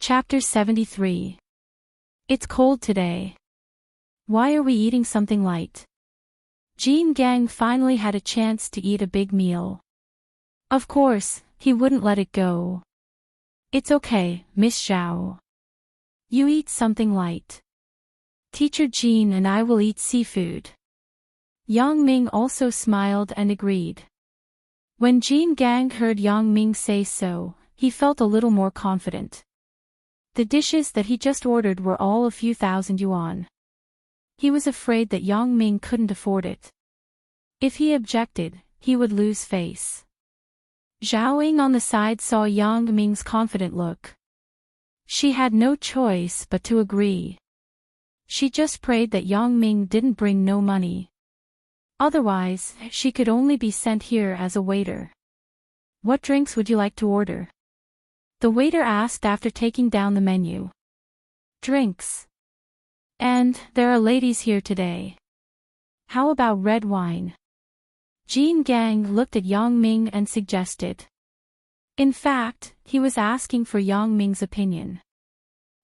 Chapter 73. It's cold today. Why are we eating something light? Jean Gang finally had a chance to eat a big meal. Of course, he wouldn't let it go. It's okay, Miss Zhao. You eat something light. Teacher Jean and I will eat seafood. Yang Ming also smiled and agreed. When Jean Gang heard Yang Ming say so, he felt a little more confident. The dishes that he just ordered were all a few thousand yuan. He was afraid that Yang Ming couldn't afford it. If he objected, he would lose face. Zhao Ying on the side saw Yang Ming's confident look. She had no choice but to agree. She just prayed that Yang Ming didn't bring no money. Otherwise, she could only be sent here as a waiter. What drinks would you like to order? The waiter asked after taking down the menu. Drinks. And there are ladies here today. How about red wine? Jean Gang looked at Yang Ming and suggested. In fact, he was asking for Yang Ming's opinion.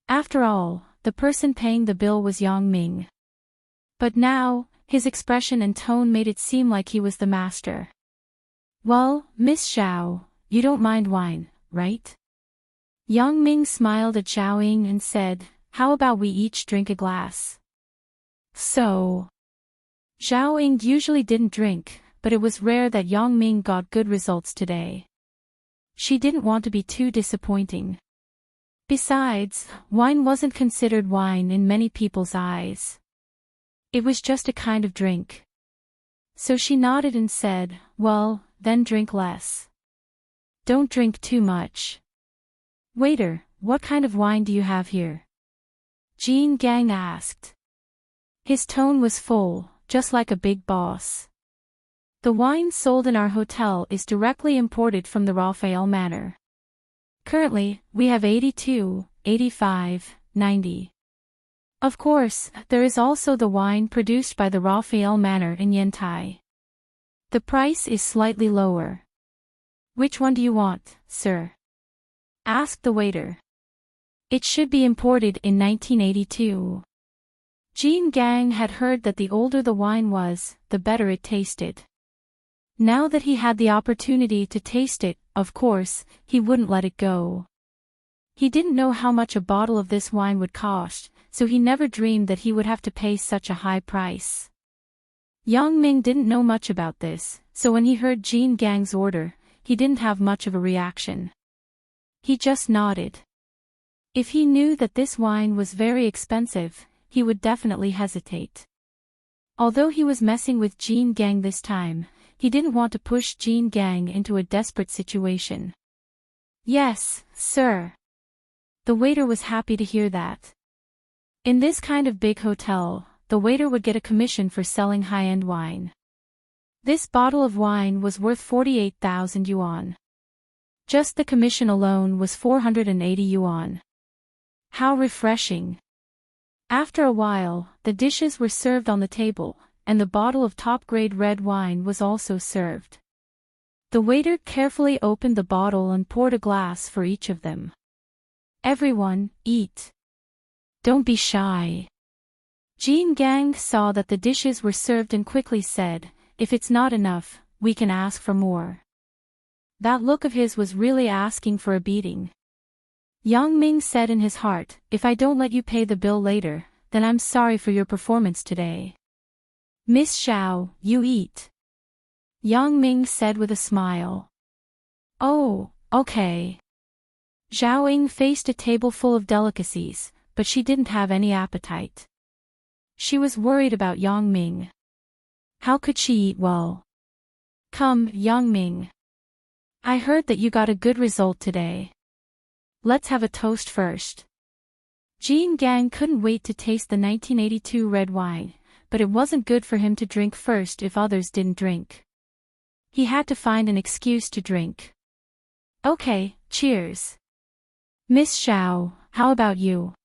After all, the person paying the bill was Yang Ming. But now, his expression and tone made it seem like he was the master. Well, Miss Zhao, you don't mind wine, right? Yang Ming smiled at Zhao Ying and said, how about we each drink a glass? So. Zhao Ying usually didn't drink, but it was rare that Yang Ming got good results today. She didn't want to be too disappointing. Besides, wine wasn't considered wine in many people's eyes. It was just a kind of drink. So she nodded and said, well, then drink less. Don't drink too much. Waiter, what kind of wine do you have here? Jean Gang asked. His tone was full, just like a big boss. The wine sold in our hotel is directly imported from the Raphael Manor. Currently, we have 82, 85, 90. Of course, there is also the wine produced by the Raphael Manor in Yantai. The price is slightly lower. Which one do you want, sir? Asked the waiter. It should be imported in 1982. Jean Gang had heard that the older the wine was, the better it tasted. Now that he had the opportunity to taste it, of course, he wouldn't let it go. He didn't know how much a bottle of this wine would cost, so he never dreamed that he would have to pay such a high price. Yang Ming didn't know much about this, so when he heard Jean Gang's order, he didn't have much of a reaction. He just nodded. If he knew that this wine was very expensive, he would definitely hesitate. Although he was messing with Jean Gang this time, he didn't want to push Jean Gang into a desperate situation. Yes, sir. The waiter was happy to hear that. In this kind of big hotel, the waiter would get a commission for selling high-end wine. This bottle of wine was worth 48,000 yuan. Just the commission alone was 480 yuan. How refreshing. After a while, the dishes were served on the table, and the bottle of top-grade red wine was also served. The waiter carefully opened the bottle and poured a glass for each of them. Everyone, eat. Don't be shy. Jean Gang saw that the dishes were served and quickly said, if it's not enough, we can ask for more. That look of his was really asking for a beating. Yang Ming said in his heart, if I don't let you pay the bill later, then I'm sorry for your performance today. Miss Zhao, you eat. Yang Ming said with a smile. Oh, okay. Zhao Ying faced a table full of delicacies, but she didn't have any appetite. She was worried about Yang Ming. How could she eat well? Come, Yang Ming. I heard that you got a good result today. Let's have a toast first. Jean Gang couldn't wait to taste the 1982 red wine, but it wasn't good for him to drink first if others didn't drink. He had to find an excuse to drink. Okay, cheers. Miss Zhao, how about you?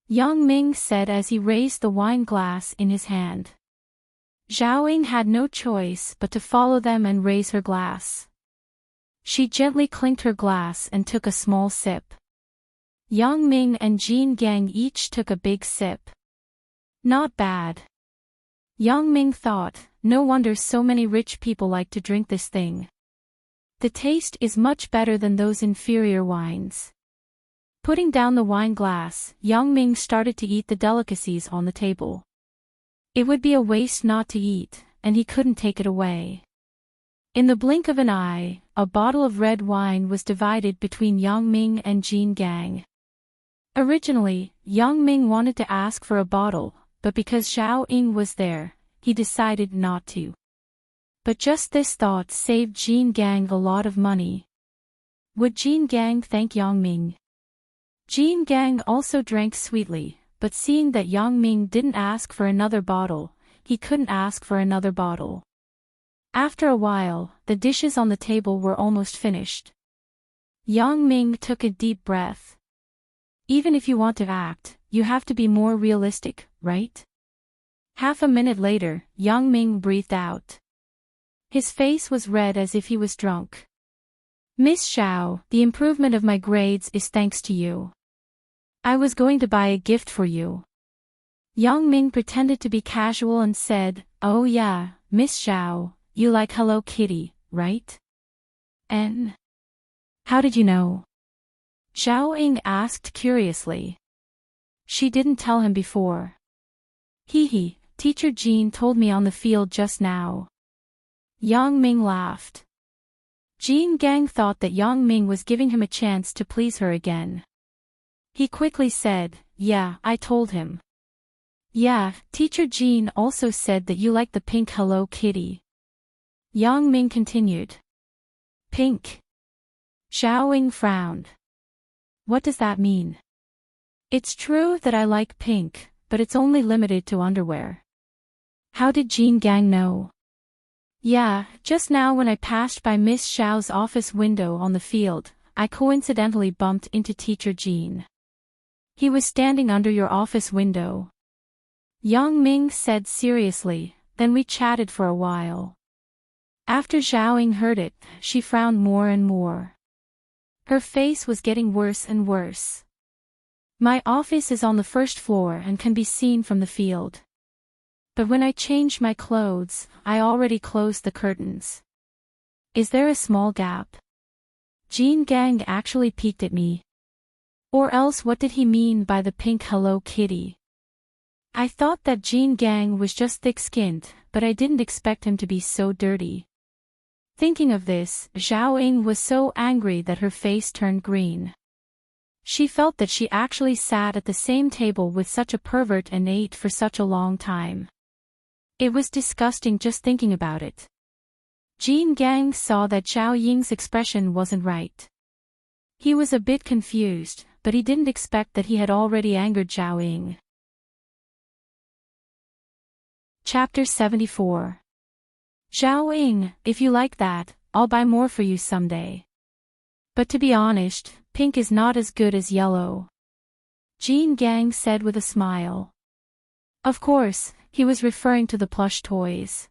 Yang Ming said as he raised the wine glass in his hand. Zhao Ying had no choice but to follow them and raise her glass. She gently clinked her glass and took a small sip. Yang Ming and Jean Gang each took a big sip. Not bad. Yang Ming thought, no wonder so many rich people like to drink this thing. The taste is much better than those inferior wines. Putting down the wine glass, Yang Ming started to eat the delicacies on the table. It would be a waste not to eat, and he couldn't take it away. In the blink of an eye, a bottle of red wine was divided between Yang Ming and Jean Gang. Originally, Yang Ming wanted to ask for a bottle, but because Xiao Ying was there, he decided not to. But just this thought saved Jean Gang a lot of money. Would Jean Gang thank Yang Ming? Jean Gang also drank sweetly, but seeing that Yang Ming didn't ask for another bottle, he couldn't ask for another bottle. After a while, the dishes on the table were almost finished. Yang Ming took a deep breath. Even if you want to act, you have to be more realistic, right? Half a minute later, Yang Ming breathed out. His face was red as if he was drunk. Miss Xiao, the improvement of my grades is thanks to you. I was going to buy a gift for you. Yang Ming pretended to be casual and said, oh yeah, Miss Xiao, you like Hello Kitty, right? And how did you know? Xiao Ying asked curiously. She didn't tell him before. Hee, Teacher Jean told me on the field just now. Yang Ming laughed. Jean Gang thought that Yang Ming was giving him a chance to please her again. He quickly said, yeah, I told him. Yeah, Teacher Jean also said that you like the pink Hello Kitty. Yang Ming continued. Pink. Xiao Ying frowned. What does that mean? It's true that I like pink, but it's only limited to underwear. How did Jean Gang know? Yeah, just now when I passed by Miss Xiao's office window on the field, I coincidentally bumped into Teacher Jean. He was standing under your office window. Yang Ming said seriously, then we chatted for a while. After Xiao Ying heard it, she frowned more and more. Her face was getting worse and worse. My office is on the first floor and can be seen from the field. But when I changed my clothes, I already closed the curtains. Is there a small gap? Jean Gang actually peeked at me. Or else what did he mean by the pink Hello Kitty? I thought that Jean Gang was just thick-skinned, but I didn't expect him to be so dirty. Thinking of this, Xiao Ying was so angry that her face turned green. She felt that she actually sat at the same table with such a pervert and ate for such a long time. It was disgusting just thinking about it. Jean Gang saw that Xiao Ying's expression wasn't right. He was a bit confused, but he didn't expect that he had already angered Xiao Ying. Chapter 74. Xiao Ying, if you like that, I'll buy more for you someday. But to be honest, pink is not as good as yellow. Jean Gang said with a smile. Of course, he was referring to the plush toys.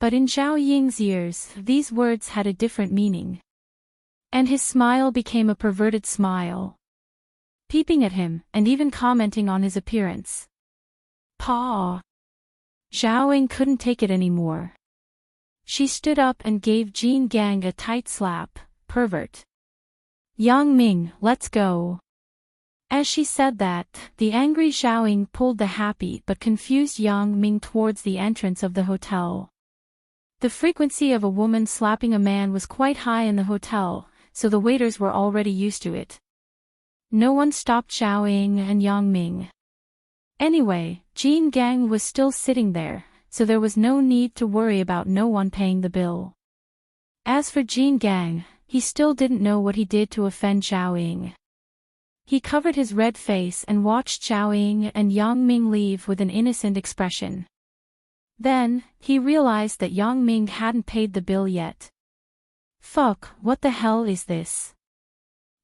But in Xiao Ying's ears, these words had a different meaning. And his smile became a perverted smile. Peeping at him, and even commenting on his appearance. Paw! Xiao Ying couldn't take it anymore. She stood up and gave Jean Gang a tight slap. Pervert. Yang Ming, let's go. As she said that, the angry Xiao Ying pulled the happy but confused Yang Ming towards the entrance of the hotel. The frequency of a woman slapping a man was quite high in the hotel, so the waiters were already used to it. No one stopped Xiao Ying and Yang Ming. Anyway, Jean Gang was still sitting there, so there was no need to worry about no one paying the bill. As for Jean Gang, he still didn't know what he did to offend Xiao Ying. He covered his red face and watched Xiao Ying and Yang Ming leave with an innocent expression. Then, he realized that Yang Ming hadn't paid the bill yet. Fuck, what the hell is this?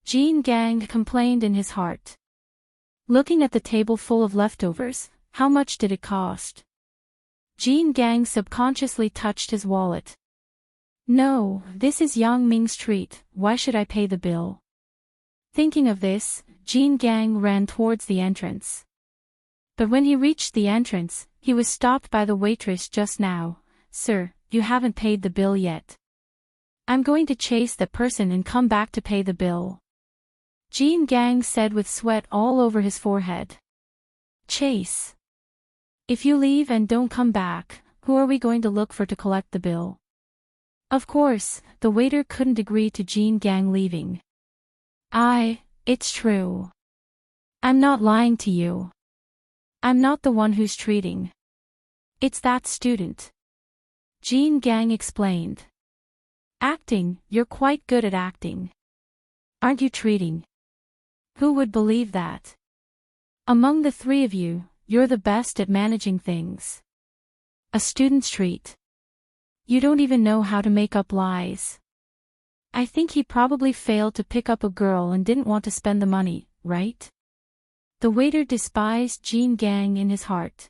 Jean Gang complained in his heart. Looking at the table full of leftovers, how much did it cost? Jean Gang subconsciously touched his wallet. No, this is Yang Ming's treat, why should I pay the bill? Thinking of this, Jean Gang ran towards the entrance. But when he reached the entrance, he was stopped by the waitress just now. "Sir, you haven't paid the bill yet. I'm going to chase that person and come back to pay the bill," Jean Gang said with sweat all over his forehead. "Chase? If you leave and don't come back, who are we going to look for to collect the bill?" Of course, the waiter couldn't agree to Jean Gang leaving. It's true. I'm not lying to you. I'm not the one who's treating. It's that student," Jean Gang explained. "Acting, you're quite good at acting. Aren't you treating? Who would believe that? Among the three of you, you're the best at managing things. A student's treat. You don't even know how to make up lies. I think he probably failed to pick up a girl and didn't want to spend the money, right?" The waiter despised Jean Gang in his heart.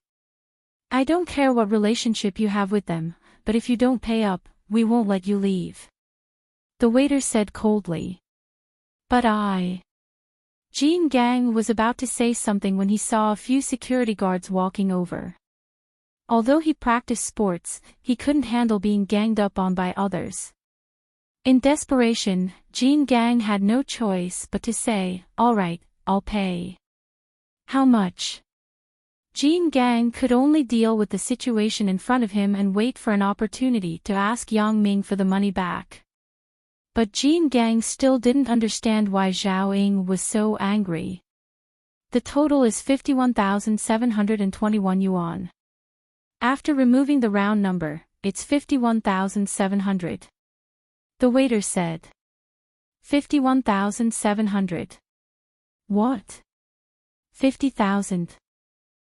"I don't care what relationship you have with them, but if you don't pay up, we won't let you leave," the waiter said coldly. "But Jean Gang was about to say something when he saw a few security guards walking over. Although he practiced sports, he couldn't handle being ganged up on by others. In desperation, Jean Gang had no choice but to say, "All right, I'll pay." "How much?" Jean Gang could only deal with the situation in front of him and wait for an opportunity to ask Yang Ming for the money back. But Jean Gang still didn't understand why Zhao Ying was so angry. "The total is 51,721 yuan. After removing the round number, it's 51,700. The waiter said. 51,700. What? 50,000.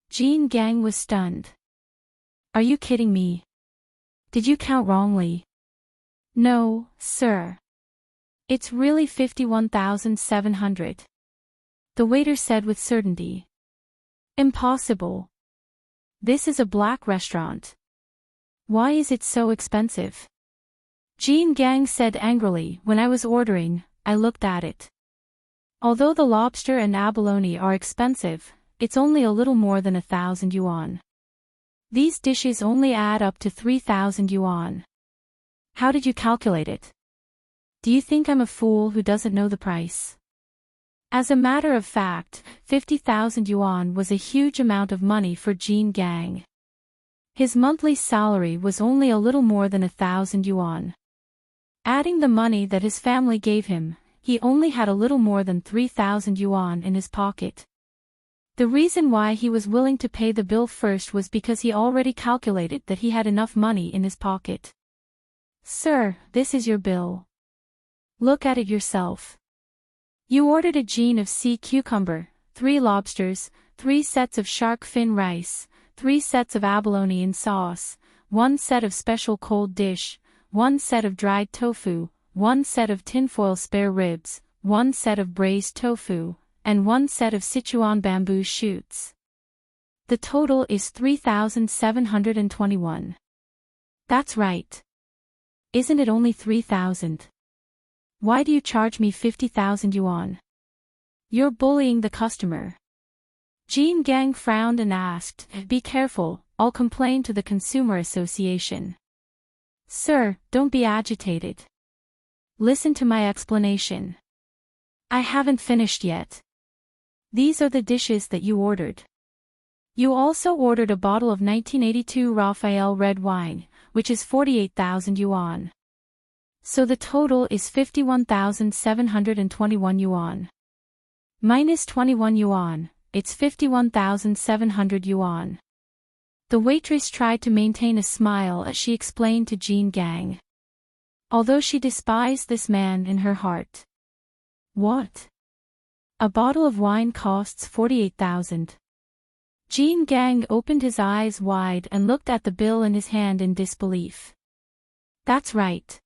Jean Gang was stunned. "Are you kidding me? Did you count wrongly?" "No, sir. It's really 51,700. The waiter said with certainty. "Impossible. This is a black restaurant. Why is it so expensive?" Jean Gang said angrily. "When I was ordering, I looked at it. Although the lobster and abalone are expensive, it's only a little more than 1,000 yuan. These dishes only add up to 3,000 yuan. How did you calculate it? Do you think I'm a fool who doesn't know the price?" As a matter of fact, 50,000 yuan was a huge amount of money for Jean Gang. His monthly salary was only a little more than 1,000 yuan. Adding the money that his family gave him, he only had a little more than 3,000 yuan in his pocket. The reason why he was willing to pay the bill first was because he already calculated that he had enough money in his pocket. "Sir, this is your bill. Look at it yourself. You ordered a gene of sea cucumber, 3 lobsters, 3 sets of shark fin rice, 3 sets of abalone in sauce, 1 set of special cold dish, 1 set of dried tofu, 1 set of tinfoil spare ribs, 1 set of braised tofu, and 1 set of Sichuan bamboo shoots. The total is 3,721. That's right. Isn't it only 3,000? Why do you charge me 50,000 yuan? You're bullying the customer." Jean Gang frowned and asked, "Be careful, I'll complain to the Consumer Association." "Sir, don't be agitated. Listen to my explanation. I haven't finished yet. These are the dishes that you ordered. You also ordered a bottle of 1982 Raphael red wine, which is 48,000 yuan. So the total is 51,721 yuan. Minus 21 yuan, it's 51,700 yuan. The waitress tried to maintain a smile as she explained to Jean Gang. Although she despised this man in her heart. What? A bottle of wine costs 48,000. Jean Gang opened his eyes wide and looked at the bill in his hand in disbelief. That's right.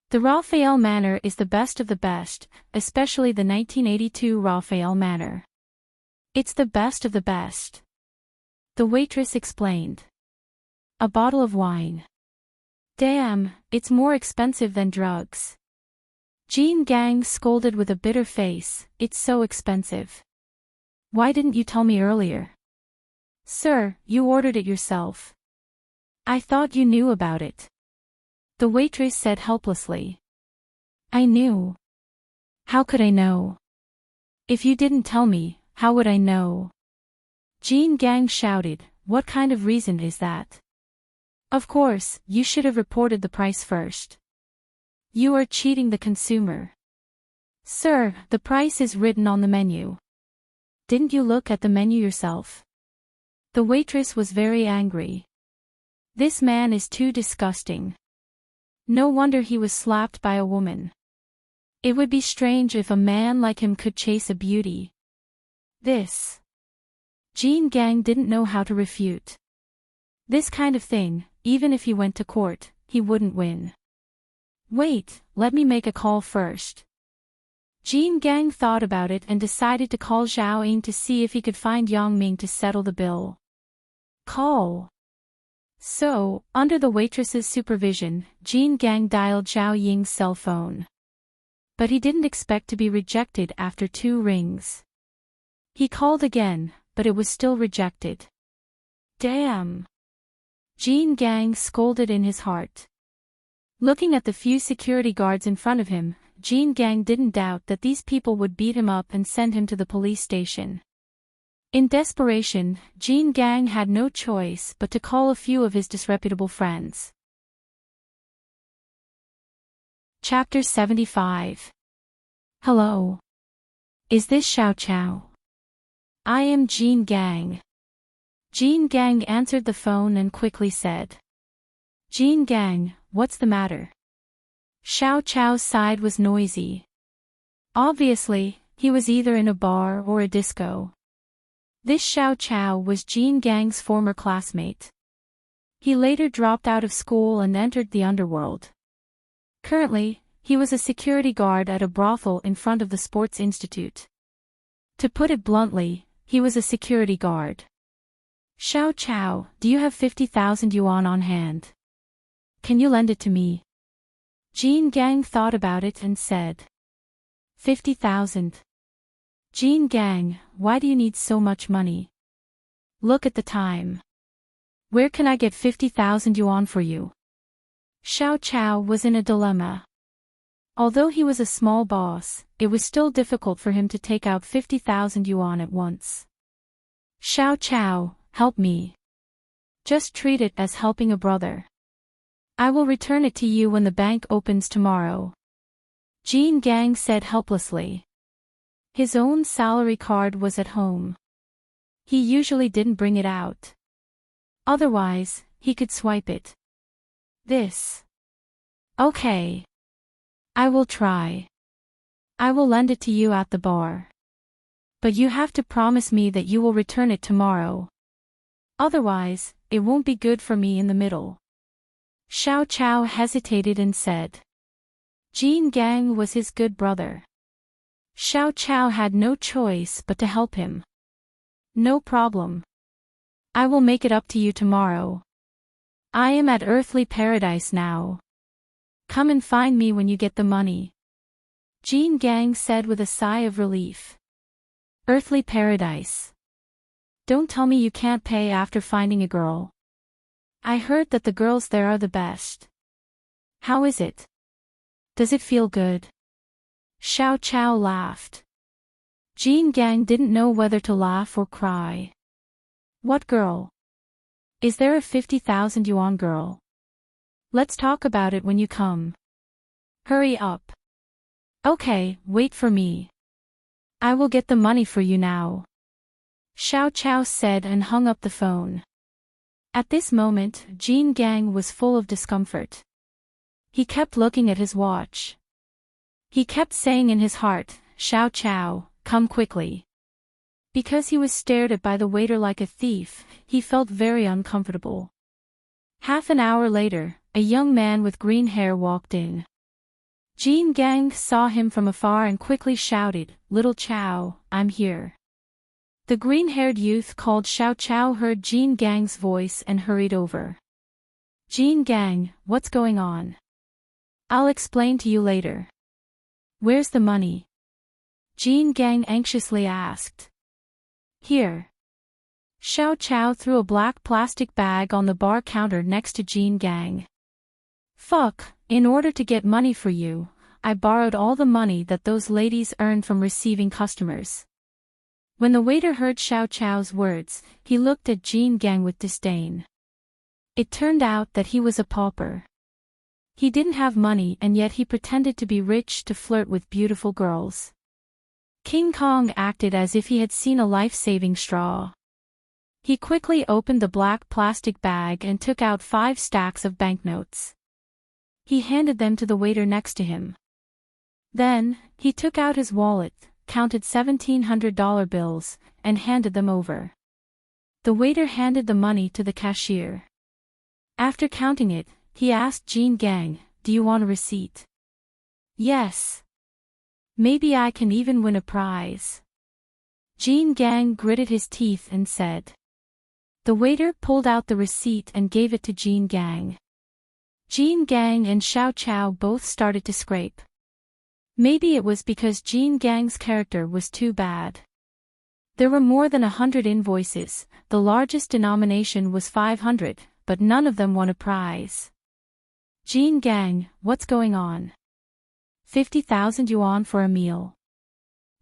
The Raphael Manor is the best of the best, especially the 1982 Raphael Manor. It's the best of the best. The waitress explained. A bottle of wine. Damn, it's more expensive than drugs. Jean Gang scolded with a bitter face, "It's so expensive. Why didn't you tell me earlier?" "Sir, you ordered it yourself. I thought you knew about it," the waitress said helplessly. "I knew. How could I know? If you didn't tell me, how would I know?" Jean Gang shouted, "What kind of reason is that? Of course, you should have reported the price first. You are cheating the consumer." "Sir, the price is written on the menu. Didn't you look at the menu yourself?" The waitress was very angry. This man is too disgusting. No wonder he was slapped by a woman. It would be strange if a man like him could chase a beauty. Jean Gang didn't know how to refute. This kind of thing, even if he went to court, he wouldn't win. "Wait, let me make a call first." Jean Gang thought about it and decided to call Zhao Ying to see if he could find Yang Ming to settle the bill. Call. So, under the waitress's supervision, Jean Gang dialed Zhao Ying's cell phone. But he didn't expect to be rejected after 2 rings. He called again, but it was still rejected. Damn! Jean Gang scolded in his heart. Looking at the few security guards in front of him, Jean Gang didn't doubt that these people would beat him up and send him to the police station. In desperation, Jean Gang had no choice but to call a few of his disreputable friends. Chapter 75. Hello. Is this Xiao Chao? I am Jean Gang. Jean Gang answered the phone and quickly said. Jean Gang, what's the matter? Xiao Chao's side was noisy. Obviously, he was either in a bar or a disco. This Xiao Chao was Jean Gang's former classmate. He later dropped out of school and entered the underworld. Currently, he was a security guard at a brothel in front of the Sports Institute. To put it bluntly, he was a security guard. Xiao Chao, do you have 50,000 yuan on hand? Can you lend it to me? Jean Gang thought about it and said. 50,000. Jean Gang, why do you need so much money? Look at the time. Where can I get 50,000 yuan for you? Xiao Chao was in a dilemma. Although he was a small boss, it was still difficult for him to take out 50,000 yuan at once. Xiao Chao, help me. Just treat it as helping a brother. I will return it to you when the bank opens tomorrow. Jean Gang said helplessly. His own salary card was at home. He usually didn't bring it out. Otherwise, he could swipe it. Okay. I will try. I will lend it to you at the bar. But you have to promise me that you will return it tomorrow. Otherwise, it won't be good for me in the middle. Xiao Chao hesitated and said. Jean Gang was his good brother. Xiao Chao had no choice but to help him. No problem. I will make it up to you tomorrow. I am at Earthly Paradise now. Come and find me when you get the money. Jean Gang said with a sigh of relief. Earthly Paradise. Don't tell me you can't pay after finding a girl. I heard that the girls there are the best. How is it? Does it feel good? Xiao Chao laughed. Jean Gang didn't know whether to laugh or cry. What girl? Is there a 50,000 yuan girl? Let's talk about it when you come. Hurry up. Okay, wait for me. I will get the money for you now. Xiao Chao said and hung up the phone. At this moment, Jean Gang was full of discomfort. He kept looking at his watch. He kept saying in his heart, Xiao Chao, come quickly. Because he was stared at by the waiter like a thief, he felt very uncomfortable. Half an hour later, a young man with green hair walked in. Jean Gang saw him from afar and quickly shouted, Little Chao, I'm here. The green-haired youth called Xiao Chao heard Jean Gang's voice and hurried over. Jean Gang, what's going on? I'll explain to you later. Where's the money? Jean Gang anxiously asked. Here. Xiao Chao threw a black plastic bag on the bar counter next to Jean Gang. Fuck, in order to get money for you, I borrowed all the money that those ladies earned from receiving customers. When the waiter heard Xiao Chao's words, he looked at Jean Gang with disdain. It turned out that he was a pauper. He didn't have money and yet he pretended to be rich to flirt with beautiful girls. King Kong acted as if he had seen a life-saving straw. He quickly opened the black plastic bag and took out 5 stacks of banknotes. He handed them to the waiter next to him. Then, he took out his wallet, counted $1,700 bills, and handed them over. The waiter handed the money to the cashier. After counting it, he asked Jean Gang, "Do you want a receipt?" "Yes. Maybe I can even win a prize." Jean Gang gritted his teeth and said. The waiter pulled out the receipt and gave it to Jean Gang. Jean Gang and Xiao Chao both started to scrape. Maybe it was because Jean Gang's character was too bad. There were more than 100 invoices, the largest denomination was 500, but none of them won a prize. Jean Gang, what's going on? 50,000 yuan for a meal.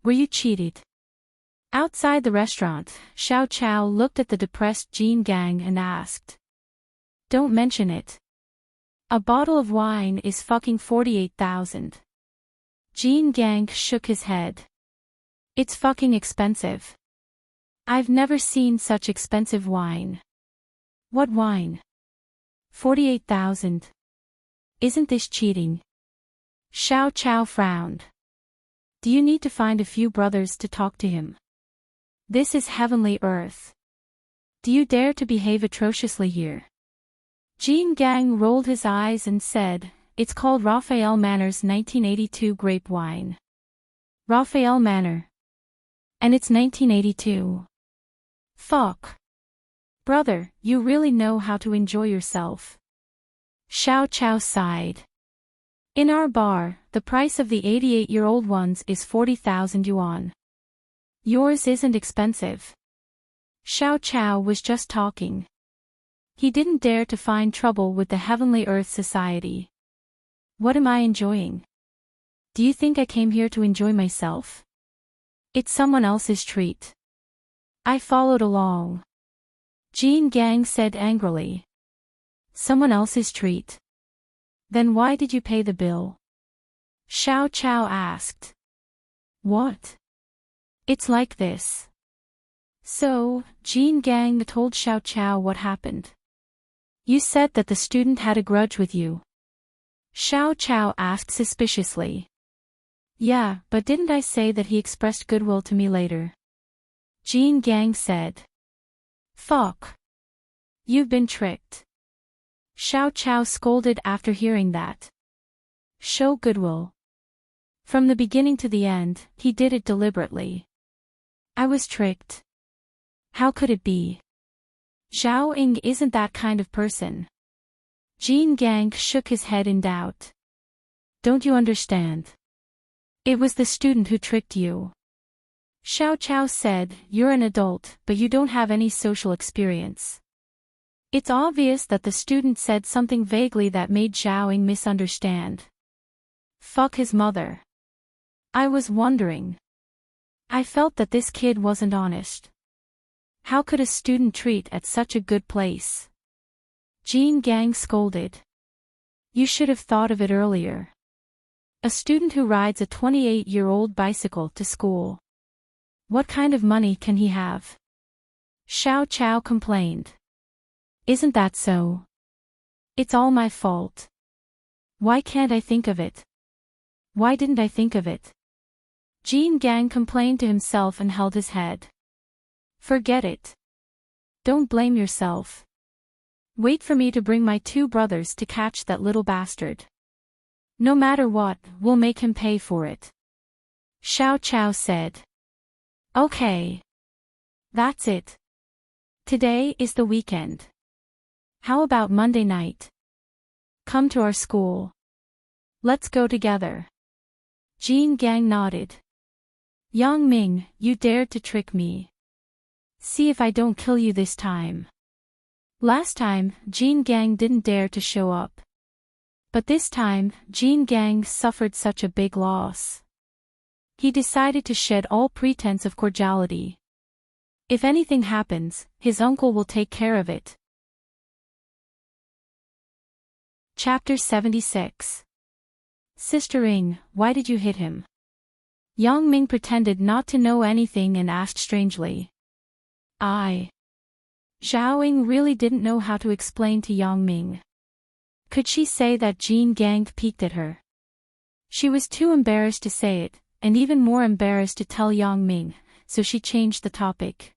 Were you cheated? Outside the restaurant, Xiao Chao looked at the depressed Jean Gang and asked. Don't mention it. A bottle of wine is fucking 48,000. Jean Gang shook his head. It's fucking expensive. I've never seen such expensive wine. What wine? 48,000. Isn't this cheating? Xiao Chao frowned. Do you need to find a few brothers to talk to him? This is heavenly earth. Do you dare to behave atrociously here? Jean Gang rolled his eyes and said, It's called Raphael Manor's 1982 grape wine. Raphael Manor. And it's 1982. Fuck. Brother, you really know how to enjoy yourself. Xiao Chao sighed. In our bar, the price of the 88-year-old ones is 40,000 yuan. Yours isn't expensive. Xiao Chao was just talking. He didn't dare to find trouble with the Heavenly Earth Society. What am I enjoying? Do you think I came here to enjoy myself? It's someone else's treat. I followed along. Jean Gang said angrily. Someone else's treat. Then why did you pay the bill? Xiao Chao asked. What? It's like this. So, Jean Gang told Xiao Chao what happened. You said that the student had a grudge with you. Xiao Chao asked suspiciously. Yeah, but didn't I say that he expressed goodwill to me later? Jean Gang said. Fuck. You've been tricked. Xiao Chao scolded after hearing that. Show goodwill. From the beginning to the end, he did it deliberately. I was tricked. How could it be? Zhao Ying isn't that kind of person. Jean Gang shook his head in doubt. Don't you understand? It was the student who tricked you. Xiao Chao said, You're an adult, but you don't have any social experience. It's obvious that the student said something vaguely that made Zhao Ying misunderstand. Fuck his mother. I was wondering. I felt that this kid wasn't honest. How could a student treat at such a good place? Jean Gang scolded. You should have thought of it earlier. A student who rides a 28-year-old bicycle to school. What kind of money can he have? Xiao Chao complained. Isn't that so? It's all my fault. Why can't I think of it? Why didn't I think of it? Jean Gang complained to himself and held his head. Forget it. Don't blame yourself. Wait for me to bring my 2 brothers to catch that little bastard. No matter what, we'll make him pay for it. Xiao Chao said. Okay. That's it. Today is the weekend. How about Monday night? Come to our school. Let's go together. Jean Gang nodded. Yang Ming, you dared to trick me. See if I don't kill you this time. Last time, Jean Gang didn't dare to show up. But this time, Jean Gang suffered such a big loss. He decided to shed all pretense of cordiality. If anything happens, his uncle will take care of it. Chapter 76. Sister Ing, why did you hit him? Yang Ming pretended not to know anything and asked strangely. Zhao Ying really didn't know how to explain to Yang Ming. Could she say that Jean Gang peeked at her? She was too embarrassed to say it, and even more embarrassed to tell Yang Ming, so she changed the topic.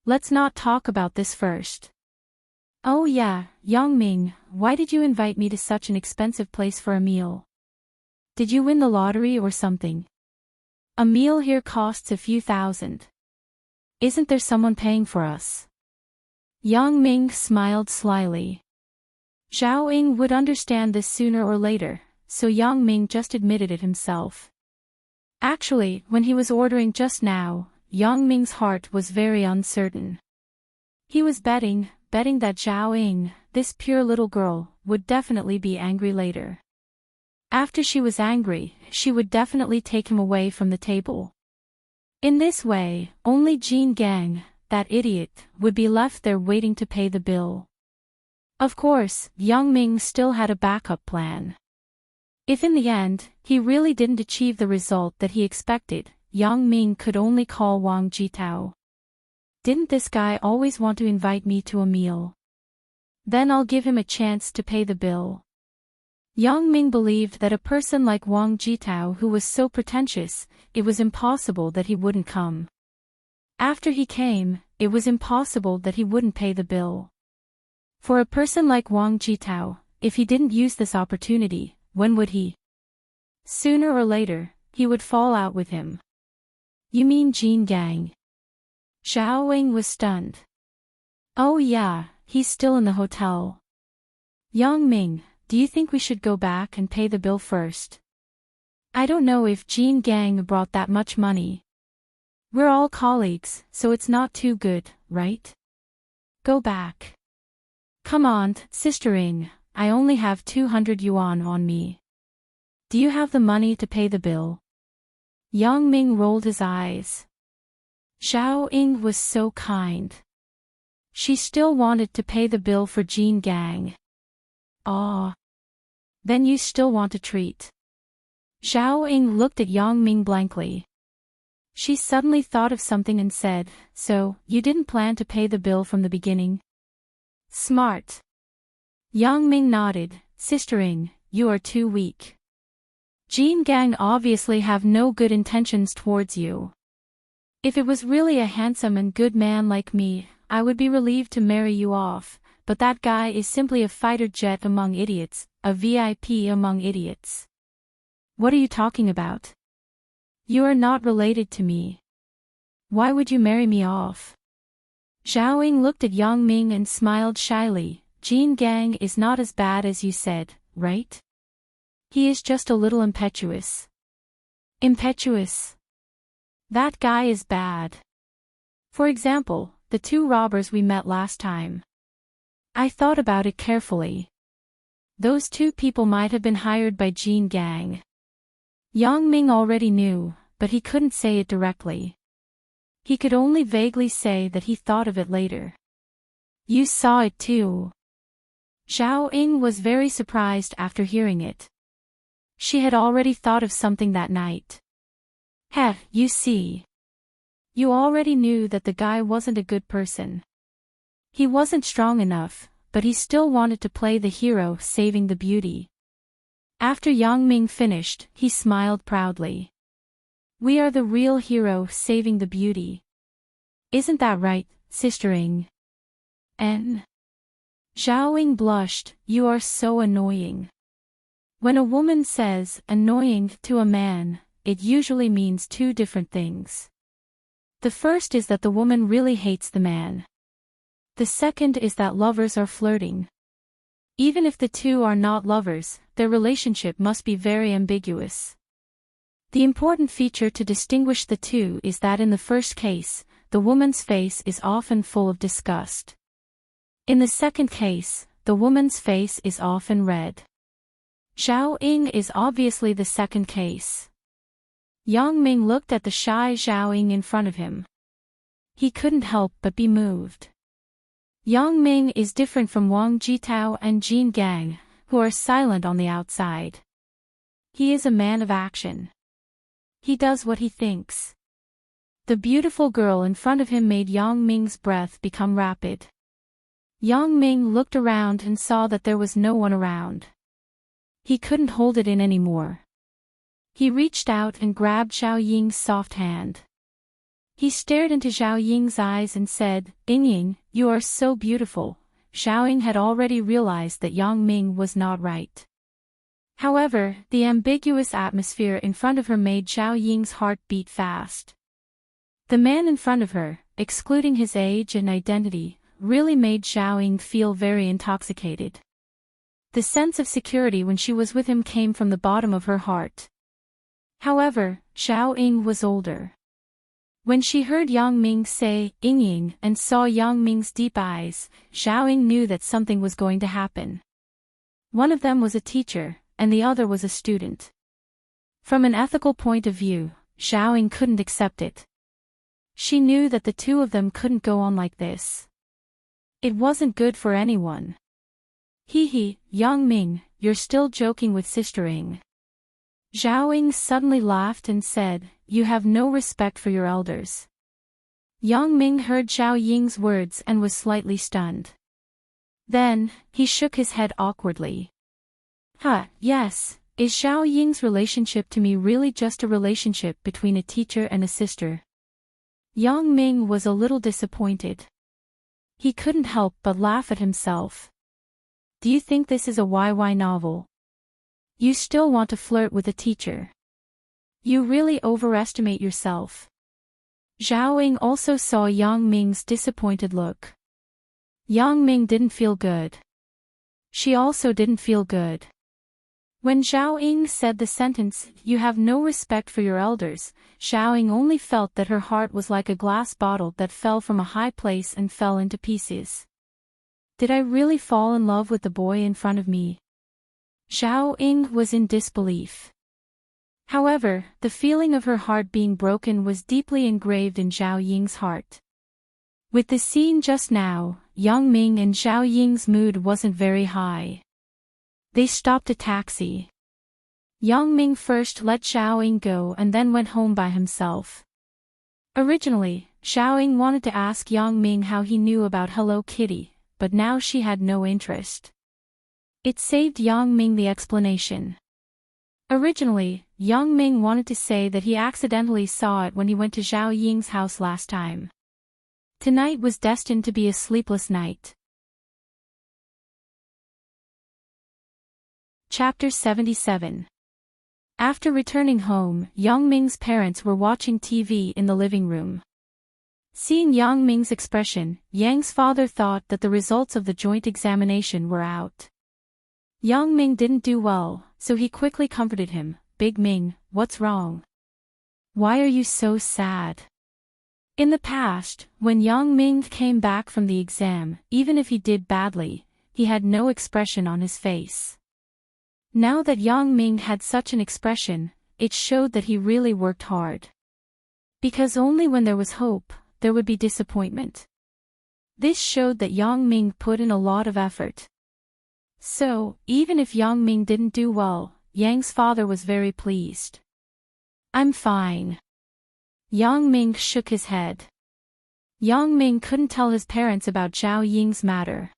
Let's not talk about this first. Oh yeah, Yang Ming, why did you invite me to such an expensive place for a meal? Did you win the lottery or something? A meal here costs a few thousand. Isn't there someone paying for us? Yang Ming smiled slyly. Zhao Ying would understand this sooner or later, so Yang Ming just admitted it himself. Actually, when he was ordering just now, Yang Ming's heart was very uncertain. He was betting that Zhao Ying, this pure little girl, would definitely be angry later. After she was angry, she would definitely take him away from the table. In this way, only Jean Gang, that idiot, would be left there waiting to pay the bill. Of course, Yang Ming still had a backup plan. If in the end, he really didn't achieve the result that he expected, Yang Ming could only call Wang Jitao. Didn't this guy always want to invite me to a meal? Then I'll give him a chance to pay the bill. Yang Ming believed that a person like Wang Jitao who was so pretentious, it was impossible that he wouldn't come. After he came, it was impossible that he wouldn't pay the bill. For a person like Wang Jitao, if he didn't use this opportunity, when would he? Sooner or later, he would fall out with him. You mean Jean Gang? Zhao Ying was stunned. Oh yeah, he's still in the hotel. Yang Ming, do you think we should go back and pay the bill first? I don't know if Jean Gang brought that much money. We're all colleagues, so it's not too good, right? Go back. Come on, Sister Ing, I only have 200 yuan on me. Do you have the money to pay the bill? Yang Ming rolled his eyes. Zhao Ying was so kind. She still wanted to pay the bill for Jean Gang. Ah. Then you still want a treat. Zhao Ying looked at Yang Ming blankly. She suddenly thought of something and said, so, you didn't plan to pay the bill from the beginning? Smart. Yang Ming nodded. Sister Ing, you are too weak. Jean Gang obviously have no good intentions towards you. If it was really a handsome and good man like me, I would be relieved to marry you off, but that guy is simply a fighter jet among idiots, a VIP among idiots. What are you talking about? You are not related to me. Why would you marry me off? Zhao Ying looked at Yang Ming and smiled shyly. Jean Gang is not as bad as you said, right? He is just a little impetuous. Impetuous? That guy is bad. For example, the two robbers we met last time. I thought about it carefully. Those two people might have been hired by Jean Gang. Yang Ming already knew, but he couldn't say it directly. He could only vaguely say that he thought of it later. You saw it too. Zhao Ying was very surprised after hearing it. She had already thought of something that night. Heh, you see. You already knew that the guy wasn't a good person. He wasn't strong enough, but he still wanted to play the hero saving the beauty. After Yang Ming finished, he smiled proudly. We are the real hero saving the beauty. Isn't that right, Sister Ing? Zhao Ying blushed. You are so annoying. When a woman says annoying to a man, it usually means two different things. The first is that the woman really hates the man. The second is that lovers are flirting. Even if the two are not lovers, their relationship must be very ambiguous. The important feature to distinguish the two is that in the first case, the woman's face is often full of disgust. In the second case, the woman's face is often red. Zhao Ying is obviously the second case. Yang Ming looked at the shy Zhao Ying in front of him. He couldn't help but be moved. Yang Ming is different from Wang Jitao and Jin Gang, who are silent on the outside. He is a man of action. He does what he thinks. The beautiful girl in front of him made Yang Ming's breath become rapid. Yang Ming looked around and saw that there was no one around. He couldn't hold it in anymore. He reached out and grabbed Zhao Ying's soft hand. He stared into Zhao Ying's eyes and said, "Ying, you are so beautiful." Zhao Ying had already realized that Yang Ming was not right. However, the ambiguous atmosphere in front of her made Zhao Ying's heart beat fast. The man in front of her, excluding his age and identity, really made Zhao Ying feel very intoxicated. The sense of security when she was with him came from the bottom of her heart. However, Zhao Ying was older. When she heard Yang Ming say, "Ying," and saw Yang Ming's deep eyes, Zhao Ying knew that something was going to happen. One of them was a teacher, and the other was a student. From an ethical point of view, Zhao Ying couldn't accept it. She knew that the two of them couldn't go on like this. It wasn't good for anyone. Hee, Yang Ming, you're still joking with Sister Ying. Zhao Ying suddenly laughed and said, "You have no respect for your elders." Yang Ming heard Zhao Ying's words and was slightly stunned. Then, he shook his head awkwardly. Yes, is Zhao Ying's relationship to me really just a relationship between a teacher and a sister? Yang Ming was a little disappointed. He couldn't help but laugh at himself. Do you think this is a YY novel? You still want to flirt with a teacher? You really overestimate yourself. Zhao Ying also saw Yang Ming's disappointed look. Yang Ming didn't feel good. She also didn't feel good. When Zhao Ying said the sentence, "You have no respect for your elders," Zhao Ying only felt that her heart was like a glass bottle that fell from a high place and fell into pieces. Did I really fall in love with the boy in front of me? Zhao Ying was in disbelief. However, the feeling of her heart being broken was deeply engraved in Zhao Ying's heart. With the scene just now, Yang Ming and Zhao Ying's mood wasn't very high. They stopped a taxi. Yang Ming first let Zhao Ying go and then went home by himself. Originally, Zhao Ying wanted to ask Yang Ming how he knew about Hello Kitty, but now she had no interest. It saved Yang Ming the explanation. Originally, Yang Ming wanted to say that he accidentally saw it when he went to Zhao Ying's house last time. Tonight was destined to be a sleepless night. Chapter 77. After returning home, Yang Ming's parents were watching TV in the living room. Seeing Yang Ming's expression, Yang's father thought that the results of the joint examination were out. Yang Ming didn't do well, so he quickly comforted him. "Big Ming, what's wrong? Why are you so sad?" In the past, when Yang Ming came back from the exam, even if he did badly, he had no expression on his face. Now that Yang Ming had such an expression, it showed that he really worked hard. Because only when there was hope, there would be disappointment. This showed that Yang Ming put in a lot of effort. So, even if Yang Ming didn't do well, Yang's father was very pleased. "I'm fine." Yang Ming shook his head. Yang Ming couldn't tell his parents about Zhao Ying's matter.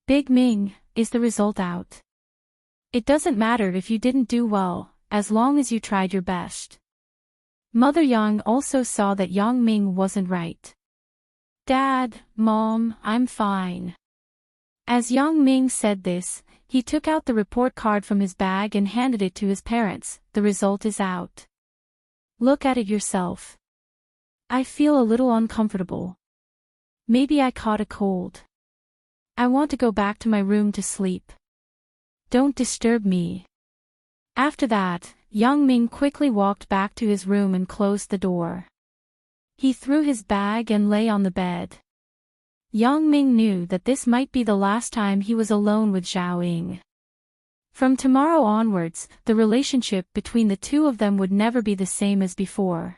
"Big Ming, is the result out?" "It doesn't matter if you didn't do well, as long as you tried your best." Mother Yang also saw that Yang Ming wasn't right. "Dad, Mom, I'm fine." As Yang Ming said this, he took out the report card from his bag and handed it to his parents. "The result is out. Look at it yourself. I feel a little uncomfortable. Maybe I caught a cold. I want to go back to my room to sleep. Don't disturb me." After that, Yang Ming quickly walked back to his room and closed the door. He threw his bag and lay on the bed. Yang Ming knew that this might be the last time he was alone with Zhao Ying. From tomorrow onwards, the relationship between the two of them would never be the same as before.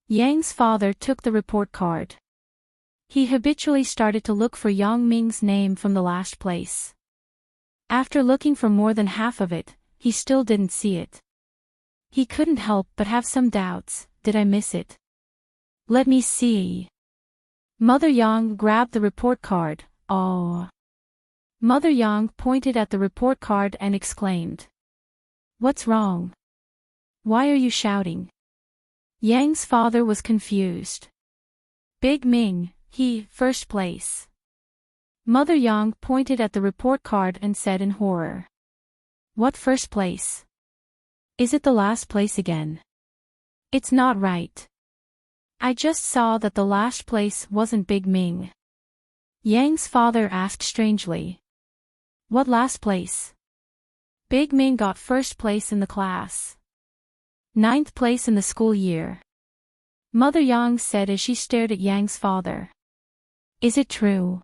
Yang's father took the report card. He habitually started to look for Yang Ming's name from the last place. After looking for more than half of it, he still didn't see it. He couldn't help but have some doubts. Did I miss it? Let me see. Mother Yang grabbed the report card. Oh. Mother Yang pointed at the report card and exclaimed. What's wrong? Why are you shouting? Yang's father was confused. Big Ming, first place. Mother Yang pointed at the report card and said in horror. What first place? Is it the last place again? It's not right. I just saw that the last place wasn't Big Ming. Yang's father asked strangely. What last place? Big Ming got first place in the class. 9th place in the school year. Mother Yang said as she stared at Yang's father. Is it true?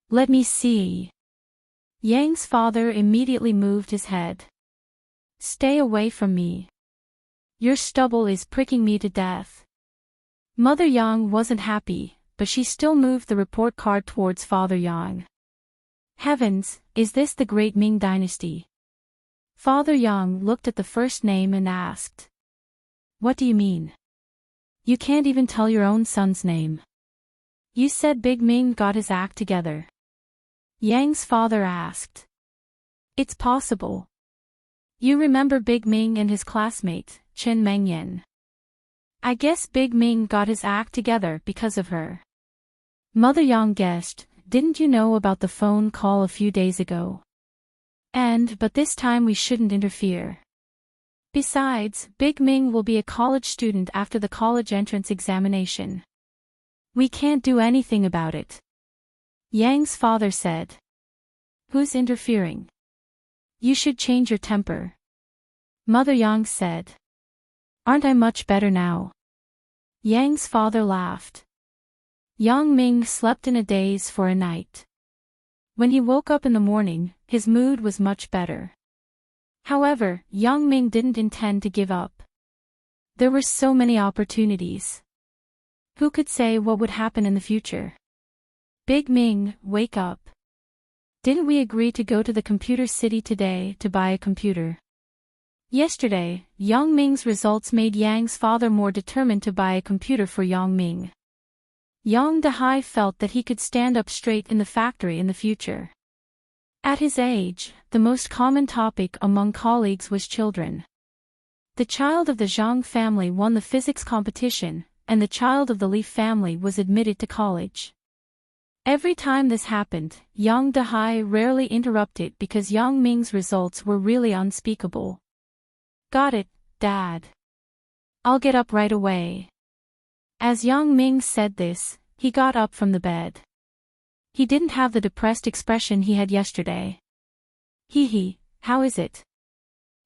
Let me see. Yang's father immediately moved his head. Stay away from me. Your stubble is pricking me to death. Mother Yang wasn't happy, but she still moved the report card towards Father Yang. Heavens, is this the Great Ming Dynasty? Father Yang looked at the first name and asked. What do you mean? You can't even tell your own son's name. You said Big Ming got his act together. Yang's father asked. It's possible. You remember Big Ming and his classmate, Chen Mengyan. I guess Big Ming got his act together because of her. Mother Yang guessed. Didn't you know about the phone call a few days ago? But this time we shouldn't interfere. Besides, Big Ming will be a college student after the college entrance examination. We can't do anything about it. Yang's father said. Who's interfering? You should change your temper. Mother Yang said. Aren't I much better now? Yang's father laughed. Yang Ming slept in a daze for a night. When he woke up in the morning, his mood was much better. However, Yang Ming didn't intend to give up. There were so many opportunities. Who could say what would happen in the future? Big Ming, wake up. Didn't we agree to go to the computer city today to buy a computer? Yesterday, Yang Ming's results made Yang's father more determined to buy a computer for Yang Ming. Yang Dehai felt that he could stand up straight in the factory in the future. At his age, the most common topic among colleagues was children. The child of the Zhang family won the physics competition, and the child of the Li family was admitted to college. Every time this happened, Yang Dehai rarely interrupted because Yang Ming's results were really unspeakable. Got it, Dad. I'll get up right away. As Yang Ming said this, he got up from the bed. He didn't have the depressed expression he had yesterday. How is it?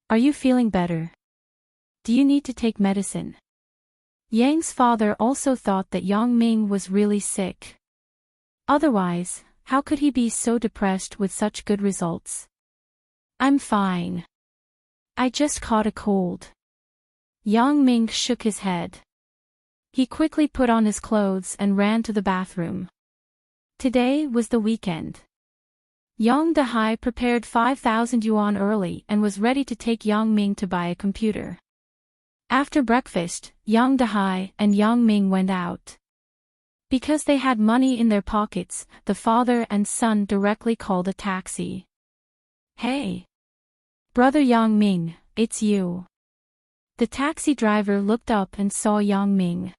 Are you feeling better? Do you need to take medicine? Yang's father also thought that Yang Ming was really sick. Otherwise, how could he be so depressed with such good results? I'm fine. I just caught a cold. Yang Ming shook his head. He quickly put on his clothes and ran to the bathroom. Today was the weekend. Yang Dehai prepared 5,000 yuan early and was ready to take Yang Ming to buy a computer. After breakfast, Yang Dehai and Yang Ming went out. Because they had money in their pockets, the father and son directly called a taxi. Hey! Brother Yang Ming, it's you. The taxi driver looked up and saw Yang Ming.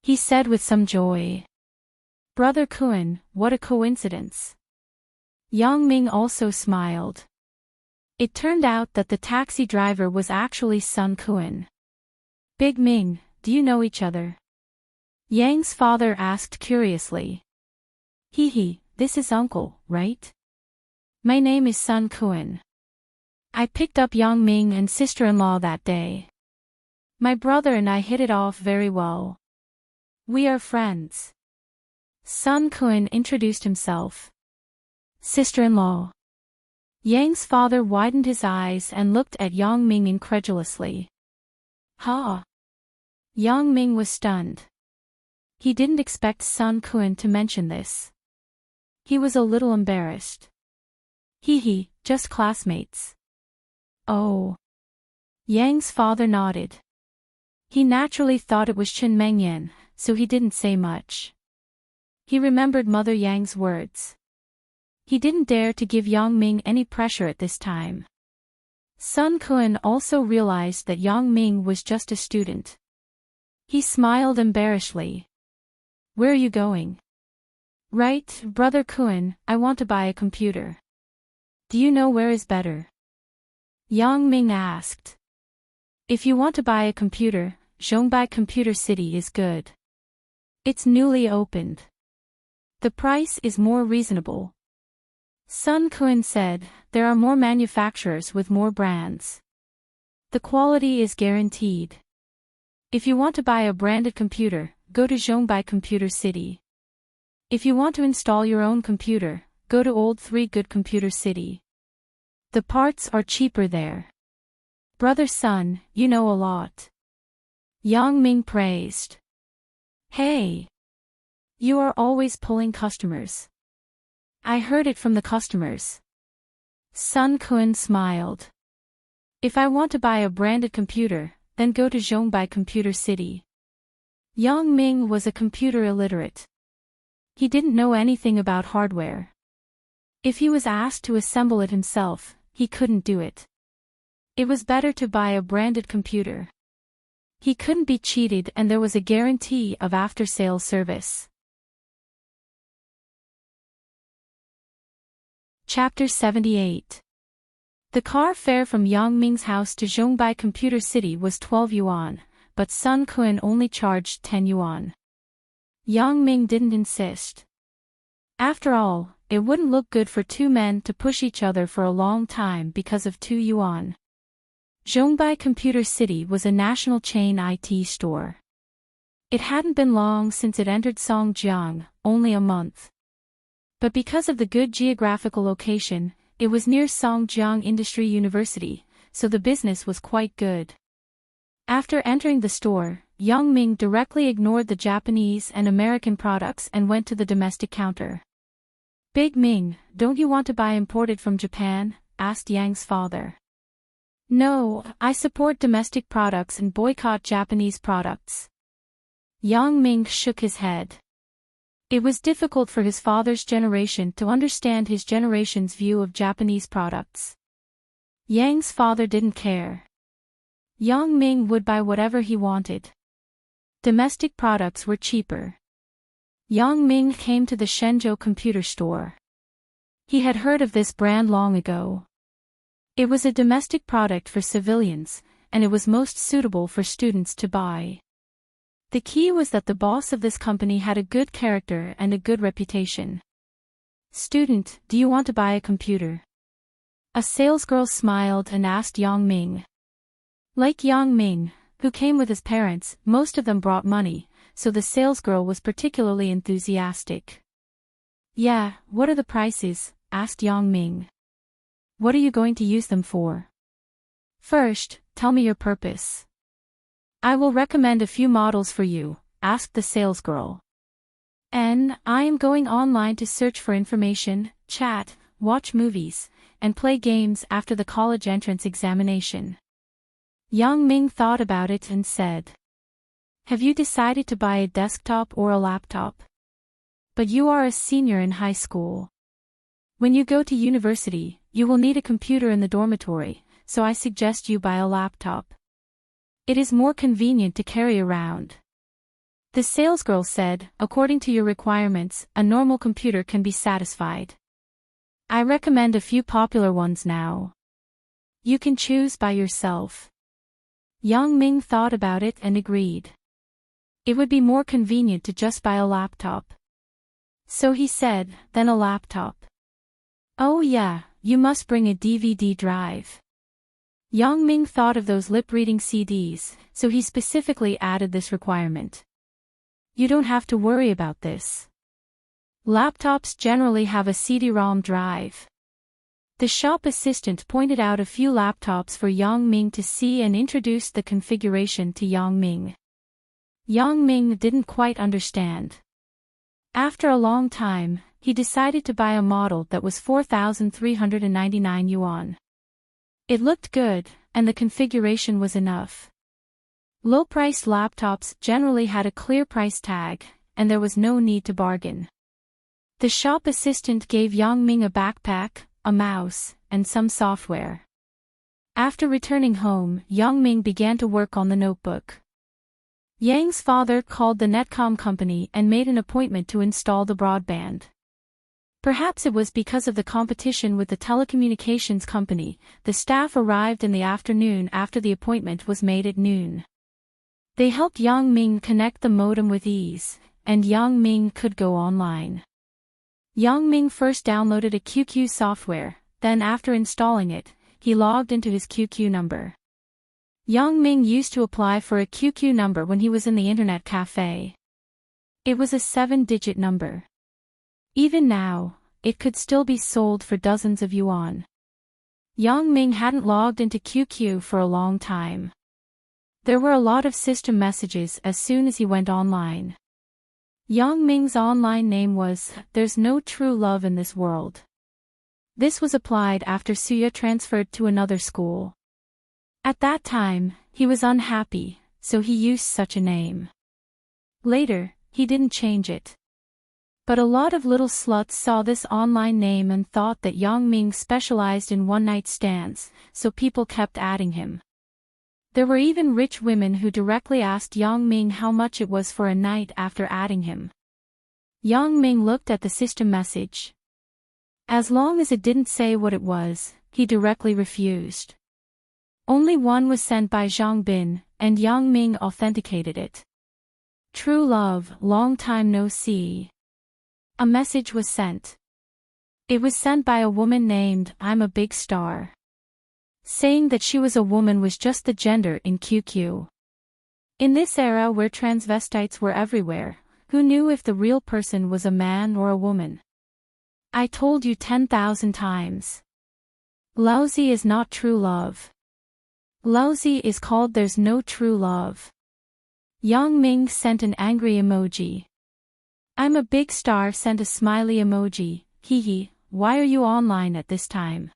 He said with some joy. Brother Kuan, what a coincidence. Yang Ming also smiled. It turned out that the taxi driver was actually Sun Kuan. Big Ming, do you know each other? Yang's father asked curiously. This is uncle, right? My name is Sun Kuan. I picked up Yang Ming and sister-in-law that day. My brother and I hit it off very well. We are friends. Sun Kun introduced himself. Sister-in-law. Yang's father widened his eyes and looked at Yang Ming incredulously. Huh? Yang Ming was stunned. He didn't expect Sun Kun to mention this. He was a little embarrassed. Hee, just classmates. Oh. Yang's father nodded. He naturally thought it was Chen Mengyan, so he didn't say much. He remembered Mother Yang's words. He didn't dare to give Yang Ming any pressure at this time. Sun Kun also realized that Yang Ming was just a student. He smiled embarrassedly. Where are you going? Right, Brother Kun, I want to buy a computer. Do you know where is better? Yang Ming asked. If you want to buy a computer, Zhongbai Computer City is good. It's newly opened. The price is more reasonable. Sun Kun said, there are more manufacturers with more brands. The quality is guaranteed. If you want to buy a branded computer, go to Zhongbai Computer City. If you want to install your own computer, go to Old Three Good Computer City. The parts are cheaper there. Brother Sun, you know a lot. Yang Ming praised. Hey! You are always pulling customers. I heard it from the customers. Sun Kun smiled. If I want to buy a branded computer, then go to Zhongbai Computer City. Yang Ming was a computer illiterate. He didn't know anything about hardware. If he was asked to assemble it himself, he couldn't do it. It was better to buy a branded computer. He couldn't be cheated and there was a guarantee of after-sales service. Chapter 78. The car fare from Yang Ming's house to Zhongbai Computer City was 12 yuan, but Sun Kun only charged 10 yuan. Yang Ming didn't insist. After all, it wouldn't look good for two men to push each other for a long time because of 2 yuan. Zhongbai Computer City was a national chain IT store. It hadn't been long since it entered Songjiang, only a month. But because of the good geographical location, it was near Songjiang Industry University, so the business was quite good. After entering the store, Yang Ming directly ignored the Japanese and American products and went to the domestic counter. Big Ming, don't you want to buy imported from Japan? Asked Yang's father. No, I support domestic products and boycott Japanese products. Yang Ming shook his head. It was difficult for his father's generation to understand his generation's view of Japanese products. Yang's father didn't care. Yang Ming would buy whatever he wanted. Domestic products were cheaper. Yang Ming came to the Shenzhou computer store. He had heard of this brand long ago. It was a domestic product for civilians, and it was most suitable for students to buy. The key was that the boss of this company had a good character and a good reputation. Student, do you want to buy a computer? A salesgirl smiled and asked Yang Ming. Like Yang Ming, who came with his parents, most of them brought money, so the salesgirl was particularly enthusiastic. Yeah, what are the prices? Asked Yang Ming. What are you going to use them for? First, tell me your purpose. I will recommend a few models for you, asked the salesgirl. I am going online to search for information, chat, watch movies, and play games after the college entrance examination. Yang Ming thought about it and said. Have you decided to buy a desktop or a laptop? But you are a senior in high school. When you go to university, you will need a computer in the dormitory, so I suggest you buy a laptop. It is more convenient to carry around. The salesgirl said, according to your requirements, a normal computer can be satisfied. I recommend a few popular ones now. You can choose by yourself. Yang Ming thought about it and agreed. It would be more convenient to just buy a laptop. So he said, then a laptop. Oh yeah, you must bring a DVD drive. Yang Ming thought of those lip-reading CDs, so he specifically added this requirement. You don't have to worry about this. Laptops generally have a CD-ROM drive. The shop assistant pointed out a few laptops for Yang Ming to see and introduced the configuration to Yang Ming. Yang Ming didn't quite understand. After a long time, he decided to buy a model that was 4,399 yuan. It looked good, and the configuration was enough. Low-priced laptops generally had a clear price tag, and there was no need to bargain. The shop assistant gave Yang Ming a backpack, a mouse, and some software. After returning home, Yang Ming began to work on the notebook. Yang's father called the Netcom company and made an appointment to install the broadband. Perhaps it was because of the competition with the telecommunications company, the staff arrived in the afternoon after the appointment was made at noon. They helped Yang Ming connect the modem with ease, and Yang Ming could go online. Yang Ming first downloaded a QQ software, then after installing it, he logged into his QQ number. Yang Ming used to apply for a QQ number when he was in the internet cafe. It was a 7-digit number. Even now, it could still be sold for dozens of yuan. Yang Ming hadn't logged into QQ for a long time. There were a lot of system messages as soon as he went online. Yang Ming's online name was, "There's no true love in this world." This was applied after Suya transferred to another school. At that time, he was unhappy, so he used such a name. Later, he didn't change it. But a lot of little sluts saw this online name and thought that Yang Ming specialized in one-night stands, so people kept adding him. There were even rich women who directly asked Yang Ming how much it was for a night after adding him. Yang Ming looked at the system message. As long as it didn't say what it was, he directly refused. Only one was sent by Zhang Bin, and Yang Ming authenticated it. "True love, long time no see." A message was sent. It was sent by a woman named I'm a Big Star. Saying that she was a woman was just the gender in QQ. In this era where transvestites were everywhere, who knew if the real person was a man or a woman? I told you 10,000 times. Lousy is not true love. Lousy is called there's no true love. Yang Ming sent an angry emoji. I'm a Big Star sent a smiley emoji, hee, why are you online at this time?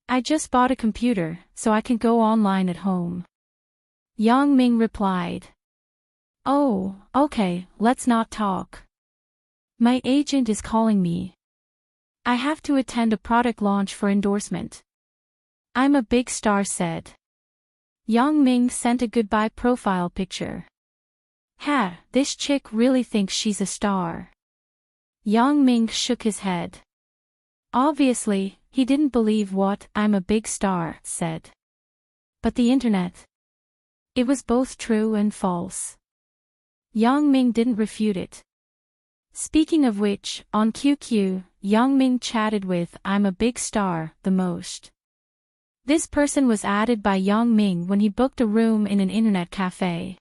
I just bought a computer, so I can go online at home. Yang Ming replied. Oh, okay, let's not talk. My agent is calling me. I have to attend a product launch for endorsement. I'm a Big Star said. Yang Ming sent a goodbye profile picture. Ha, this chick really thinks she's a star. Yang Ming shook his head. Obviously, he didn't believe what I'm a Big Star said. But the internet. It was both true and false. Yang Ming didn't refute it. Speaking of which, on QQ, Yang Ming chatted with I'm a Big Star the most. This person was added by Yang Ming when he booked a room in an internet cafe.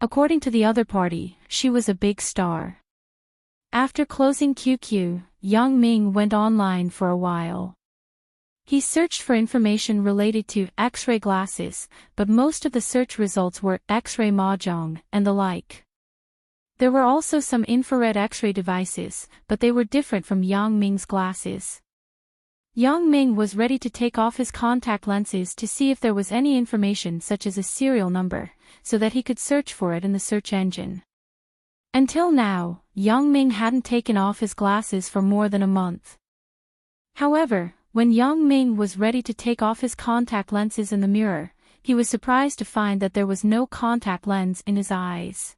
According to the other party, she was a big star. After closing QQ, Yang Ming went online for a while. He searched for information related to X-ray glasses, but most of the search results were X-ray mahjong and the like. There were also some infrared X-ray devices, but they were different from Yang Ming's glasses. Yang Ming was ready to take off his contact lenses to see if there was any information such as a serial number, so that he could search for it in the search engine. Until now, Yang Ming hadn't taken off his glasses for more than a month. However, when Yang Ming was ready to take off his contact lenses in the mirror, he was surprised to find that there was no contact lens in his eyes.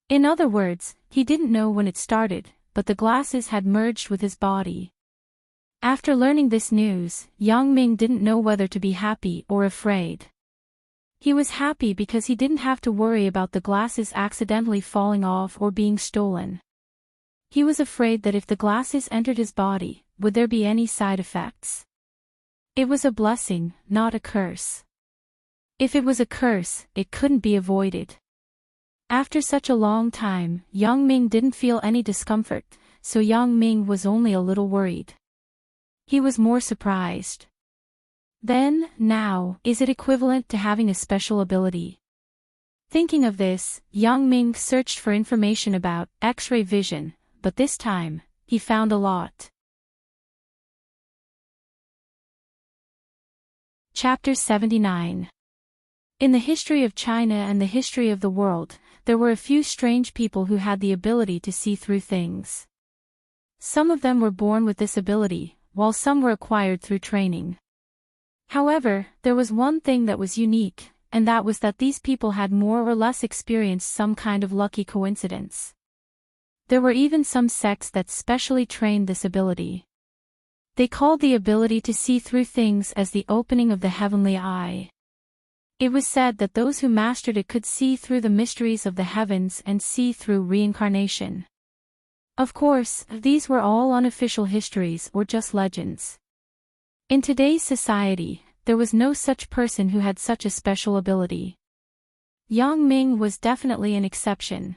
In other words, he didn't know when it started, but the glasses had merged with his body. After learning this news, Yang Ming didn't know whether to be happy or afraid. He was happy because he didn't have to worry about the glasses accidentally falling off or being stolen. He was afraid that if the glasses entered his body, would there be any side effects? It was a blessing, not a curse. If it was a curse, it couldn't be avoided. After such a long time, Yang Ming didn't feel any discomfort, so Yang Ming was only a little worried. He was more surprised. Then, now, is it equivalent to having a special ability? Thinking of this, Yang Ming searched for information about X-ray vision, but this time, he found a lot. Chapter 79. In the history of China and the history of the world, there were a few strange people who had the ability to see through things. Some of them were born with this ability, while some were acquired through training. However, there was one thing that was unique, and that was that these people had more or less experienced some kind of lucky coincidence. There were even some sects that specially trained this ability. They called the ability to see through things as the opening of the heavenly eye. It was said that those who mastered it could see through the mysteries of the heavens and see through reincarnation. Of course, these were all unofficial histories or just legends. In today's society, there was no such person who had such a special ability. Yang Ming was definitely an exception.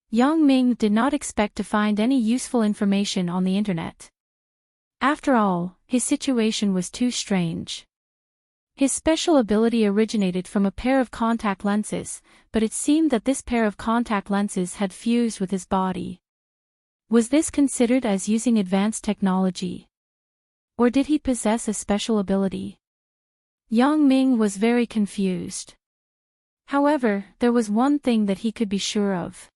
Yang Ming did not expect to find any useful information on the internet. After all, his situation was too strange. His special ability originated from a pair of contact lenses, but it seemed that this pair of contact lenses had fused with his body. Was this considered as using advanced technology? Or did he possess a special ability? Yang Ming was very confused. However, there was one thing that he could be sure of.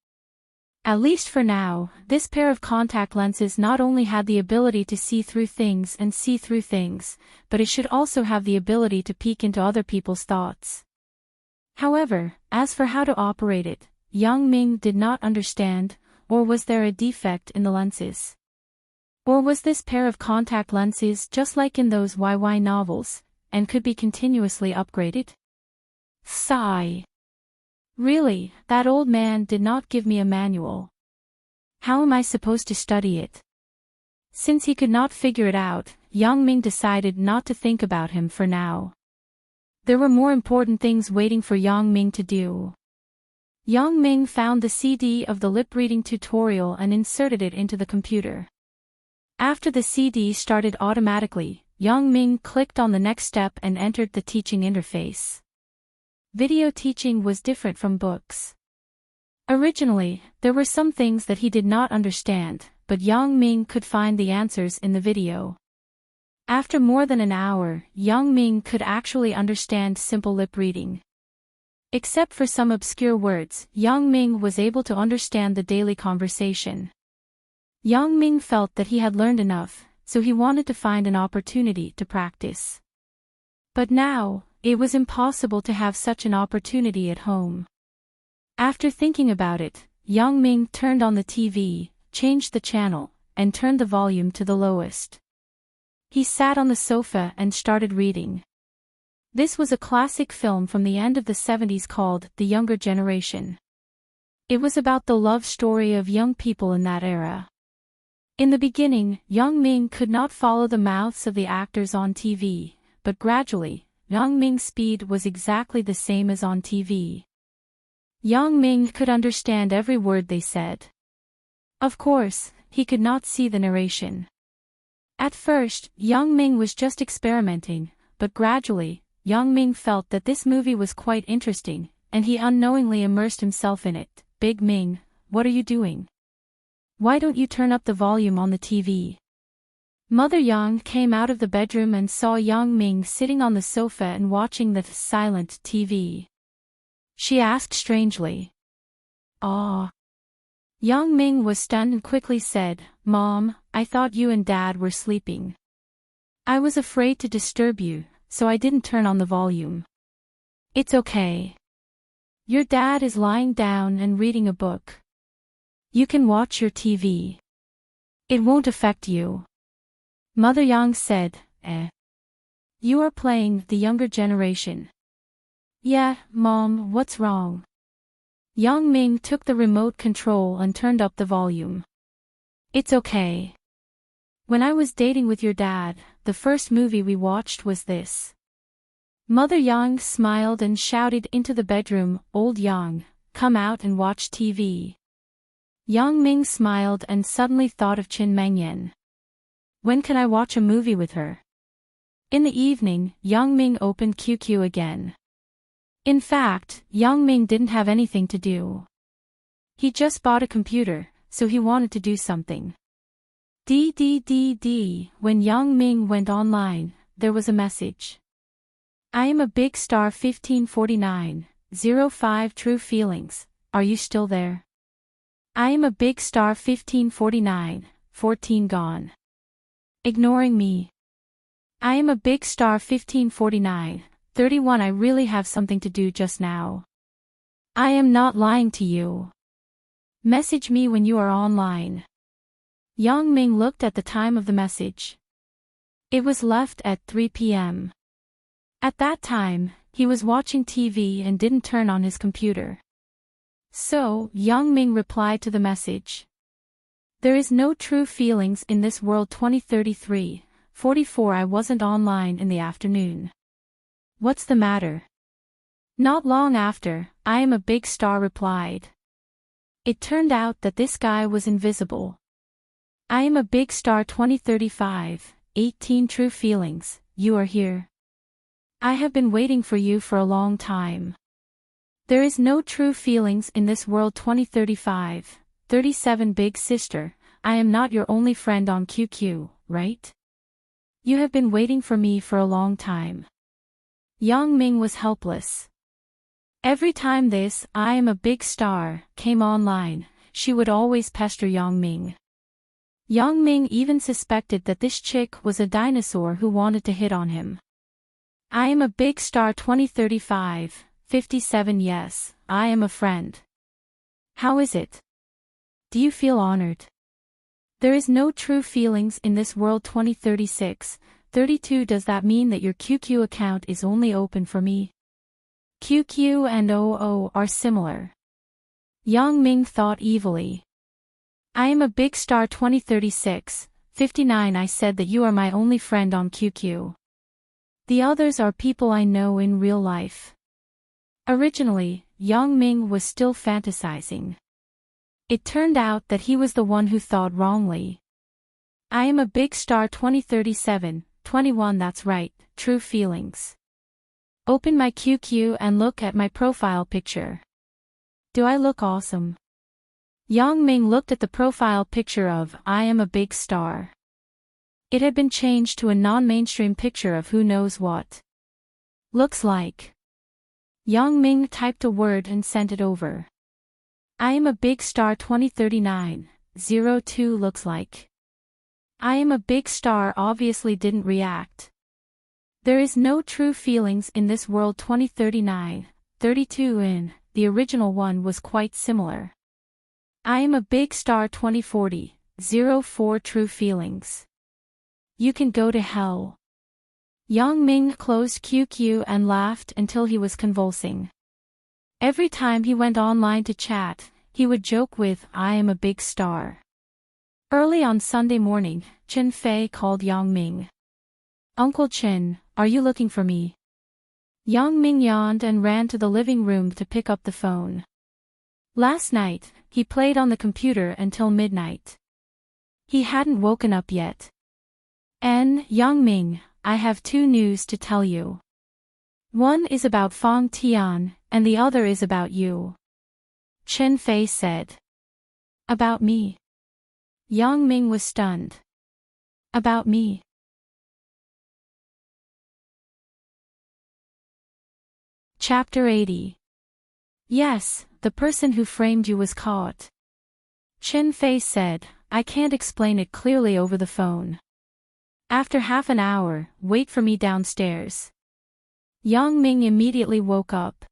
At least for now, this pair of contact lenses not only had the ability to see through things and see through things, but it should also have the ability to peek into other people's thoughts. However, as for how to operate it, Yang Ming did not understand, or was there a defect in the lenses? Or was this pair of contact lenses just like in those YY novels, and could be continuously upgraded? Sigh. Really, that old man did not give me a manual. How am I supposed to study it? Since he could not figure it out, Yang Ming decided not to think about him for now. There were more important things waiting for Yang Ming to do. Yang Ming found the CD of the lip-reading tutorial and inserted it into the computer. After the CD started automatically, Yang Ming clicked on the next step and entered the teaching interface. Video teaching was different from books. Originally, there were some things that he did not understand, but Yang Ming could find the answers in the video. After more than an hour, Yang Ming could actually understand simple lip reading. Except for some obscure words, Yang Ming was able to understand the daily conversation. Yang Ming felt that he had learned enough, so he wanted to find an opportunity to practice. But now, it was impossible to have such an opportunity at home. After thinking about it, Yang Ming turned on the TV, changed the channel, and turned the volume to the lowest. He sat on the sofa and started reading. This was a classic film from the end of the 70s called The Younger Generation. It was about the love story of young people in that era. In the beginning, Yang Ming could not follow the mouths of the actors on TV, but gradually, Yang Ming's speed was exactly the same as on TV. Yang Ming could understand every word they said. Of course, he could not see the narration. At first, Yang Ming was just experimenting, but gradually, Yang Ming felt that this movie was quite interesting, and he unknowingly immersed himself in it. Big Ming, what are you doing? Why don't you turn up the volume on the TV? Mother Yang came out of the bedroom and saw Yang Ming sitting on the sofa and watching the silent TV. She asked strangely. "Ah." Yang Ming was stunned and quickly said, "Mom, I thought you and Dad were sleeping. I was afraid to disturb you, so I didn't turn on the volume. It's okay. Your dad is lying down and reading a book. You can watch your TV. It won't affect you." Mother Yang said, You are playing The Younger Generation. Yeah, Mom, what's wrong? Yang Ming took the remote control and turned up the volume. It's okay. When I was dating with your dad, the first movie we watched was this. Mother Yang smiled and shouted into the bedroom, "Old Yang, come out and watch TV." Yang Ming smiled and suddenly thought of Qin Mengyan. When can I watch a movie with her? In the evening, Yang Ming opened QQ again. In fact, Yang Ming didn't have anything to do. He just bought a computer, so he wanted to do something. When Yang Ming went online, there was a message. I am a big star 1549, 05 true feelings, are you still there? I am a big star 1549, 14 gone. Ignoring me. I am a big star 1549, 31 I really have something to do just now. I am not lying to you. Message me when you are online. Yang Ming looked at the time of the message. It was left at 3 p.m. At that time, he was watching TV and didn't turn on his computer. So, Yang Ming replied to the message. There is no true feelings in this world 2033, 44 I wasn't online in the afternoon. What's the matter? Not long after, I am a big star replied. It turned out that this guy was invisible. I am a big star 2035, 18 true feelings, you are here. I have been waiting for you for a long time. There is no true feelings in this world 2035, 37 big sister, I am not your only friend on QQ, right? You have been waiting for me for a long time. Yang Ming was helpless. Every time this, I am a big star, came online, she would always pester Yang Ming. Yang Ming even suspected that this chick was a dinosaur who wanted to hit on him. I am a big star 2035, 57 yes, I am a friend. How is it? Do you feel honored? There is no true feelings in this world 2036, 32 does that mean that your QQ account is only open for me? QQ and OO are similar. Yang Ming thought evilly. I am a big star 2036, 59 I said that you are my only friend on QQ. The others are people I know in real life. Originally, Yang Ming was still fantasizing. It turned out that he was the one who thought wrongly. I am a big star 2037, 21 that's right, true feelings. Open my QQ and look at my profile picture. Do I look awesome? Yang Ming looked at the profile picture of I am a big star. It had been changed to a non-mainstream picture of who knows what. Looks like. Yang Ming typed a word and sent it over. I am a big star 2039, 02 looks like. I am a big star obviously didn't react. There is no true feelings in this world 2039, 32 in, the original one was quite similar. I am a big star 2040, 04 true feelings. You can go to hell. Yang Ming closed QQ and laughed until he was convulsing. Every time he went online to chat, he would joke with, I am a big star. Early on Sunday morning, Chen Fei called Yang Ming. Uncle Chen, are you looking for me? Yang Ming yawned and ran to the living room to pick up the phone. Last night, he played on the computer until midnight. He hadn't woken up yet. Yang Ming, I have two news to tell you. One is about Fang Tian, and the other is about you. Chen Fei said. About me? Yang Ming was stunned. About me? Chapter 80. Yes, the person who framed you was caught. Chen Fei said, I can't explain it clearly over the phone. After half an hour, wait for me downstairs. Yang Ming immediately woke up.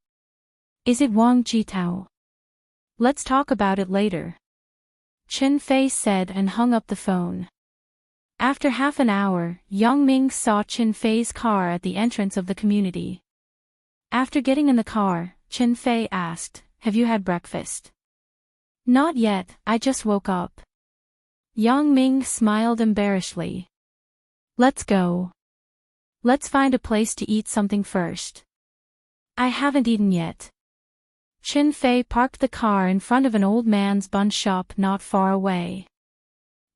Is it Wang Jitao? Let's talk about it later. Chen Fei said and hung up the phone. After half an hour, Yang Ming saw Chen Fei's car at the entrance of the community. After getting in the car, Chen Fei asked, have you had breakfast? Not yet, I just woke up. Yang Ming smiled embarrassedly. Let's go. Let's find a place to eat something first. I haven't eaten yet. Chen Fei parked the car in front of an old man's bun shop not far away.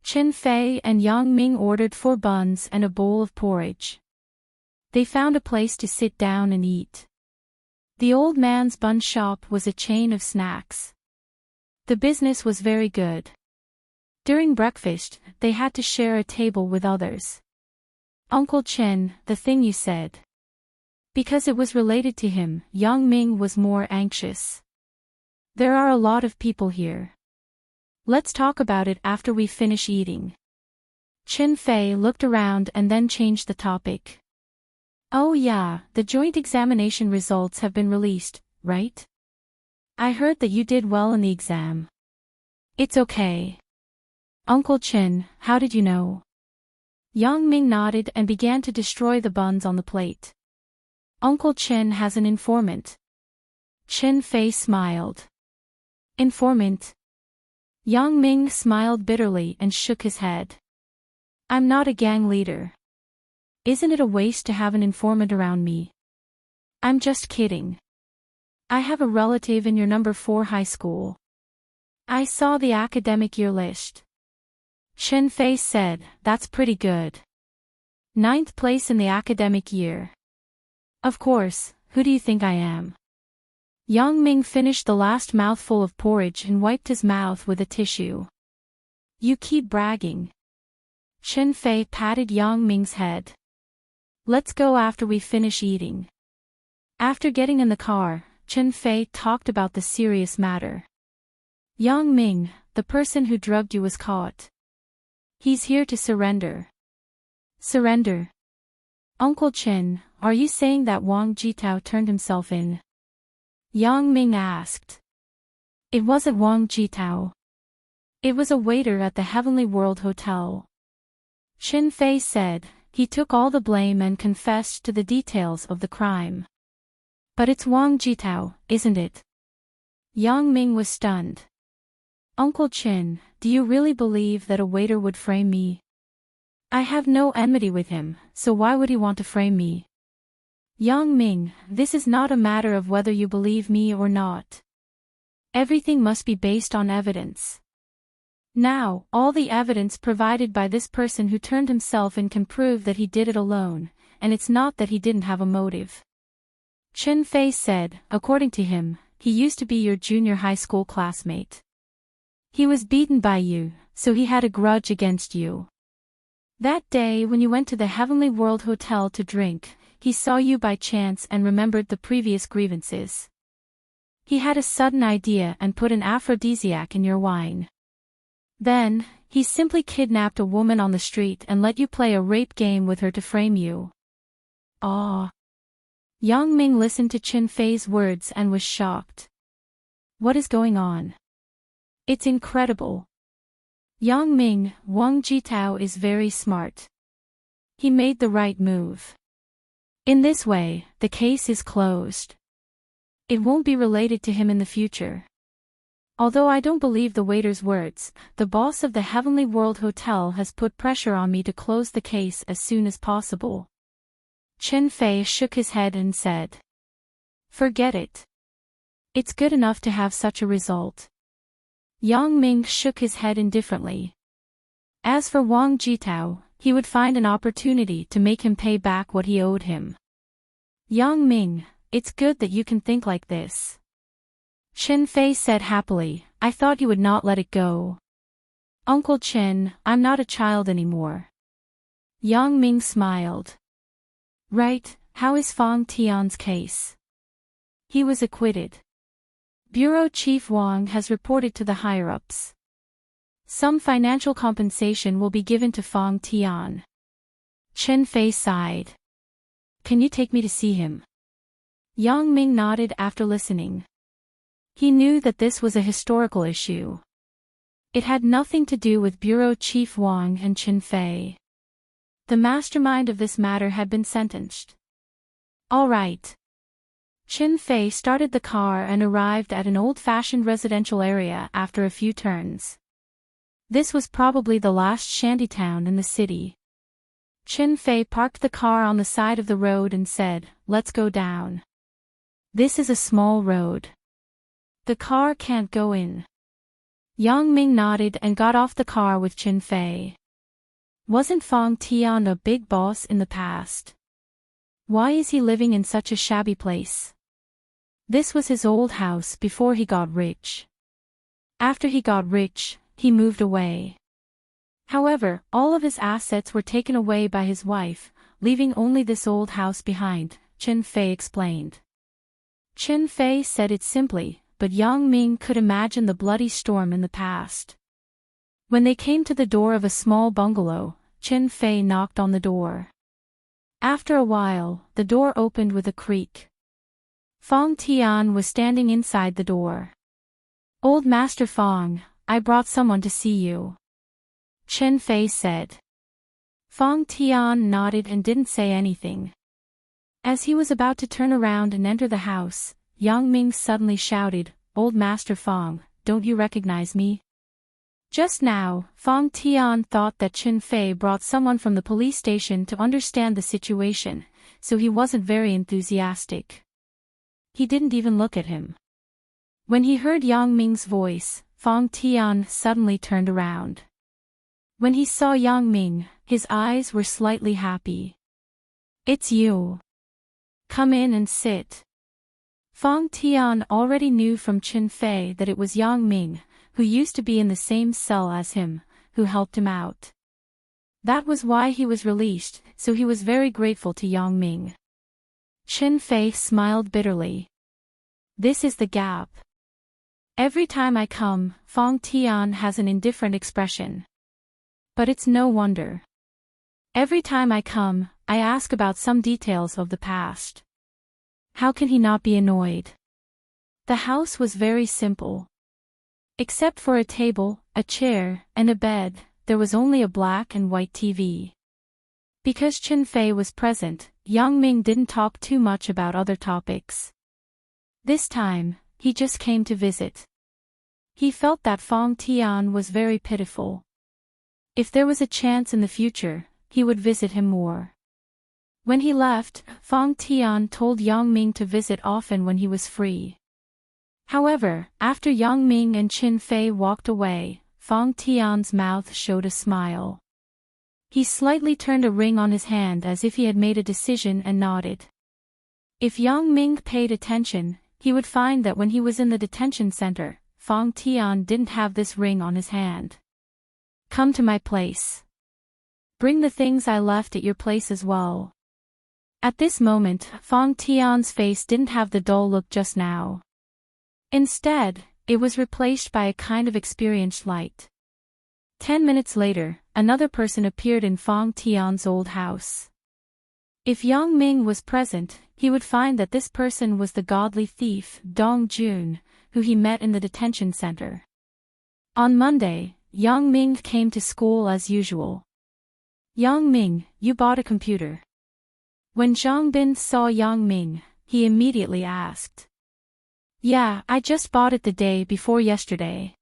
Chen Fei and Yang Ming ordered 4 buns and a bowl of porridge. They found a place to sit down and eat. The old man's bun shop was a chain of snacks. The business was very good. During breakfast, they had to share a table with others. Uncle Chen, the thing you said. Because it was related to him, Yang Ming was more anxious. There are a lot of people here. Let's talk about it after we finish eating. Chen Fei looked around and then changed the topic. Oh yeah, the joint examination results have been released, right? I heard that you did well in the exam. It's okay. Uncle Chen, how did you know? Yang Ming nodded and began to destroy the buns on the plate. Uncle Chen has an informant. Chen Fei smiled. Informant? Yang Ming smiled bitterly and shook his head. I'm not a gang leader. Isn't it a waste to have an informant around me? I'm just kidding. I have a relative in your number 4 high school. I saw the academic year list. Chen Fei said, that's pretty good. 9th place in the academic year. Of course, who do you think I am? Yang Ming finished the last mouthful of porridge and wiped his mouth with a tissue. You keep bragging. Chen Fei patted Yang Ming's head. Let's go after we finish eating. After getting in the car, Chen Fei talked about the serious matter. Yang Ming, the person who drugged you was caught. He's here to surrender. Surrender? Uncle Chen, are you saying that Wang Jitao turned himself in? Yang Ming asked. It wasn't Wang Jitao. It was a waiter at the Heavenly World Hotel. Chen Fei said, he took all the blame and confessed to the details of the crime. But it's Wang Jitao, isn't it? Yang Ming was stunned. Uncle Chen, do you really believe that a waiter would frame me? I have no enmity with him, so why would he want to frame me? Yang Ming, this is not a matter of whether you believe me or not. Everything must be based on evidence. Now, all the evidence provided by this person who turned himself in can prove that he did it alone, and it's not that he didn't have a motive. Chen Fei said, according to him, he used to be your junior high school classmate. He was beaten by you, so he had a grudge against you. That day when you went to the Heavenly World Hotel to drink, he saw you by chance and remembered the previous grievances. He had a sudden idea and put an aphrodisiac in your wine. Then, he simply kidnapped a woman on the street and let you play a rape game with her to frame you. Ah. Yang Ming listened to Chen Fei's words and was shocked. What is going on? It's incredible. Yang Ming, Wang Jitao is very smart. He made the right move. In this way, the case is closed. It won't be related to him in the future. Although I don't believe the waiter's words, the boss of the Heavenly World Hotel has put pressure on me to close the case as soon as possible. Chen Fei shook his head and said. Forget it. It's good enough to have such a result. Yang Ming shook his head indifferently. As for Wang Jitao, he would find an opportunity to make him pay back what he owed him. Yang Ming, it's good that you can think like this. Chen Fei said happily, I thought you would not let it go. Uncle Chen, I'm not a child anymore. Yang Ming smiled. Right, how is Fang Tian's case? He was acquitted. Bureau Chief Wang has reported to the higher-ups. Some financial compensation will be given to Fang Tian. Chen Fei sighed. Can you take me to see him? Yang Ming nodded after listening. He knew that this was a historical issue. It had nothing to do with Bureau Chief Wang and Chen Fei. The mastermind of this matter had been sentenced. All right. Chen Fei started the car and arrived at an old-fashioned residential area after a few turns. This was probably the last shantytown in the city. Chin Fei parked the car on the side of the road and said, "Let's go down. This is a small road. The car can't go in." Yang Ming nodded and got off the car with Chin Fei. Wasn't Fong Tian a big boss in the past? Why is he living in such a shabby place? This was his old house before he got rich. After he got rich, he moved away. However, all of his assets were taken away by his wife, leaving only this old house behind, Chin Fei explained. Chin Fei said it simply, but Yang Ming could imagine the bloody storm in the past. When they came to the door of a small bungalow, Chin Fei knocked on the door. After a while, the door opened with a creak. Fong Tian was standing inside the door. "Old Master Fong, I brought someone to see you," Chin Fei said. Fong Tian nodded and didn't say anything. As he was about to turn around and enter the house, Yang Ming suddenly shouted, "Old Master Fong, don't you recognize me?" Just now, Fong Tian thought that Chin Fei brought someone from the police station to understand the situation, so he wasn't very enthusiastic. He didn't even look at him. When he heard Yang Ming's voice, Fong Tian suddenly turned around. When he saw Yang Ming, his eyes were slightly happy. "It's you. Come in and sit." Fong Tian already knew from Chin Fei that it was Yang Ming, who used to be in the same cell as him, who helped him out. That was why he was released, so he was very grateful to Yang Ming. Chin Fei smiled bitterly. This is the gap. Every time I come, Fong Tian has an indifferent expression. But it's no wonder. Every time I come, I ask about some details of the past. How can he not be annoyed? The house was very simple. Except for a table, a chair, and a bed, there was only a black and white TV. Because Chin Fei was present, Yang Ming didn't talk too much about other topics. This time, he just came to visit. He felt that Fong Tian was very pitiful. If there was a chance in the future, he would visit him more. When he left, Fong Tian told Yang Ming to visit often when he was free. However, after Yang Ming and Chin Fei walked away, Fong Tian's mouth showed a smile. He slightly turned a ring on his hand as if he had made a decision and nodded. If Yang Ming paid attention, he would find that when he was in the detention center, Fong Tian didn't have this ring on his hand. "Come to my place. Bring the things I left at your place as well." At this moment, Fong Tian's face didn't have the dull look just now. Instead, it was replaced by a kind of experienced light. 10 minutes later, another person appeared in Fong Tian's old house. If Yang Ming was present, he would find that this person was the godly thief, Dong Jun, who he met in the detention center. On Monday, Yang Ming came to school as usual. "Yang Ming, you bought a computer." When Zhang Bin saw Yang Ming, he immediately asked. "Yeah, I just bought it the day before yesterday."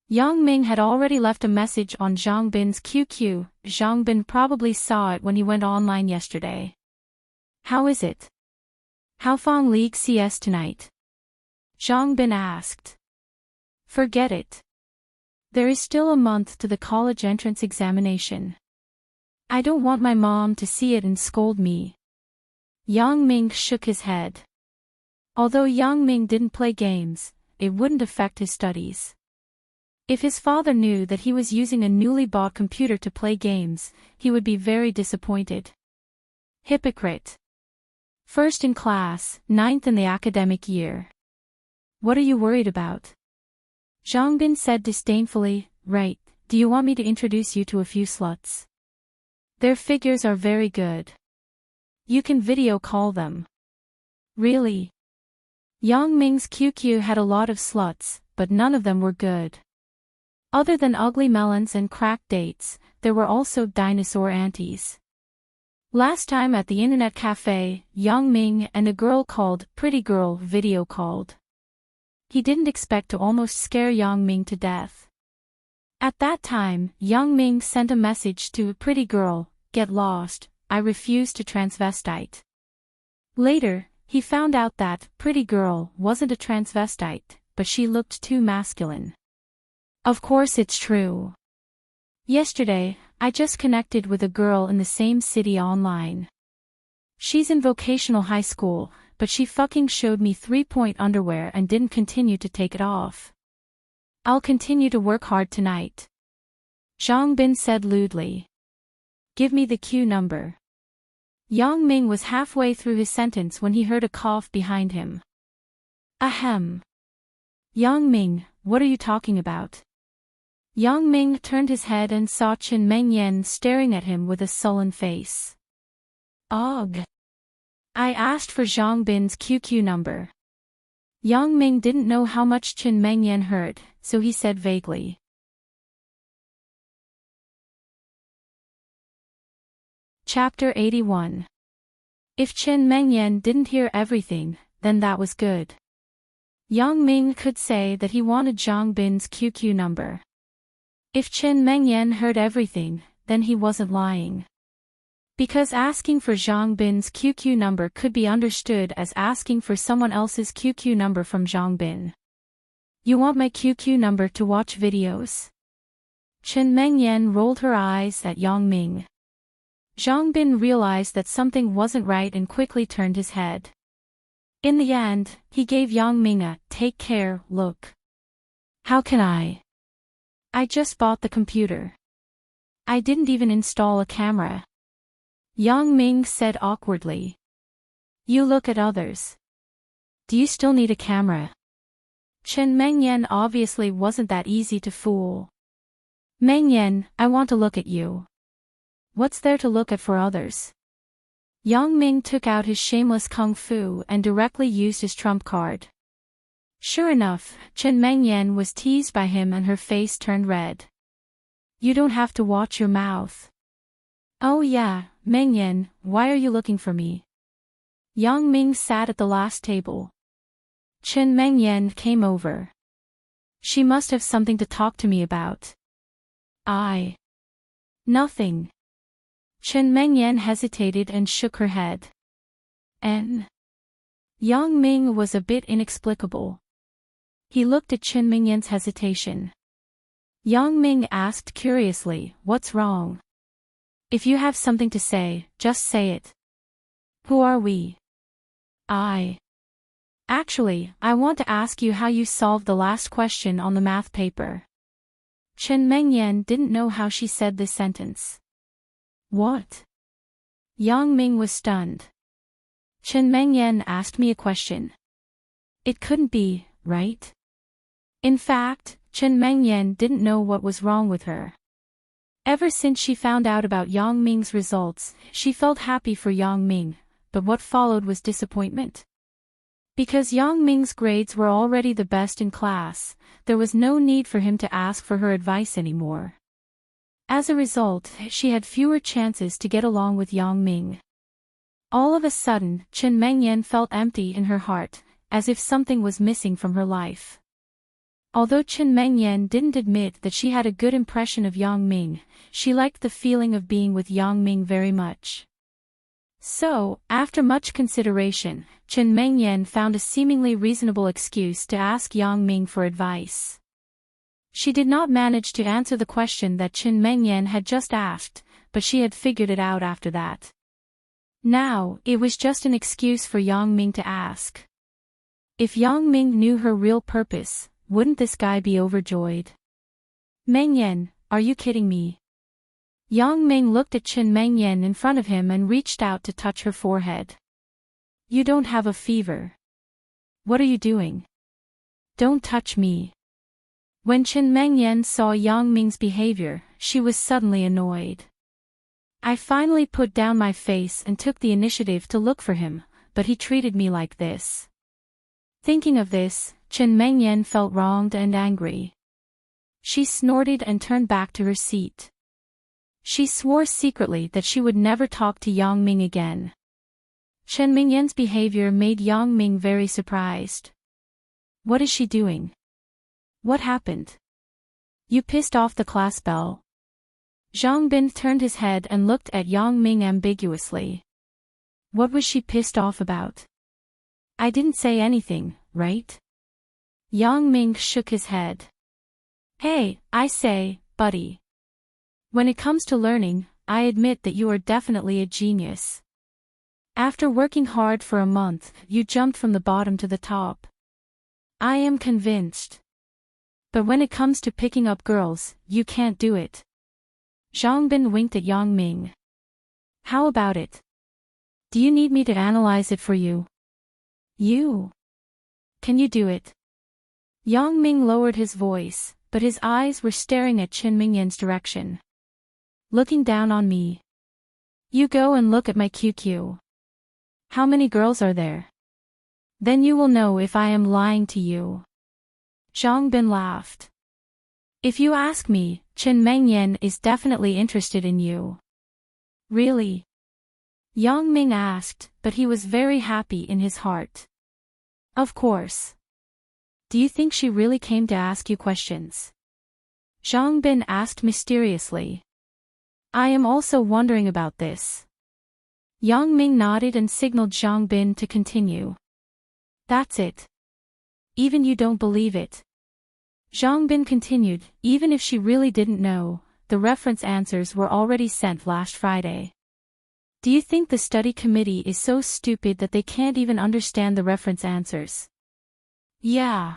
Yang Ming had already left a message on Zhang Bin's QQ. Zhang Bin probably saw it when he went online yesterday. "How is it? How Fong League CS tonight?" Zhang Bin asked. "Forget it. There is still a month to the college entrance examination. I don't want my mom to see it and scold me." Yang Ming shook his head. Although Yang Ming didn't play games, it wouldn't affect his studies. If his father knew that he was using a newly bought computer to play games, he would be very disappointed. Hypocrite. First in class, 9th in the academic year. What are you worried about? Zhang Bin said disdainfully. "Right, do you want me to introduce you to a few sluts? Their figures are very good. You can video call them." Really? Yang Ming's QQ had a lot of sluts, but none of them were good. Other than ugly melons and crack dates, there were also dinosaur aunties. Last time at the internet cafe, Yang Ming and a girl called Pretty Girl video called. He didn't expect to almost scare Yang Ming to death. At that time, Yang Ming sent a message to a pretty girl, "Get lost, I refuse to transvestite." Later, he found out that pretty girl wasn't a transvestite, but she looked too masculine. Of course it's true. Yesterday, I just connected with a girl in the same city online. She's in vocational high school, but she fucking showed me 3-point underwear and didn't continue to take it off. I'll continue to work hard tonight. Zhang Bin said lewdly. Give me the queue number. Yang Ming was halfway through his sentence when he heard a cough behind him. Ahem. Yang Ming, what are you talking about? Yang Ming turned his head and saw Chen Mengyan staring at him with a sullen face. Ugh. I asked for Zhang Bin's QQ number. Yang Ming didn't know how much Chen Mengyan heard, so he said vaguely. Chapter 81. If Chen Mengyan didn't hear everything, then that was good. Yang Ming could say that he wanted Zhang Bin's QQ number. If Chen Mengyan heard everything, then he wasn't lying. Because asking for Zhang Bin's QQ number could be understood as asking for someone else's QQ number from Zhang Bin. You want my QQ number to watch videos? Chen Mengyan rolled her eyes at Yang Ming. Zhang Bin realized that something wasn't right and quickly turned his head. In the end, he gave Yang Ming a "take care" look. How can I just bought the computer. I didn't even install a camera. Yang Ming said awkwardly. You look at others. Do you still need a camera? Chen Mengyan obviously wasn't that easy to fool. Mengyan, I want to look at you. What's there to look at for others? Yang Ming took out his shameless kung fu and directly used his trump card. Sure enough, Chen Mengyan was teased by him and her face turned red. You don't have to watch your mouth. Oh yeah, Mengyan, why are you looking for me? Yang Ming sat at the last table. Chen Mengyan came over. She must have something to talk to me about. Nothing. Chen Mengyan hesitated and shook her head. Yang Ming was a bit inexplicable. He looked at Chen Mengyan's hesitation. Yang Ming asked curiously, what's wrong? If you have something to say, just say it. Who are we? Actually, I want to ask you how you solved the last question on the math paper. Chen Mengyan didn't know how she said this sentence. What? Yang Ming was stunned. Chen Mengyan asked me a question. It couldn't be, right? In fact, Chen Mengyan didn't know what was wrong with her. Ever since she found out about Yang Ming's results, she felt happy for Yang Ming, but what followed was disappointment. Because Yang Ming's grades were already the best in class, there was no need for him to ask for her advice anymore. As a result, she had fewer chances to get along with Yang Ming. All of a sudden, Chen Mengyan felt empty in her heart, as if something was missing from her life. Although Chen Mengyan didn't admit that she had a good impression of Yang Ming, she liked the feeling of being with Yang Ming very much. So, after much consideration, Chen Mengyan found a seemingly reasonable excuse to ask Yang Ming for advice. She did not manage to answer the question that Chen Mengyan had just asked, but she had figured it out after that. Now, it was just an excuse for Yang Ming to ask. If Yang Ming knew her real purpose, wouldn't this guy be overjoyed? Mengyan, are you kidding me? Yang Ming looked at Chen Mengyan in front of him and reached out to touch her forehead. You don't have a fever. What are you doing? Don't touch me. When Chen Mengyan saw Yang Ming's behavior, she was suddenly annoyed. I finally put down my face and took the initiative to look for him, but he treated me like this. Thinking of this, Chen Mengyan felt wronged and angry. She snorted and turned back to her seat. She swore secretly that she would never talk to Yang Ming again. Chen Mengyan's behavior made Yang Ming very surprised. What is she doing? What happened? You pissed off the class belle. Zhang Bin turned his head and looked at Yang Ming ambiguously. What was she pissed off about? I didn't say anything, right? Yang Ming shook his head. Hey, I say, buddy. When it comes to learning, I admit that you are definitely a genius. After working hard for a month, you jumped from the bottom to the top. I am convinced. But when it comes to picking up girls, you can't do it. Zhang Bin winked at Yang Ming. How about it? Do you need me to analyze it for you? Can you do it? Yang Ming lowered his voice, but his eyes were staring at Qin Mingyan's direction. Looking down on me. You go and look at my QQ. How many girls are there? Then you will know if I am lying to you. Zhang Bin laughed. If you ask me, Qin Mingyan is definitely interested in you. Really? Yang Ming asked, but he was very happy in his heart. Of course. Do you think she really came to ask you questions? Zhang Bin asked mysteriously. I am also wondering about this. Yang Ming nodded and signaled Zhang Bin to continue. That's it. Even you don't believe it. Zhang Bin continued, even if she really didn't know, the reference answers were already sent last Friday. Do you think the study committee is so stupid that they can't even understand the reference answers? Yeah.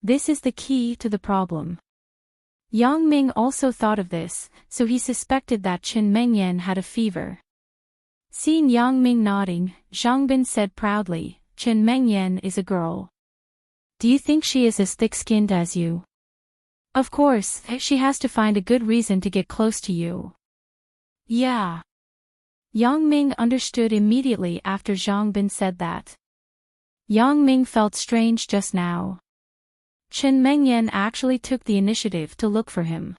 This is the key to the problem. Yang Ming also thought of this, so he suspected that Qin Mingyan had a fever. Seeing Yang Ming nodding, Zhang Bin said proudly, Qin Mingyan is a girl. Do you think she is as thick-skinned as you? Of course, she has to find a good reason to get close to you. Yeah. Yang Ming understood immediately after Zhang Bin said that. Yang Ming felt strange just now. Qin Mingyan actually took the initiative to look for him.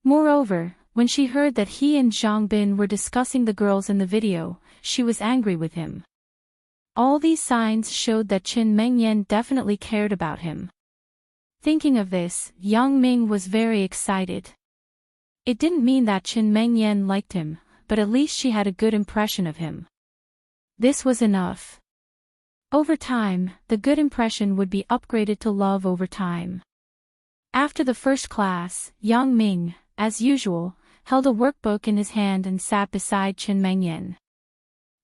Moreover, when she heard that he and Zhang Bin were discussing the girls in the video, she was angry with him. All these signs showed that Qin Mingyan definitely cared about him. Thinking of this, Yang Ming was very excited. It didn't mean that Qin Mingyan liked him, but at least she had a good impression of him. This was enough. Over time, the good impression would be upgraded to love over time. After the first class, Yang Ming, as usual, held a workbook in his hand and sat beside Qin Mingyan.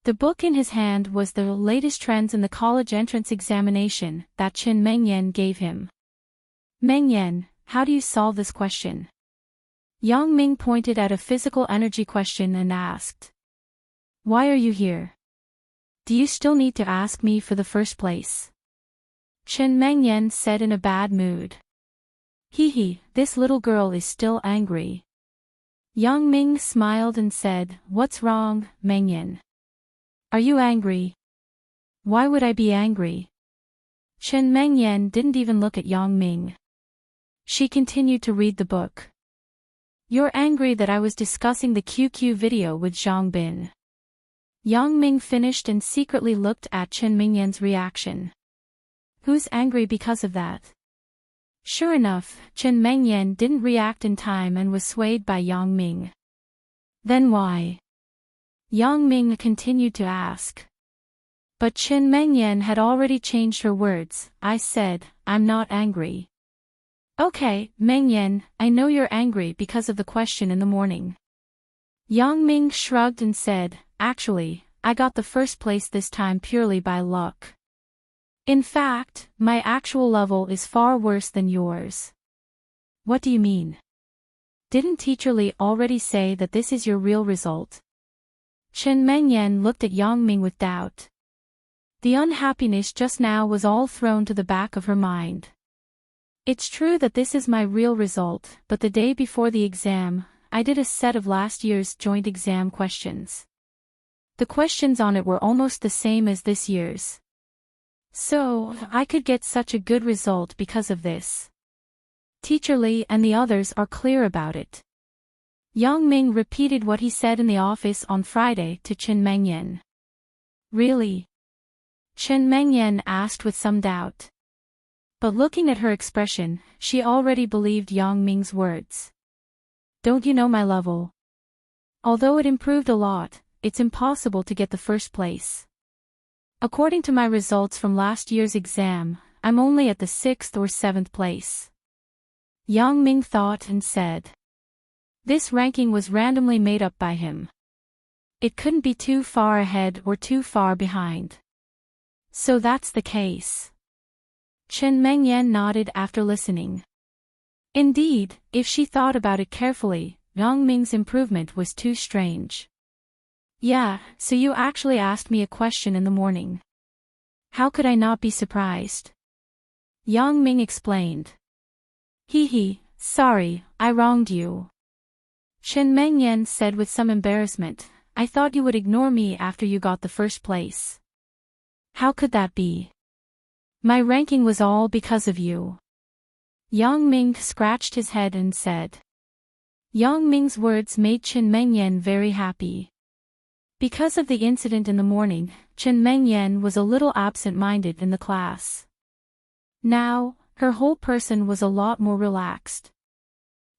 The book in his hand was the latest trends in the college entrance examination that Qin Mingyan gave him. Mingyan, how do you solve this question? Yang Ming pointed at a physical energy question and asked. Why are you here? Do you still need to ask me for the first place? Qin Mingyan said in a bad mood. Hee, this little girl is still angry. Yang Ming smiled and said, What's wrong, Mingyan? Are you angry? Why would I be angry? Qin Mingyan didn't even look at Yang Ming. She continued to read the book. You're angry that I was discussing the QQ video with Zhang Bin. Yang Ming finished and secretly looked at Qin Mingyan's reaction. Who's angry because of that? Sure enough, Qin Mingyan didn't react in time and was swayed by Yang Ming. Then why? Yang Ming continued to ask. But Qin Mingyan had already changed her words. I said, I'm not angry. Okay, Mingyan, I know you're angry because of the question in the morning. Yang Ming shrugged and said, Actually, I got the first place this time purely by luck. In fact, my actual level is far worse than yours. What do you mean? Didn't Teacher Li already say that this is your real result? Qin Mingyan looked at Yang Ming with doubt. The unhappiness just now was all thrown to the back of her mind. It's true that this is my real result, but the day before the exam, I did a set of last year's joint exam questions. The questions on it were almost the same as this year's. So, I could get such a good result because of this. Teacher Li and the others are clear about it. Yang Ming repeated what he said in the office on Friday to Qin Mingyan. Really? Qin Mingyan asked with some doubt. But looking at her expression, she already believed Yang Ming's words. Don't you know my level? Although it improved a lot, it's impossible to get the first place. According to my results from last year's exam, I'm only at the 6th or 7th place. Yang Ming thought and said. This ranking was randomly made up by him. It couldn't be too far ahead or too far behind. So that's the case. Chen Mengyan nodded after listening. Indeed, if she thought about it carefully, Yang Ming's improvement was too strange. Yeah, so you actually asked me a question in the morning. How could I not be surprised? Yang Ming explained. Sorry, I wronged you. Chen Mengyan said with some embarrassment, I thought you would ignore me after you got the first place. How could that be? My ranking was all because of you. Yang Ming scratched his head and said. Yang Ming's words made Chen Mengyan very happy. Because of the incident in the morning, Chen Mengyan was a little absent-minded in the class. Now, her whole person was a lot more relaxed.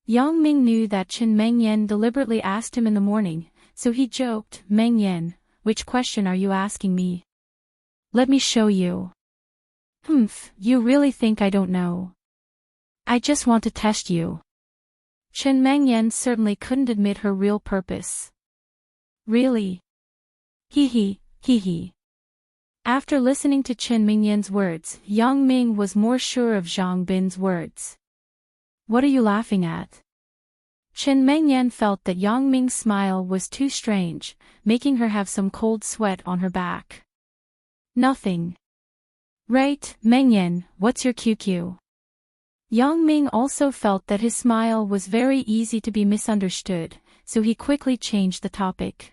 Yang Ming knew that Chen Mengyan deliberately asked him in the morning, so he joked, Mengyan, which question are you asking me? Let me show you. You really think I don't know? I just want to test you. Chen Mengyan certainly couldn't admit her real purpose. Really? After listening to Chen Mengyan's words, Yang Ming was more sure of Zhang Bin's words. What are you laughing at? Chen Mengyan felt that Yang Ming's smile was too strange, making her have some cold sweat on her back. Nothing. Right, Mengyan, what's your QQ? Yang Ming also felt that his smile was very easy to be misunderstood, so he quickly changed the topic.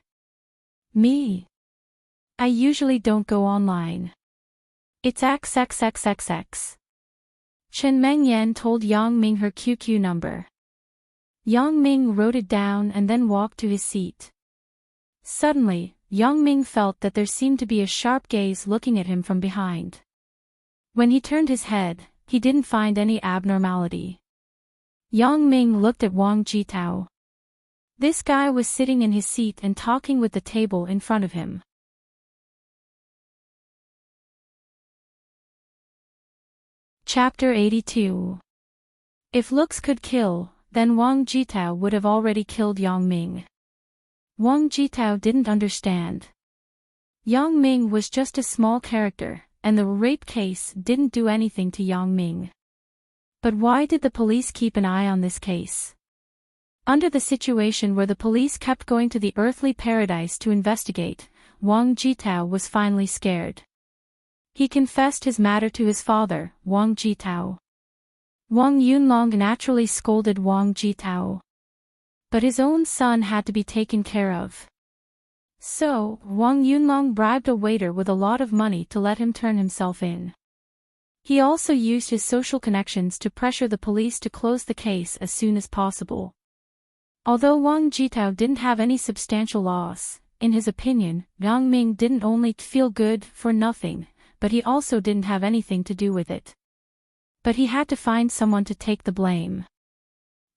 Me? I usually don't go online. It's XXXXX. Chen Mengyan told Yang Ming her QQ number. Yang Ming wrote it down and then walked to his seat. Suddenly, Yang Ming felt that there seemed to be a sharp gaze looking at him from behind. When he turned his head, he didn't find any abnormality. Yang Ming looked at Wang Jitao. This guy was sitting in his seat and talking with the table in front of him. Chapter 82. If looks could kill, then Wang Jitao would have already killed Yang Ming. Wang Jitao didn't understand. Yang Ming was just a small character, and the rape case didn't do anything to Yang Ming. But why did the police keep an eye on this case? Under the situation where the police kept going to the earthly paradise to investigate, Wang Jitao was finally scared. He confessed his matter to his father, Wang Jitao. Wang Yunlong naturally scolded Wang Jitao. But his own son had to be taken care of. So, Wang Yunlong bribed a waiter with a lot of money to let him turn himself in. He also used his social connections to pressure the police to close the case as soon as possible. Although Wang Jitao didn't have any substantial loss, in his opinion, Yang Ming didn't only feel good for nothing, but he also didn't have anything to do with it. But he had to find someone to take the blame.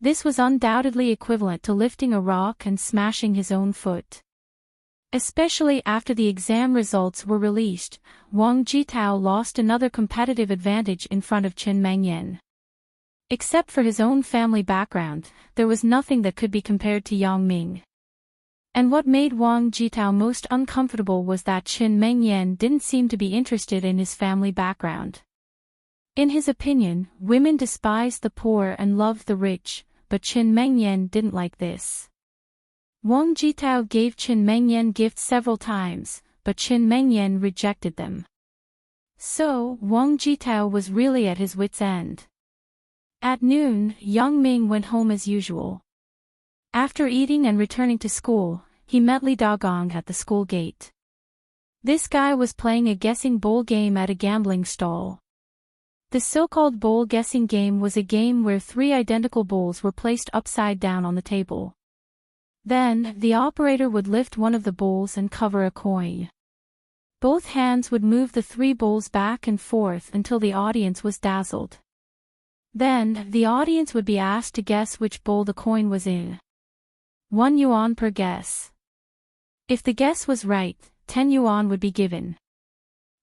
This was undoubtedly equivalent to lifting a rock and smashing his own foot. Especially after the exam results were released, Wang Jitao lost another competitive advantage in front of Chen Mengyan. Except for his own family background, there was nothing that could be compared to Yang Ming. And what made Wang Jitao most uncomfortable was that Chen Mengyan didn't seem to be interested in his family background. In his opinion, women despised the poor and loved the rich, but Chen Mengyan didn't like this. Wang Jitao gave Chen Mengyan gifts several times, but Chen Mengyan rejected them. So, Wang Jitao was really at his wit's end. At noon, Yang Ming went home as usual. After eating and returning to school, he met Li Dagong at the school gate. This guy was playing a guessing bowl game at a gambling stall. The so-called bowl guessing game was a game where 3 identical bowls were placed upside down on the table. Then, the operator would lift one of the bowls and cover a coin. Both hands would move the 3 bowls back and forth until the audience was dazzled. Then, the audience would be asked to guess which bowl the coin was in. 1 yuan per guess. If the guess was right, 10 yuan would be given.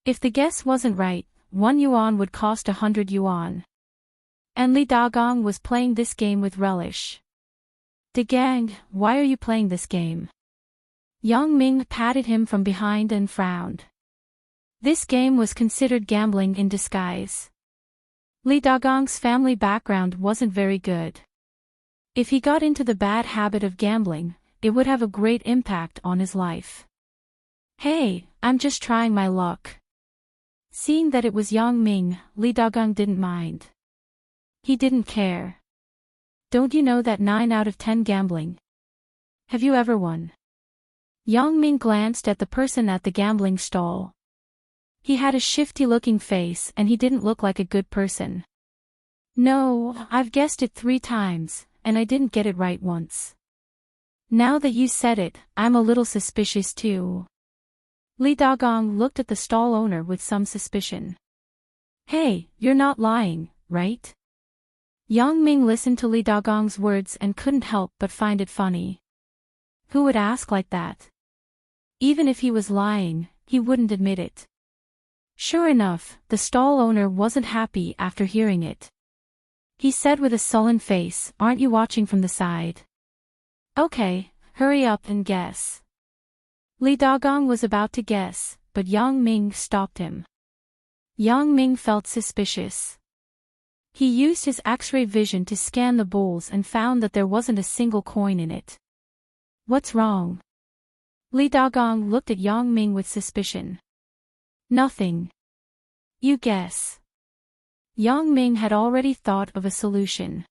If the guess wasn't right, 1 yuan would cost 100 yuan. And Li Dagong was playing this game with relish. "De Gang, why are you playing this game?" Yang Ming patted him from behind and frowned. This game was considered gambling in disguise. Li Dagong's family background wasn't very good. If he got into the bad habit of gambling, it would have a great impact on his life. "Hey, I'm just trying my luck." Seeing that it was Yang Ming, Li Dagong didn't mind. He didn't care. "Don't you know that 9 out of 10 gambling? Have you ever won?" Yang Ming glanced at the person at the gambling stall. He had a shifty-looking face and he didn't look like a good person. "No, I've guessed it 3 times, and I didn't get it right once." "Now that you said it, I'm a little suspicious too." Li Dagong looked at the stall owner with some suspicion. "Hey, you're not lying, right?" Yang Ming listened to Li Dagong's words and couldn't help but find it funny. Who would ask like that? Even if he was lying, he wouldn't admit it. Sure enough, the stall owner wasn't happy after hearing it. He said with a sullen face, "Aren't you watching from the side? Okay, hurry up and guess." Li Dagong was about to guess, but Yang Ming stopped him. Yang Ming felt suspicious. He used his X-ray vision to scan the bowls and found that there wasn't a single coin in it. "What's wrong?" Li Dagong looked at Yang Ming with suspicion. "Nothing. You guess." Yang Ming had already thought of a solution.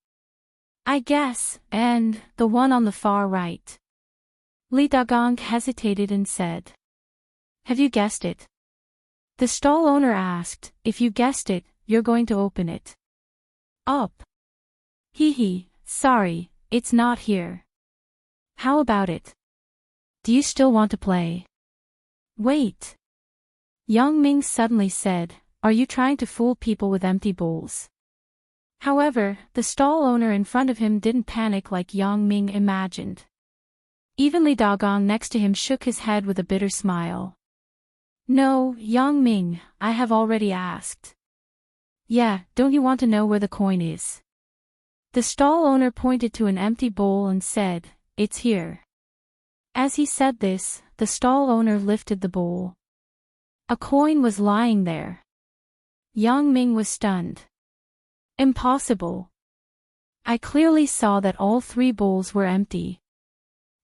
"I guess, and the one on the far right." Li Dagong hesitated and said. "Have you guessed it?" The stall owner asked. "If you guessed it, you're going to open it up." Hee, sorry, it's not here." "How about it? Do you still want to play?" "Wait." Yang Ming suddenly said, "Are you trying to fool people with empty bowls?" However, the stall owner in front of him didn't panic like Yang Ming imagined. Even Li Dagong next to him shook his head with a bitter smile. "No, Yang Ming, I have already asked." "Yeah, don't you want to know where the coin is?" The stall owner pointed to an empty bowl and said, "It's here." As he said this, the stall owner lifted the bowl. A coin was lying there. Yang Ming was stunned. "Impossible. I clearly saw that all 3 bowls were empty."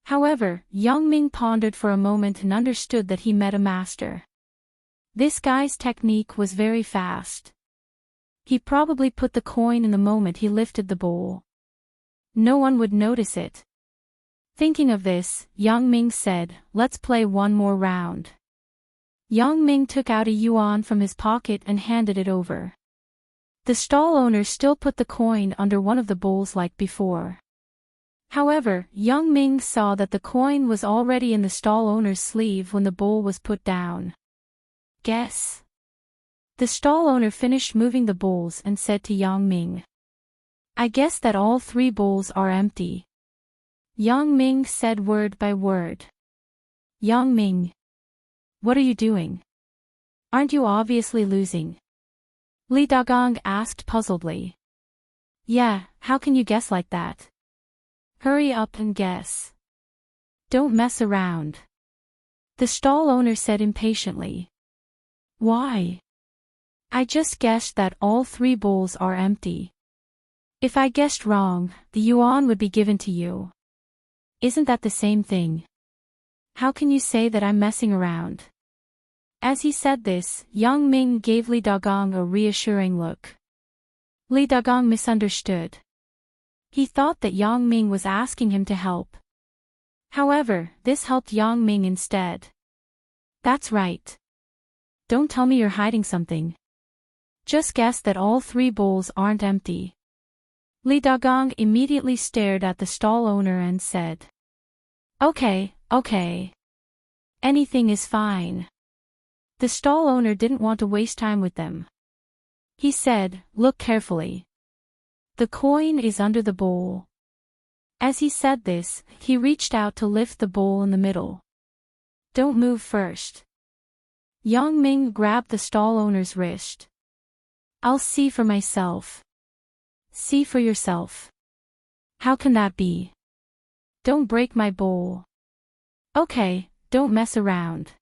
However, Yang Ming pondered for a moment and understood that he met a master. This guy's technique was very fast. He probably put the coin in the moment he lifted the bowl. No one would notice it. Thinking of this, Yang Ming said, "Let's play one more round." Yang Ming took out a yuan from his pocket and handed it over. The stall owner still put the coin under one of the bowls like before. However, Yang Ming saw that the coin was already in the stall owner's sleeve when the bowl was put down. "Guess." The stall owner finished moving the bowls and said to Yang Ming, "I guess that all 3 bowls are empty." Yang Ming said word by word. "Yang Ming, what are you doing? Aren't you obviously losing?" Li Dagong asked puzzledly. "Yeah, how can you guess like that? Hurry up and guess. Don't mess around." The stall owner said impatiently. "Why? I just guessed that all 3 bowls are empty. If I guessed wrong, the yuan would be given to you. Isn't that the same thing? How can you say that I'm messing around?" As he said this, Yang Ming gave Li Dagong a reassuring look. Li Dagong misunderstood. He thought that Yang Ming was asking him to help. However, this helped Yang Ming instead. "That's right. Don't tell me you're hiding something. Just guess that all 3 bowls aren't empty." Li Dagong immediately stared at the stall owner and said, Okay. Anything is fine." The stall owner didn't want to waste time with them. He said, "Look carefully. The coin is under the bowl." As he said this, he reached out to lift the bowl in the middle. "Don't move first." Yang Ming grabbed the stall owner's wrist. "I'll see for myself." "See for yourself. How can that be? Don't break my bowl." "Okay, don't mess around.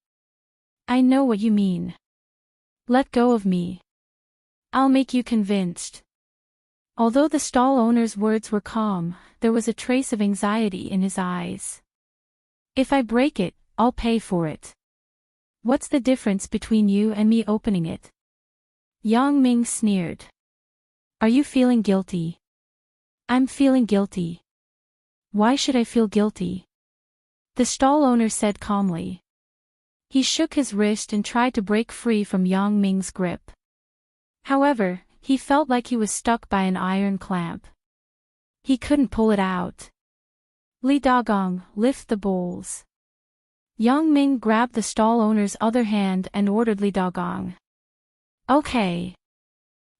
I know what you mean. Let go of me. I'll make you convinced." Although the stall owner's words were calm, there was a trace of anxiety in his eyes. "If I break it, I'll pay for it. What's the difference between you and me opening it?" Yang Ming sneered. "Are you feeling guilty?" "I'm feeling guilty." "Why should I feel guilty?" The stall owner said calmly. He shook his wrist and tried to break free from Yang Ming's grip. However, he felt like he was stuck by an iron clamp. He couldn't pull it out. "Li Dagong, lift the bowls." Yang Ming grabbed the stall owner's other hand and ordered Li Dagong. "Okay."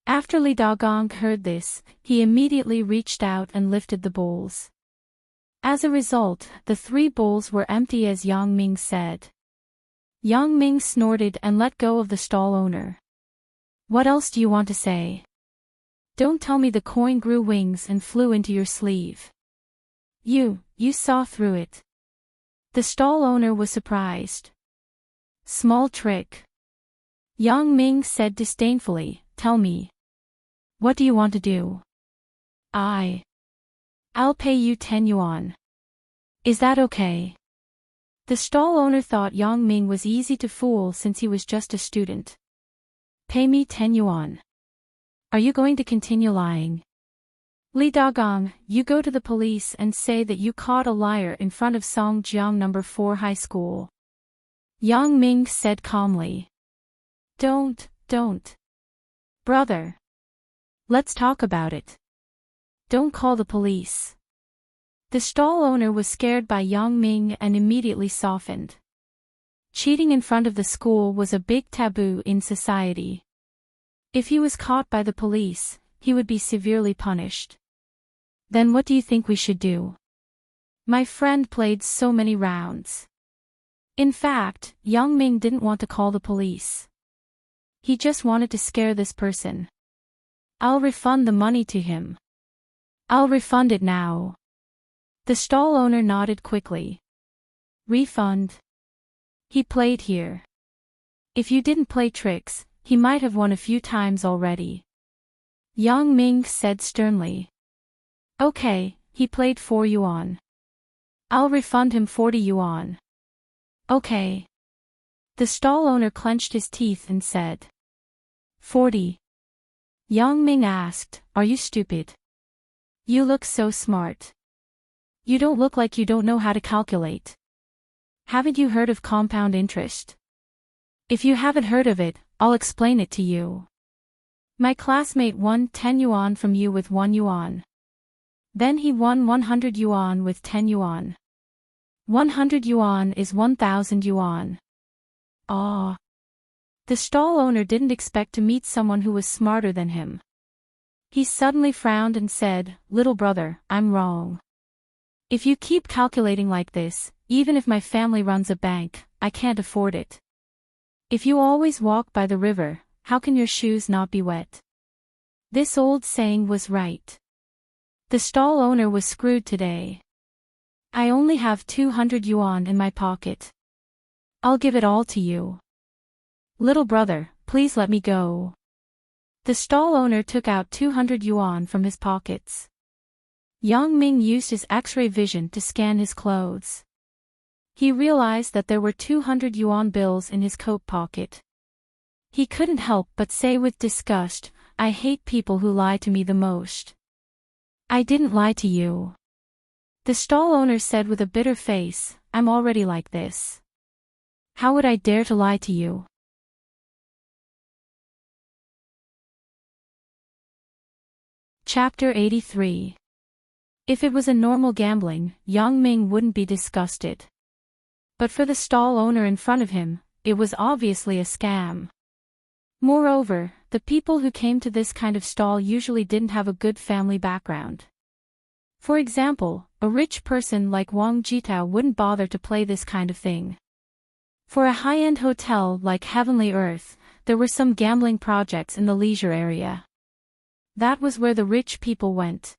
After Li Dagong heard this, he immediately reached out and lifted the bowls. As a result, the 3 bowls were empty as Yang Ming said. Yang Ming snorted and let go of the stall owner. "What else do you want to say? Don't tell me the coin grew wings and flew into your sleeve. You saw through it." The stall owner was surprised. "Small trick." Yang Ming said disdainfully, "Tell me. What do you want to do?" I'll pay you 10 yuan. Is that okay?" The stall owner thought Yang Ming was easy to fool since he was just a student. "Pay me 10 yuan. Are you going to continue lying?" "Li Dagong, you go to the police and say that you caught a liar in front of Songjiang No. 4 High School." Yang Ming said calmly. Don't. Brother. Let's talk about it. Don't call the police." The stall owner was scared by Yang Ming and immediately softened. Cheating in front of the school was a big taboo in society. If he was caught by the police, he would be severely punished. "Then what do you think we should do?" My friend played so many rounds. In fact, Yang Ming didn't want to call the police. He just wanted to scare this person. "I'll refund the money to him. I'll refund it now." The stall owner nodded quickly. "Refund?" "He played here. If you didn't play tricks, he might have won a few times already." Yang Ming said sternly. "Okay, he played 4 yuan. I'll refund him 40 yuan. Okay." The stall owner clenched his teeth and said. 40. Yang Ming asked, "Are you stupid? You look so smart. You don't look like you don't know how to calculate. Haven't you heard of compound interest? If you haven't heard of it, I'll explain it to you. My classmate won 10 yuan from you with 1 yuan. Then he won 100 yuan with 10 yuan. 100 yuan is 1,000 yuan. Ah." The stall owner didn't expect to meet someone who was smarter than him. He suddenly frowned and said, "Little brother, I'm wrong. If you keep calculating like this, even if my family runs a bank, I can't afford it. If you always walk by the river, how can your shoes not be wet?" This old saying was right. The stall owner was screwed today. "I only have 200 yuan in my pocket. I'll give it all to you. Little brother, please let me go." The stall owner took out 200 yuan from his pockets. Yang Ming used his X-ray vision to scan his clothes. He realized that there were 200 yuan bills in his coat pocket. He couldn't help but say with disgust, "I hate people who lie to me the most." "I didn't lie to you." The stall owner said with a bitter face, "I'm already like this. How would I dare to lie to you?" Chapter 83. If it was a normal gambling, Yang Ming wouldn't be disgusted. But for the stall owner in front of him, it was obviously a scam. Moreover, the people who came to this kind of stall usually didn't have a good family background. For example, a rich person like Wang Jitao wouldn't bother to play this kind of thing. For a high-end hotel like Heavenly Earth, there were some gambling projects in the leisure area. That was where the rich people went.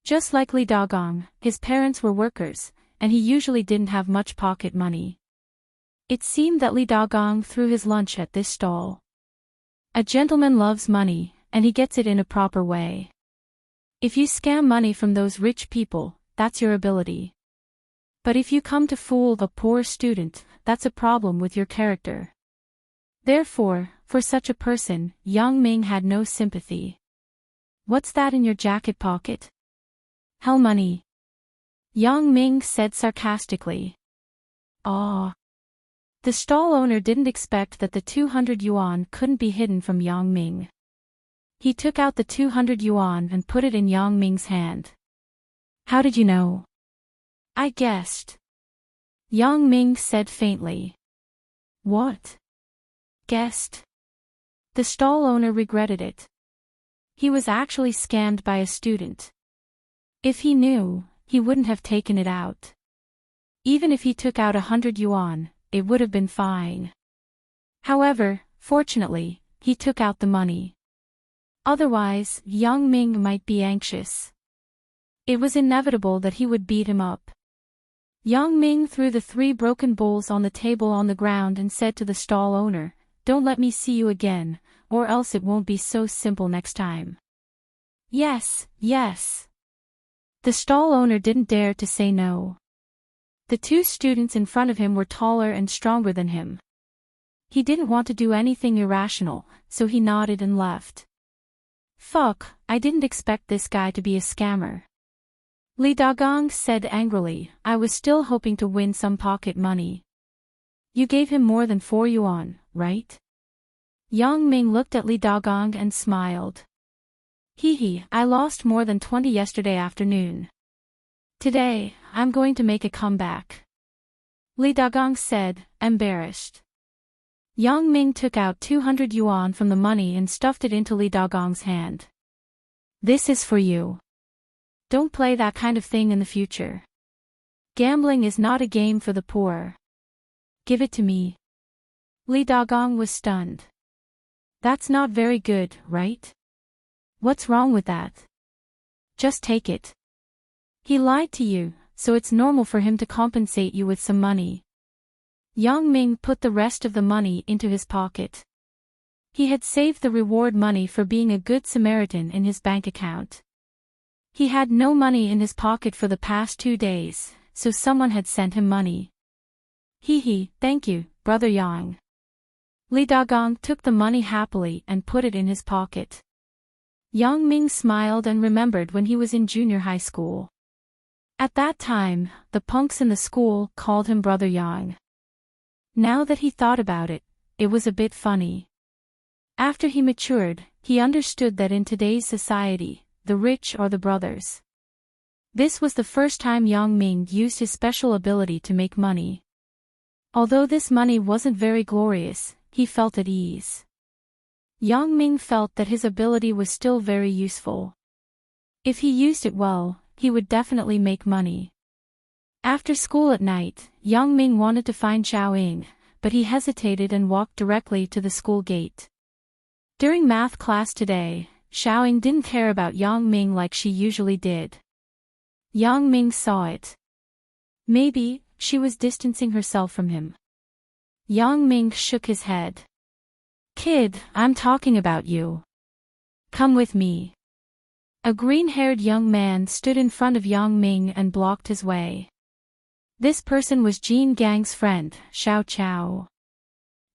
Just like Li Dagong, his parents were workers, and he usually didn't have much pocket money. It seemed that Li Dagong threw his lunch at this stall. A gentleman loves money, and he gets it in a proper way. If you scam money from those rich people, that's your ability. But if you come to fool a poor student, that's a problem with your character. Therefore, for such a person, Yang Ming had no sympathy. What's that in your jacket pocket? Hell money. Yang Ming said sarcastically. Ah. The stall owner didn't expect that the 200 yuan couldn't be hidden from Yang Ming. He took out the 200 yuan and put it in Yang Ming's hand. How did you know? I guessed. Yang Ming said faintly. What? Guessed? The stall owner regretted it. He was actually scammed by a student. If he knew, he wouldn't have taken it out. Even if he took out 100 yuan, it would have been fine. However, fortunately, he took out the money. Otherwise, Yang Ming might be anxious. It was inevitable that he would beat him up. Yang Ming threw the 3 broken bowls on the table on the ground and said to the stall owner, "Don't let me see you again, or else it won't be so simple next time." Yes, yes. The stall owner didn't dare to say no. The 2 students in front of him were taller and stronger than him. He didn't want to do anything irrational, so he nodded and left. Fuck, I didn't expect this guy to be a scammer. Li Dagong said angrily, I was still hoping to win some pocket money. You gave him more than 4 yuan, right? Yang Ming looked at Li Dagong and smiled. Hee, I lost more than 20 yesterday afternoon. Today, I'm going to make a comeback. Li Dagong said, embarrassed. Yang Ming took out 200 yuan from the money and stuffed it into Li Dagong's hand. This is for you. Don't play that kind of thing in the future. Gambling is not a game for the poor. Give it to me. Li Dagong was stunned. That's not very good, right? What's wrong with that? Just take it. He lied to you, so it's normal for him to compensate you with some money. Yang Ming put the rest of the money into his pocket. He had saved the reward money for being a good Samaritan in his bank account. He had no money in his pocket for the past 2 days, so someone had sent him money. Thank you, Brother Yang. Li Dagong took the money happily and put it in his pocket. Yang Ming smiled and remembered when he was in junior high school. At that time, the punks in the school called him Brother Yang. Now that he thought about it, it was a bit funny. After he matured, he understood that in today's society, the rich are the brothers. This was the first time Yang Ming used his special ability to make money. Although this money wasn't very glorious, he felt at ease. Yang Ming felt that his ability was still very useful. If he used it well, he would definitely make money. After school at night, Yang Ming wanted to find Xiaoying, but he hesitated and walked directly to the school gate. During math class today, Xiaoying didn't care about Yang Ming like she usually did. Yang Ming saw it. Maybe, she was distancing herself from him. Yang Ming shook his head. Kid, I'm talking about you. Come with me. A green-haired young man stood in front of Yang Ming and blocked his way. This person was Jin Gang's friend, Xiao Chao.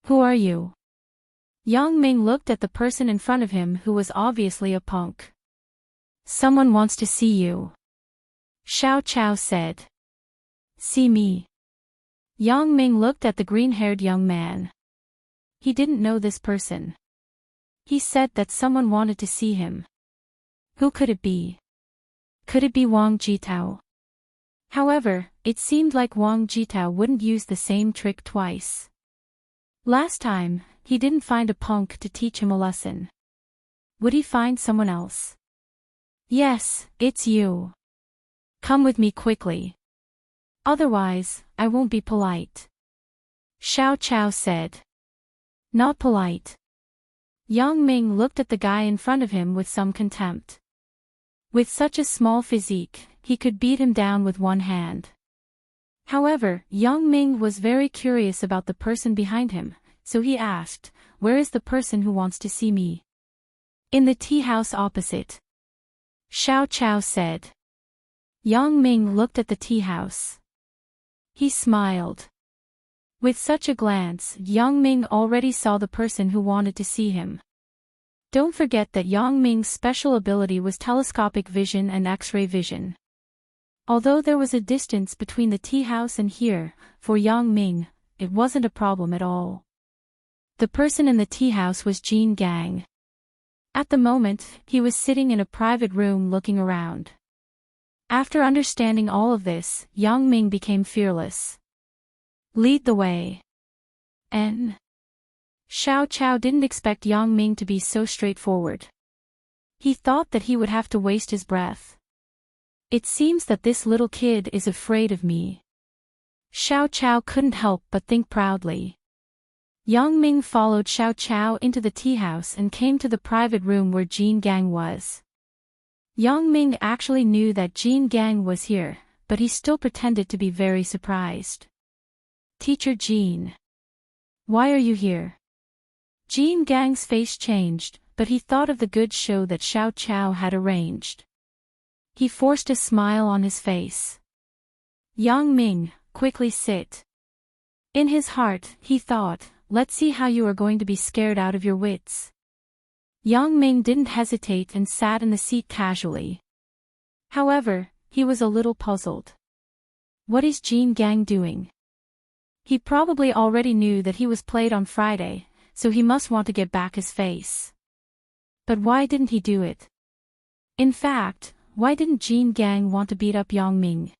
Who are you? Yang Ming looked at the person in front of him who was obviously a punk. Someone wants to see you. Xiao Chao said. See me. Yang Ming looked at the green-haired young man. He didn't know this person. He said that someone wanted to see him. Who could it be? Could it be Wang Jitao? However, it seemed like Wang Jitao wouldn't use the same trick twice. Last time, he didn't find a punk to teach him a lesson. Would he find someone else? Yes, it's you. Come with me quickly. Otherwise, I won't be polite. Xiao Chao said. Not polite. Yang Ming looked at the guy in front of him with some contempt. With such a small physique, he could beat him down with one hand. However, Yang Ming was very curious about the person behind him, so he asked, "Where is the person who wants to see me?" "In the tea house opposite," Xiao Chao said. Yang Ming looked at the tea house. He smiled. With such a glance, Yang Ming already saw the person who wanted to see him. Don't forget that Yang Ming's special ability was telescopic vision and X-ray vision. Although there was a distance between the tea house and here, for Yang Ming, it wasn't a problem at all. The person in the tea house was Jean Gang. At the moment, he was sitting in a private room looking around. After understanding all of this, Yang Ming became fearless. Lead the way. And Xiao Chao didn't expect Yang Ming to be so straightforward. He thought that he would have to waste his breath. It seems that this little kid is afraid of me. Xiao Chao couldn't help but think proudly. Yang Ming followed Xiao Chao into the tea house and came to the private room where Jean Gang was. Yang Ming actually knew that Jean Gang was here, but he still pretended to be very surprised. Teacher Jean. Why are you here? Jean Gang's face changed, but he thought of the good show that Xiao Chao had arranged. He forced a smile on his face. Yang Ming, quickly sit. In his heart, he thought, let's see how you are going to be scared out of your wits. Yang Ming didn't hesitate and sat in the seat casually. However, he was a little puzzled. What is Jean Gang doing? He probably already knew that he was played on Friday, so he must want to get back his face. But why didn't he do it? In fact, why didn't Jean Gang want to beat up Yang Ming?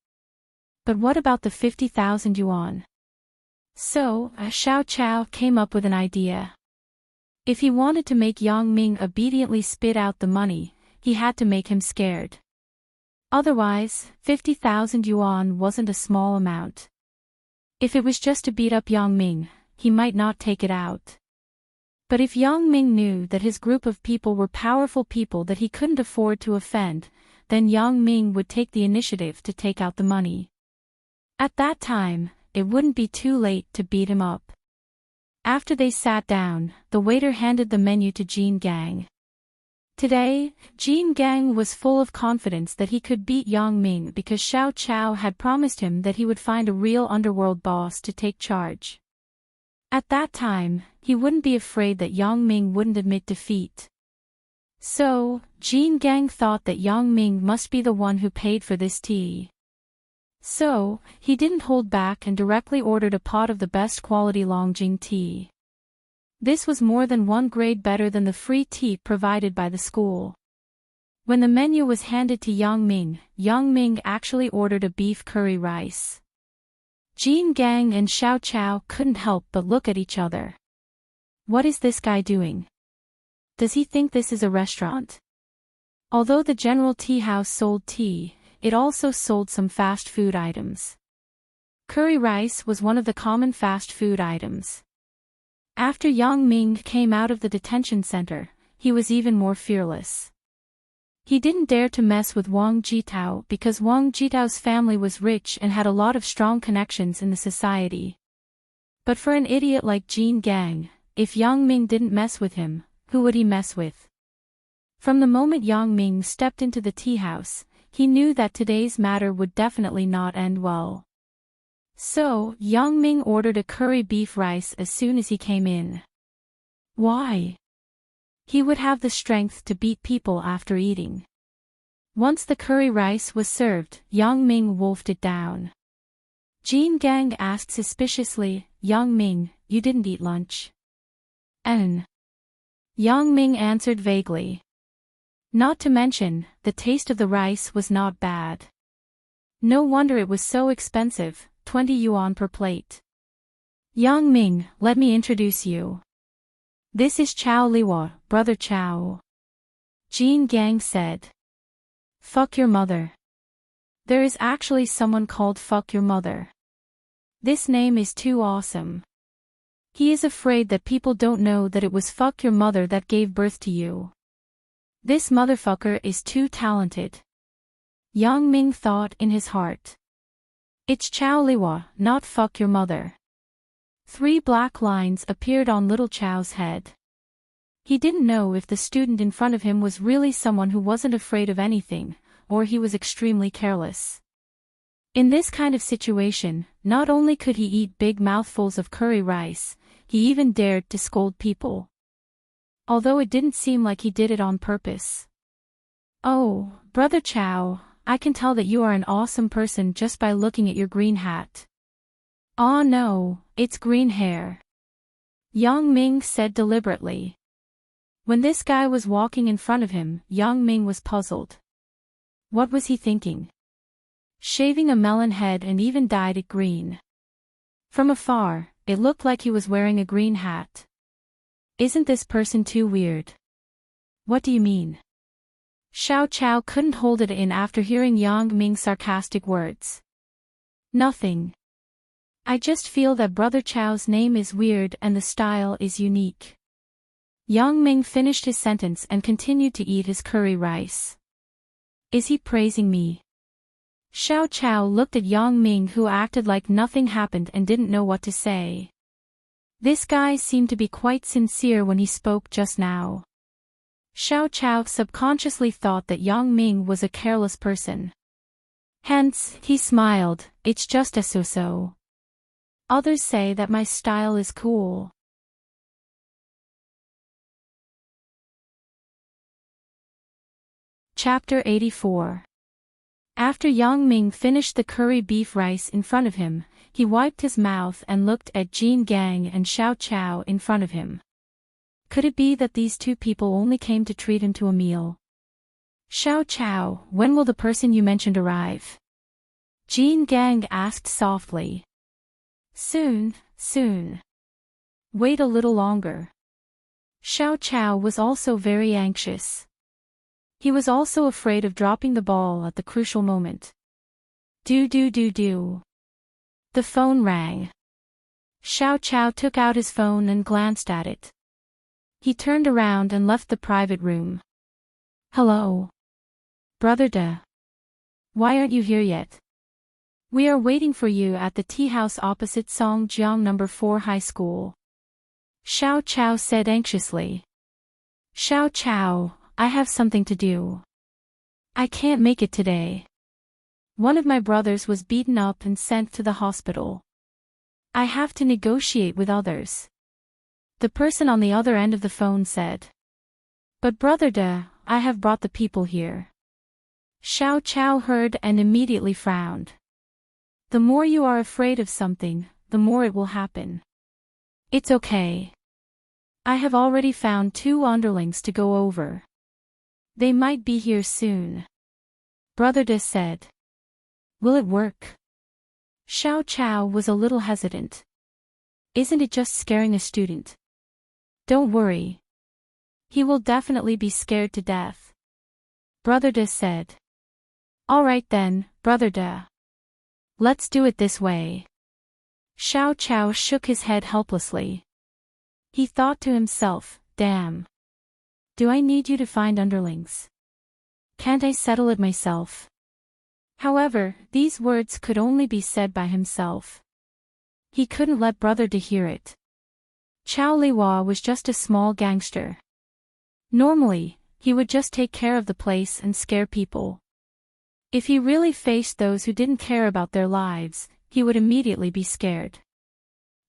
But what about the 50,000 yuan? So, Xiao Chao came up with an idea. If he wanted to make Yang Ming obediently spit out the money, he had to make him scared. Otherwise, 50,000 yuan wasn't a small amount. If it was just to beat up Yang Ming, he might not take it out. But if Yang Ming knew that his group of people were powerful people that he couldn't afford to offend, then Yang Ming would take the initiative to take out the money. At that time, it wouldn't be too late to beat him up. After they sat down, the waiter handed the menu to Jean Gang. Today, Jean Gang was full of confidence that he could beat Yang Ming because Xiao Chao had promised him that he would find a real underworld boss to take charge. At that time, he wouldn't be afraid that Yang Ming wouldn't admit defeat. So, Jean Gang thought that Yang Ming must be the one who paid for this tea. So, he didn't hold back and directly ordered a pot of the best quality Longjing tea. This was more than one grade better than the free tea provided by the school. When the menu was handed to Yang Ming actually ordered a beef curry rice. Jean Gang and Xiao Chao couldn't help but look at each other. What is this guy doing? Does he think this is a restaurant? Although the general tea house sold tea, it also sold some fast food items. Curry rice was one of the common fast food items. After Yang Ming came out of the detention center, he was even more fearless. He didn't dare to mess with Wang Jitao because Wang Jitao's family was rich and had a lot of strong connections in the society. But for an idiot like Jean Gang, if Yang Ming didn't mess with him, who would he mess with? From the moment Yang Ming stepped into the tea house, he knew that today's matter would definitely not end well. So, Yang Ming ordered a curry beef rice as soon as he came in. Why? He would have the strength to beat people after eating. Once the curry rice was served, Yang Ming wolfed it down. Jean Gang asked suspiciously, Yang Ming, you didn't eat lunch? Yang Ming answered vaguely. Not to mention, the taste of the rice was not bad. No wonder it was so expensive, 20 yuan per plate. Yang Ming, let me introduce you. This is Chao Liwa, Brother Chao. Jean Gang said. Fuck your mother. There is actually someone called Fuck Your Mother. This name is too awesome. He is afraid that people don't know that it was Fuck Your Mother that gave birth to you. This motherfucker is too talented. Yang Ming thought in his heart. It's Chao Liwa, not Fuck Your Mother. 3 black lines appeared on little Chao's head. He didn't know if the student in front of him was really someone who wasn't afraid of anything, or he was extremely careless. In this kind of situation, not only could he eat big mouthfuls of curry rice, he even dared to scold people. Although it didn't seem like he did it on purpose. Oh, Brother Chao, I can tell that you are an awesome person just by looking at your green hat. Aw no, it's green hair. Yang Ming said deliberately. When this guy was walking in front of him, Yang Ming was puzzled. What was he thinking? Shaving a melon head and even dyed it green. From afar, it looked like he was wearing a green hat. Isn't this person too weird? What do you mean? Xiao Chao couldn't hold it in after hearing Yang Ming's sarcastic words. Nothing. I just feel that Brother Chao's name is weird and the style is unique. Yang Ming finished his sentence and continued to eat his curry rice. Is he praising me? Xiao Chao looked at Yang Ming, who acted like nothing happened and didn't know what to say. This guy seemed to be quite sincere when he spoke just now. Xiao Chao subconsciously thought that Yang Ming was a careless person. Hence, he smiled, it's just a so-so. Others say that my style is cool. Chapter 84. After Yang Ming finished the curry beef rice in front of him, he wiped his mouth and looked at Jean Gang and Xiao Chao in front of him. Could it be that these 2 people only came to treat him to a meal? Xiao Chao, when will the person you mentioned arrive? Jean Gang asked softly. Soon, soon. Wait a little longer. Xiao Chao was also very anxious. He was also afraid of dropping the ball at the crucial moment. Do. The phone rang. Xiao Chao took out his phone and glanced at it. He turned around and left the private room. Hello. Brother De. Why aren't you here yet? We are waiting for you at the tea house opposite Songjiang No. 4 High School. Xiao Chao said anxiously. Xiao Chao, I have something to do. I can't make it today. One of my brothers was beaten up and sent to the hospital. I have to negotiate with others. The person on the other end of the phone said. But Brother De, I have brought the people here. Xiao Chao heard and immediately frowned. The more you are afraid of something, the more it will happen. It's okay. I have already found 2 underlings to go over. They might be here soon. Brother De said. Will it work? Xiao Chao was a little hesitant. Isn't it just scaring a student? Don't worry. He will definitely be scared to death. Brother De said. All right then, Brother De. Let's do it this way. Xiao Chao shook his head helplessly. He thought to himself, damn. Do I need you to find underlings? Can't I settle it myself? However, these words could only be said by himself. He couldn't let Brother De hear it. Chao Liwa was just a small gangster. Normally, he would just take care of the place and scare people. If he really faced those who didn't care about their lives, he would immediately be scared.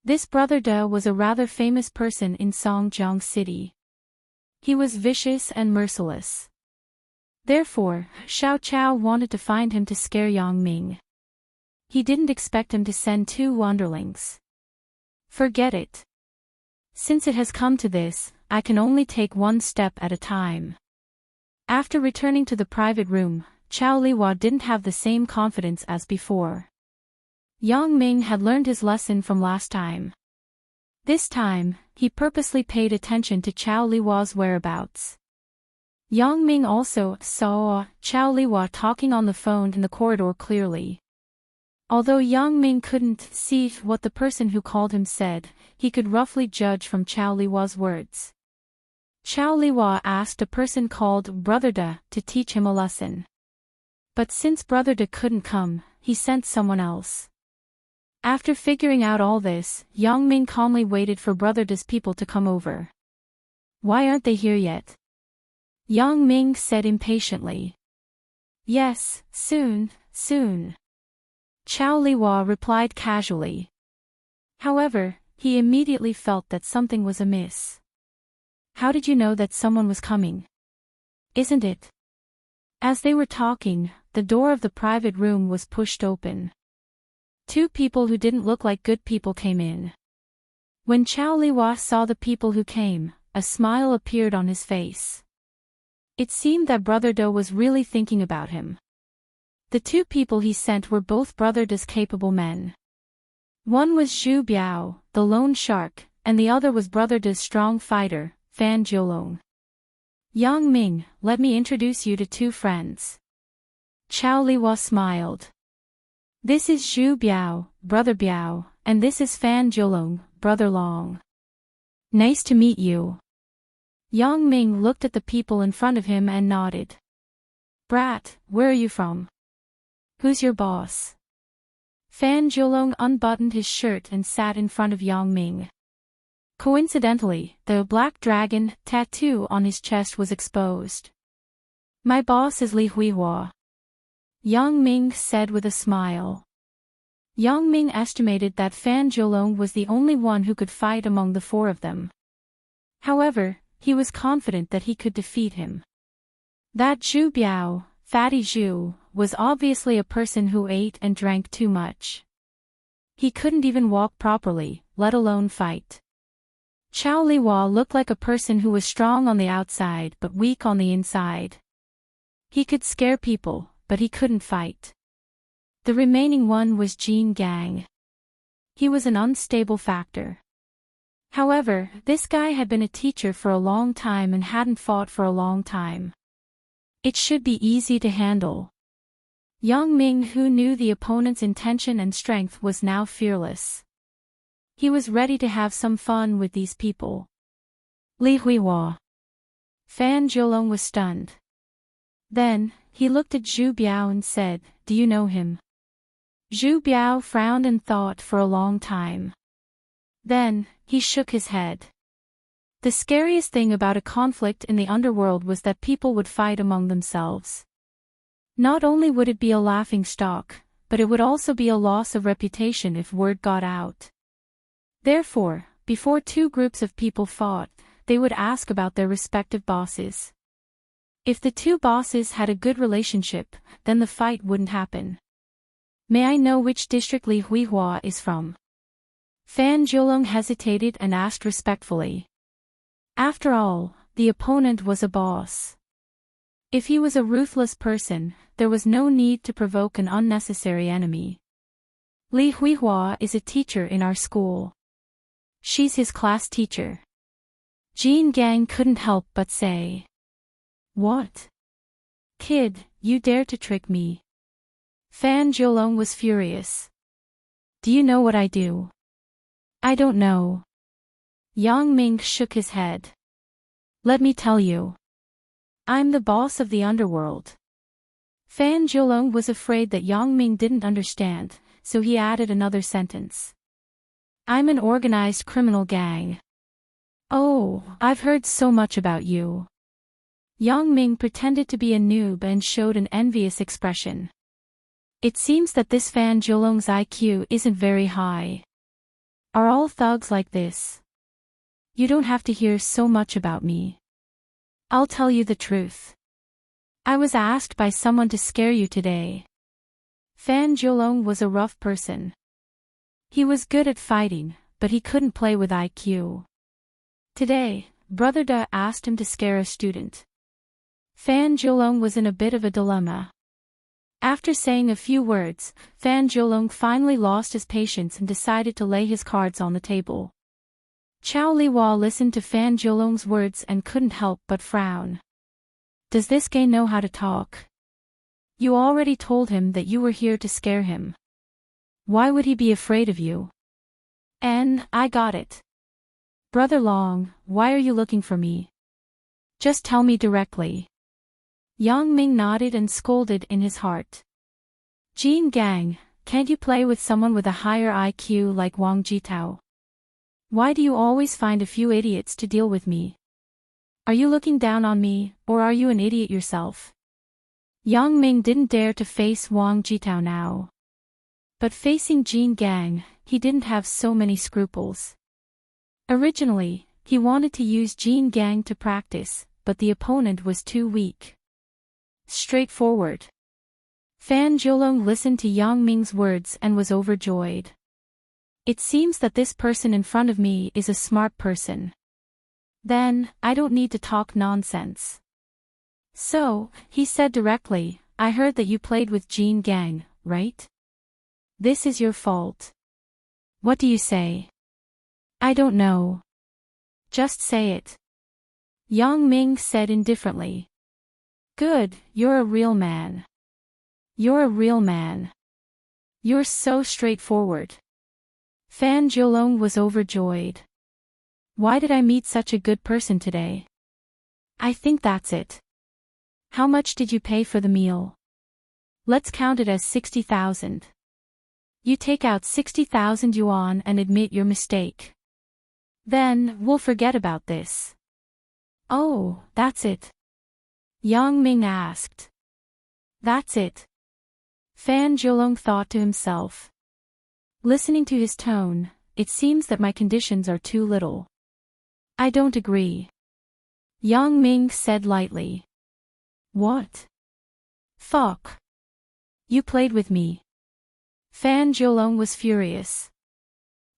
This Brother De was a rather famous person in Songjiang City. He was vicious and merciless. Therefore, Xiao Chao wanted to find him to scare Yang Ming. He didn't expect him to send 2 underlings. Forget it. Since it has come to this, I can only take 1 step at a time. After returning to the private room, Chao Liwa didn't have the same confidence as before. Yang Ming had learned his lesson from last time. This time, he purposely paid attention to Chao Liwa's whereabouts. Yang Ming also saw Chao Liwa talking on the phone in the corridor clearly. Although Yang Ming couldn't see what the person who called him said, he could roughly judge from Chao Liwa's words. Chao Liwa asked a person called Brother Da to teach him a lesson. But since Brother Da couldn't come, he sent someone else. After figuring out all this, Yang Ming calmly waited for Brother Da's people to come over. Why aren't they here yet? Yang Ming said impatiently. Yes, soon, soon. Chao Liwa replied casually. However, he immediately felt that something was amiss. How did you know that someone was coming? Isn't it? As they were talking, the door of the private room was pushed open. Two people who didn't look like good people came in. When Chao Liwa saw the people who came, a smile appeared on his face. It seemed that Brother Da was really thinking about him. The two people he sent were both Brother Da's capable men. One was Zhu Biao, the lone shark, and the other was Brother Da's strong fighter, Fan Jiulong. Yang Ming, let me introduce you to two friends. Chao Liwa smiled. This is Zhu Biao, Brother Biao, and this is Fan Jiulong, Brother Long. Nice to meet you. Yang Ming looked at the people in front of him and nodded. Brat, where are you from? Who's your boss? Fan Jiulong unbuttoned his shirt and sat in front of Yang Ming. Coincidentally, the black dragon tattoo on his chest was exposed. My boss is Li Huihua. Yang Ming said with a smile. Yang Ming estimated that Fan Jiulong was the only one who could fight among the four of them. However, he was confident that he could defeat him. That Zhu Biao, Fatty Zhu, was obviously a person who ate and drank too much. He couldn't even walk properly, let alone fight. Chao Liwa looked like a person who was strong on the outside but weak on the inside. He could scare people, but he couldn't fight. The remaining one was Jin Gang. He was an unstable factor. However, this guy had been a teacher for a long time and hadn't fought for a long time. It should be easy to handle. Yang Ming, who knew the opponent's intention and strength, was now fearless. He was ready to have some fun with these people. Li Huihua. Fan Jiulong was stunned. Then, he looked at Zhu Biao and said, Do you know him? Zhu Biao frowned and thought for a long time. Then, he shook his head. The scariest thing about a conflict in the underworld was that people would fight among themselves. Not only would it be a laughingstock, but it would also be a loss of reputation if word got out. Therefore, before two groups of people fought, they would ask about their respective bosses. If the two bosses had a good relationship, then the fight wouldn't happen. May I know which district Li Huihua is from? Fan Jiulong hesitated and asked respectfully. After all, the opponent was a boss. If he was a ruthless person, there was no need to provoke an unnecessary enemy. Li Huihua is a teacher in our school. She's his class teacher. Jin Gang couldn't help but say. What? Kid, you dare to trick me? Fan Jiulong was furious. Do you know what I do? I don't know. Yang Ming shook his head. Let me tell you. I'm the boss of the underworld. Fan Jiulong was afraid that Yang Ming didn't understand, so he added another sentence. I'm an organized criminal gang. Oh, I've heard so much about you. Yang Ming pretended to be a noob and showed an envious expression. It seems that this Fan Jiulong's IQ isn't very high. Are all thugs like this? You don't have to hear so much about me. I'll tell you the truth. I was asked by someone to scare you today. Fan Jiulong was a rough person. He was good at fighting, but he couldn't play with IQ. Today, Brother Da asked him to scare a student. Fan Jiulong was in a bit of a dilemma. After saying a few words, Fan Jiulong finally lost his patience and decided to lay his cards on the table. Chow Liwa listened to Fan Jiulong's words and couldn't help but frown. Does this gay know how to talk? You already told him that you were here to scare him. Why would he be afraid of you? I got it. Brother Long, why are you looking for me? Just tell me directly. Yang Ming nodded and scolded in his heart. Jin Gang, can't you play with someone with a higher IQ like Wang Jitao? Why do you always find a few idiots to deal with me? Are you looking down on me, or are you an idiot yourself? Yang Ming didn't dare to face Wang Jitao now. But facing Jin Gang, he didn't have so many scruples. Originally, he wanted to use Jin Gang to practice, but the opponent was too weak. Straightforward. Fan Jiulong listened to Yang Ming's words and was overjoyed. It seems that this person in front of me is a smart person. Then, I don't need to talk nonsense. So, he said directly, I heard that you played with Jin Gang, right? This is your fault. What do you say? I don't know. Just say it. Yang Ming said indifferently. Good, you're a real man. You're a real man. You're so straightforward. Fan Jiulong was overjoyed. Why did I meet such a good person today? I think that's it. How much did you pay for the meal? Let's count it as 60,000. You take out 60,000 yuan and admit your mistake. Then, we'll forget about this. Oh, that's it? Yang Ming asked. That's it. Fan Jiulong thought to himself. Listening to his tone, it seems that my conditions are too little. I don't agree. Yang Ming said lightly. What? Fuck. You played with me. Fan Jiulong was furious.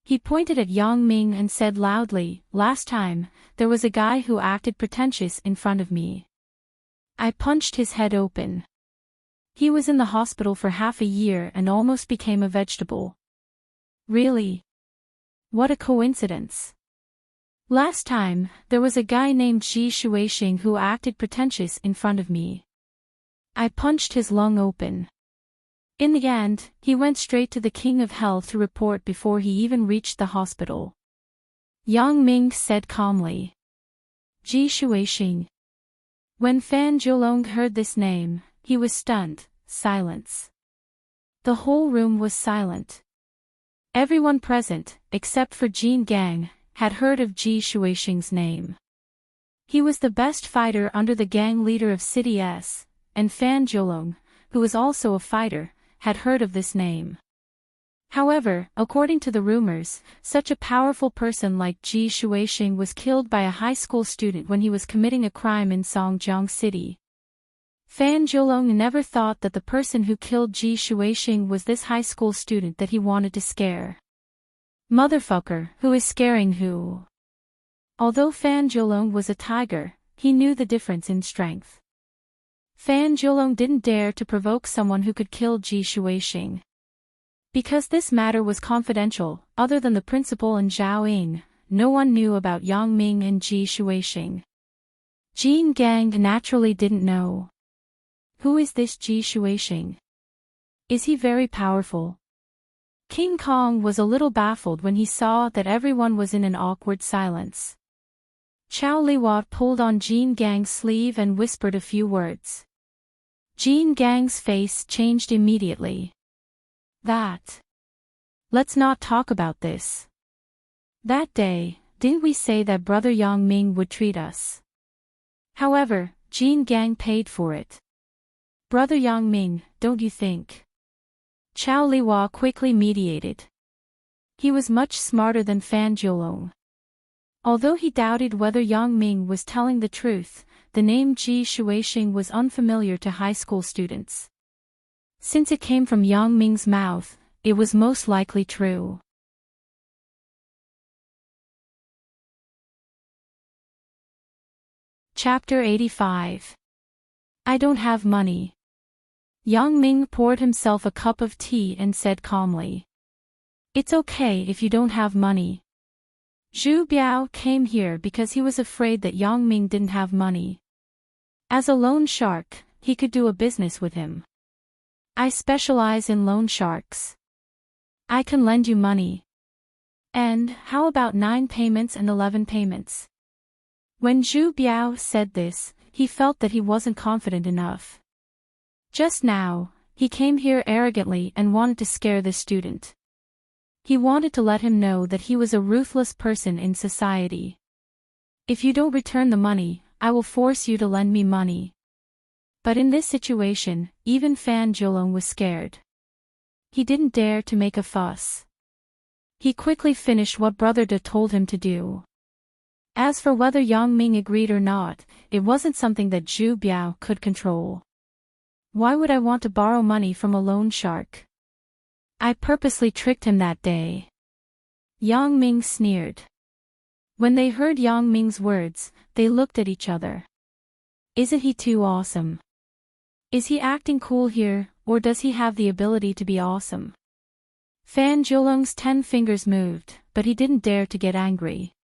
He pointed at Yang Ming and said loudly, last time, there was a guy who acted pretentious in front of me. I punched his head open. He was in the hospital for half a year and almost became a vegetable. Really? What a coincidence. Last time, there was a guy named Ji Shuixing who acted pretentious in front of me. I punched his lung open. In the end, he went straight to the King of Hell to report before he even reached the hospital. Yang Ming said calmly. Ji Shuixing. When Fan Jiulong heard this name, he was stunned. Silence. The whole room was silent. Everyone present, except for Jin Gang, had heard of Ji Shuixing's name. He was the best fighter under the gang leader of City S, and Fan Jiulong, who was also a fighter, had heard of this name. However, according to the rumors, such a powerful person like Ji Shuixing was killed by a high school student when he was committing a crime in Songjiang City. Fan Jiulong never thought that the person who killed Ji Shuixing was this high school student that he wanted to scare. Motherfucker, who is scaring who? Although Fan Jiulong was a tiger, he knew the difference in strength. Fan Jiulong didn't dare to provoke someone who could kill Ji Shuixing. Because this matter was confidential, other than the principal and Zhao Ying, no one knew about Yang Ming and Ji Shuixing. Jin Gang naturally didn't know. Who is this Ji Shuixing? Is he very powerful? King Kong was a little baffled when he saw that everyone was in an awkward silence. Chow Liwa pulled on Jin Gang's sleeve and whispered a few words. Jin Gang's face changed immediately. Let's not talk about this. That day, didn't we say that Brother Yang Ming would treat us? However, Jin Gang paid for it. Brother Yang Ming, don't you think? Chow Liwa quickly mediated. He was much smarter than Fan Jiulong. Although he doubted whether Yang Ming was telling the truth, the name Ji Shuixing was unfamiliar to high school students. Since it came from Yang Ming's mouth, it was most likely true. Chapter 85. I don't have money. Yang Ming poured himself a cup of tea and said calmly. It's okay if you don't have money. Zhu Biao came here because he was afraid that Yang Ming didn't have money. As a loan shark, he could do a business with him. I specialize in loan sharks. I can lend you money. And how about 9 payments and 11 payments? When Zhu Biao said this, he felt that he wasn't confident enough. Just now, he came here arrogantly and wanted to scare the student. He wanted to let him know that he was a ruthless person in society. If you don't return the money, I will force you to lend me money. But in this situation, even Fan Jiulong was scared. He didn't dare to make a fuss. He quickly finished what Brother De told him to do. As for whether Yang Ming agreed or not, it wasn't something that Zhu Biao could control. Why would I want to borrow money from a loan shark? I purposely tricked him that day. Yang Ming sneered. When they heard Yang Ming's words, they looked at each other. Isn't he too awesome? Is he acting cool here, or does he have the ability to be awesome? Fan Jiulong's 10 fingers moved, but he didn't dare to get angry.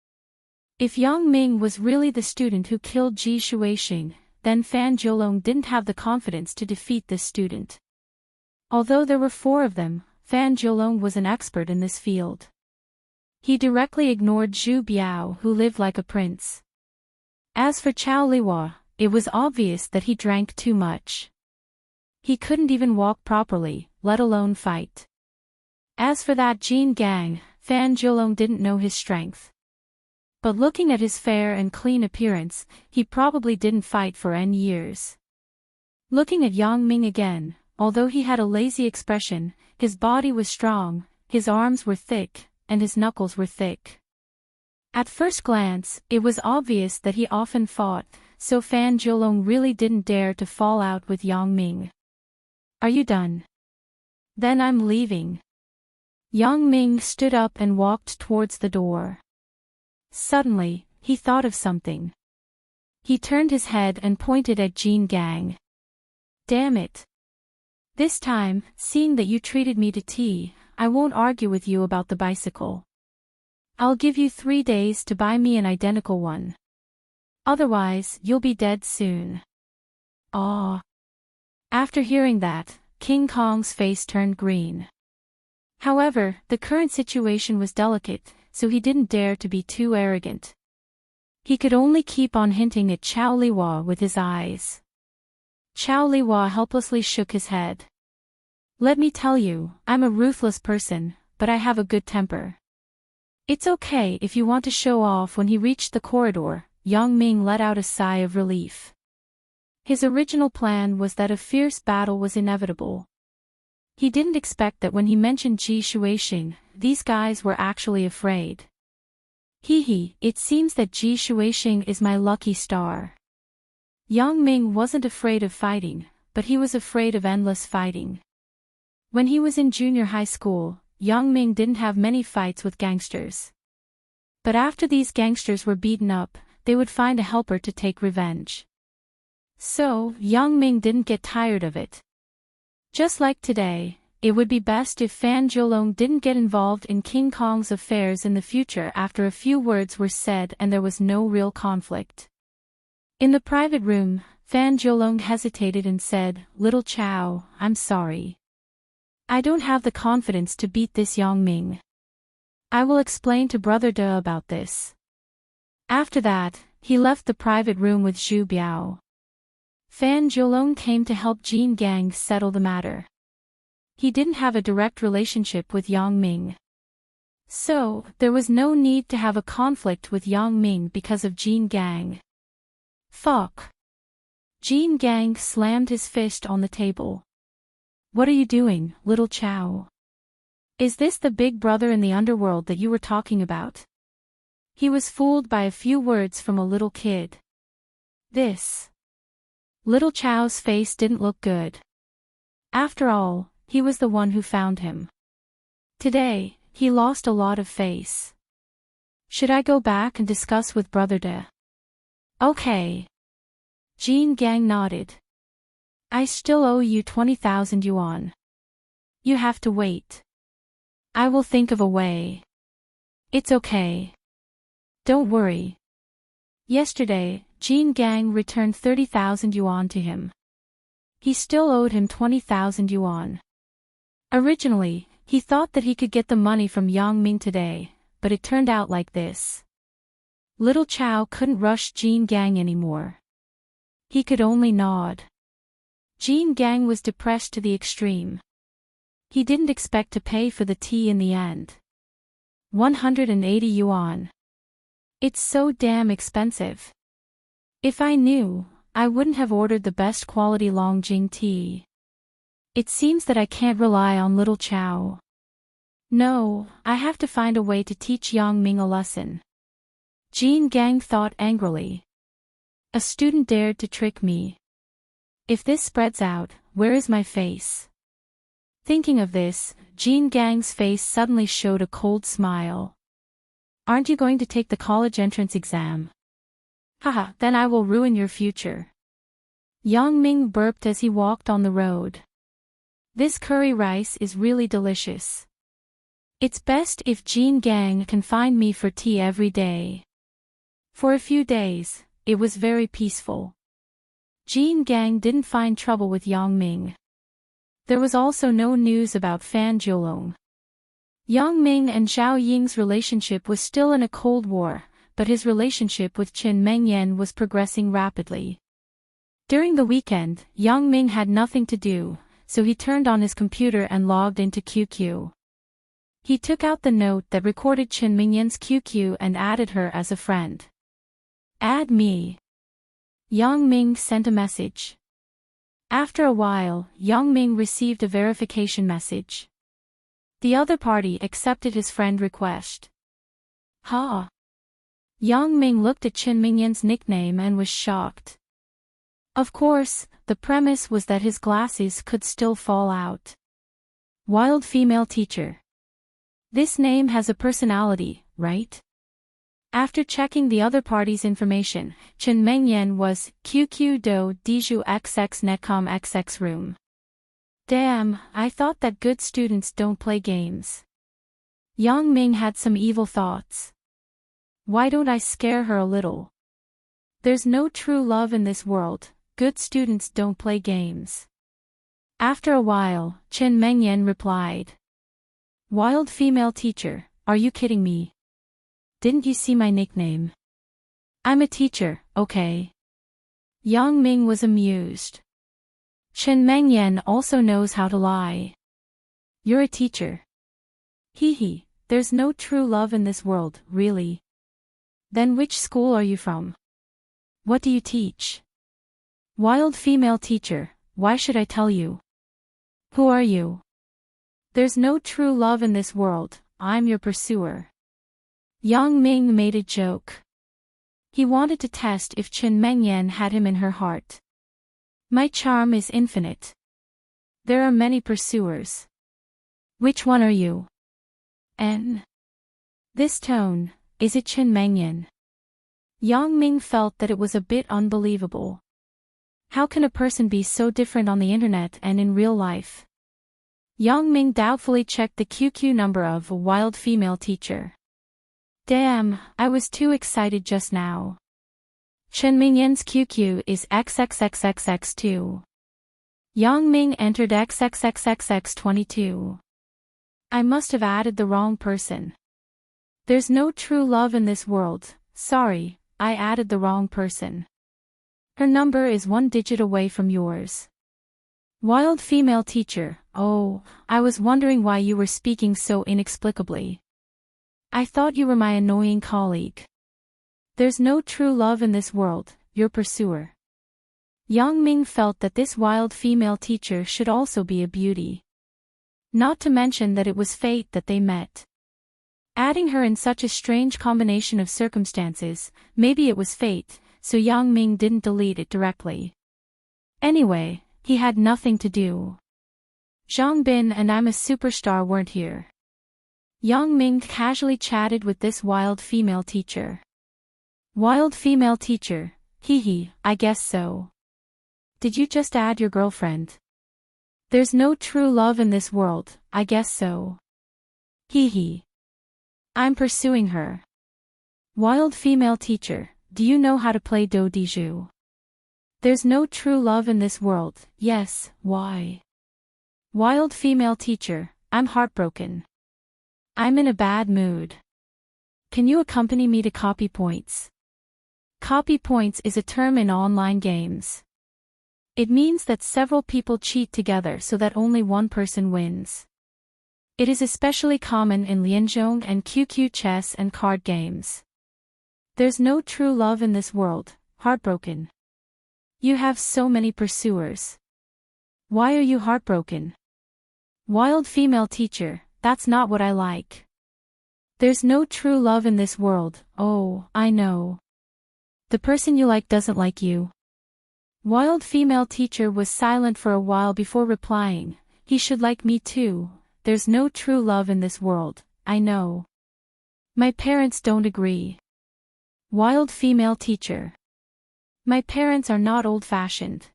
If Yang Ming was really the student who killed Ji Shuixing, then Fan Jiulong didn't have the confidence to defeat this student. Although there were 4 of them, Fan Jiulong was an expert in this field. He directly ignored Zhu Biao, who lived like a prince. As for Chao Liwa, it was obvious that he drank too much. He couldn't even walk properly, let alone fight. As for that Jin Gang, Fan Jiulong didn't know his strength. But looking at his fair and clean appearance, he probably didn't fight for N years. Looking at Yang Ming again, although he had a lazy expression, his body was strong, his arms were thick, and his knuckles were thick. At first glance, it was obvious that he often fought, so Fan Jiulong really didn't dare to fall out with Yang Ming. Are you done? Then I'm leaving. Yang Ming stood up and walked towards the door. Suddenly, he thought of something. He turned his head and pointed at Jin Gang. Damn it. This time, seeing that you treated me to tea, I won't argue with you about the bicycle. I'll give you 3 days to buy me an identical one. Otherwise, you'll be dead soon. Aw. After hearing that, King Kong's face turned green. However, the current situation was delicate, so he didn't dare to be too arrogant. He could only keep on hinting at Chao Liwa with his eyes. Chao Liwa helplessly shook his head. Let me tell you, I'm a ruthless person, but I have a good temper. It's okay if you want to show off. When he reached the corridor, Yang Ming let out a sigh of relief. His original plan was that a fierce battle was inevitable. He didn't expect that when he mentioned Ji Shuixing, these guys were actually afraid. Hee, it seems that Ji Shuixing is my lucky star. Yang Ming wasn't afraid of fighting, but he was afraid of endless fighting. When he was in junior high school, Yang Ming didn't have many fights with gangsters. But after these gangsters were beaten up, they would find a helper to take revenge. So, Yang Ming didn't get tired of it. Just like today, it would be best if Fan Jiulong didn't get involved in King Kong's affairs in the future. After a few words were said and there was no real conflict. In the private room, Fan Jiulong hesitated and said, Little Chow, I'm sorry. I don't have the confidence to beat this Yang Ming. I will explain to Brother De about this. After that, he left the private room with Zhu Biao. Fan Jiulong came to help Jin Gang settle the matter. He didn't have a direct relationship with Yang Ming. So, there was no need to have a conflict with Yang Ming because of Jin Gang. Fuck. Jin Gang slammed his fist on the table. What are you doing, little Chow? Is this the big brother in the underworld that you were talking about? He was fooled by a few words from a little kid. This. Little Chow's face didn't look good. After all, he was the one who found him. Today, he lost a lot of face. Should I go back and discuss with Brother De? Okay. Jin Gang nodded. I still owe you 20,000 yuan. You have to wait. I will think of a way. It's okay. Don't worry. Yesterday, Jean Gang returned 30,000 yuan to him. He still owed him 20,000 yuan. Originally, he thought that he could get the money from Yang Ming today, but it turned out like this. Little Chow couldn't rush Jean Gang anymore. He could only nod. Jean Gang was depressed to the extreme. He didn't expect to pay for the tea in the end. 180 yuan. It's so damn expensive. If I knew, I wouldn't have ordered the best quality Longjing tea. It seems that I can't rely on Little Chow. No, I have to find a way to teach Yang Ming a lesson. Jean Gang thought angrily. A student dared to trick me. If this spreads out, where is my face? Thinking of this, Jean Gang's face suddenly showed a cold smile. Aren't you going to take the college entrance exam? Haha, then I will ruin your future. Yang Ming burped as he walked on the road. This curry rice is really delicious. It's best if Jean Gang can find me for tea every day. For a few days, it was very peaceful. Jean Gang didn't find trouble with Yang Ming. There was also no news about Fan Jiulong. Yang Ming and Zhao Ying's relationship was still in a cold war, but his relationship with Qin Mengyan was progressing rapidly. During the weekend, Yang Ming had nothing to do, so he turned on his computer and logged into QQ. He took out the note that recorded Qin Mengyan's QQ and added her as a friend. Add me. Yang Ming sent a message. After a while, Yang Ming received a verification message. The other party accepted his friend request. Ha! Yang Ming looked at Qin Mengyan's nickname and was shocked. Of course, the premise was that his glasses could still fall out. Wild female teacher. This name has a personality, right? After checking the other party's information, Qin Mengyan was QQ do Diju XX Netcom XX room. Damn, I thought that good students don't play games. Yang Ming had some evil thoughts. Why don't I scare her a little? There's no true love in this world, good students don't play games. After a while, Qin Mengyan replied. Wild female teacher, are you kidding me? Didn't you see my nickname? I'm a teacher, okay? Yang Ming was amused. Qin Mengyan also knows how to lie. You're a teacher. Hee hee, there's no true love in this world, really. Then which school are you from? What do you teach? Wild female teacher, why should I tell you? Who are you? There's no true love in this world, I'm your pursuer. Yang Ming made a joke. He wanted to test if Qin Mengyan had him in her heart. My charm is infinite. There are many pursuers. Which one are you? N. This tone, is it Qin Mengyan? Yang Ming felt that it was a bit unbelievable. How can a person be so different on the internet and in real life? Yang Ming doubtfully checked the QQ number of a wild female teacher. Damn, I was too excited just now. Qin Mengyan's QQ is XXXXX2. Yang Ming entered XXXXX22. I must have added the wrong person. There's no true love in this world, sorry, I added the wrong person. Her number is 1 digit away from yours. Wild female teacher, oh, I was wondering why you were speaking so inexplicably. I thought you were my annoying colleague. There's no true love in this world, your pursuer. Yang Ming felt that this wild female teacher should also be a beauty. Not to mention that it was fate that they met. Adding her in such a strange combination of circumstances, maybe it was fate, so Yang Ming didn't delete it directly. Anyway, he had nothing to do. Zhang Bin and I'm a superstar weren't here. Yang Ming casually chatted with this wild female teacher. Wild female teacher, hee hee, I guess so. Did you just add your girlfriend? There's no true love in this world, I guess so. Hee hee. I'm pursuing her. Wild female teacher, do you know how to play do di ju? There's no true love in this world. Yes, why? Wild female teacher, I'm heartbroken. I'm in a bad mood. Can you accompany me to copy points? Copy points is a term in online games. It means that several people cheat together so that only one person wins. It is especially common in lianzhong and QQ chess and card games. There's no true love in this world, heartbroken. You have so many pursuers. Why are you heartbroken? Wild female teacher, that's not what I like. There's no true love in this world. Oh, I know. The person you like doesn't like you. Wild female teacher was silent for a while before replying, he should like me too. There's no true love in this world, I know. My parents don't agree. Wild female teacher. My parents are not old-fashioned.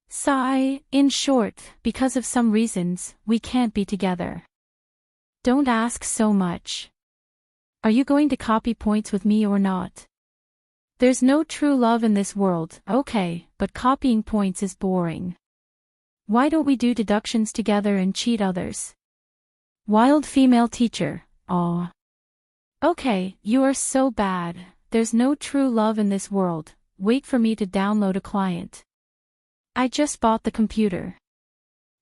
Sigh, in short, because of some reasons, we can't be together. Don't ask so much. Are you going to copy points with me or not? There's no true love in this world, okay, but copying points is boring. Why don't we do deductions together and cheat others? Wild female teacher, aw. Okay, you are so bad, there's no true love in this world, wait for me to download a client. I just bought the computer.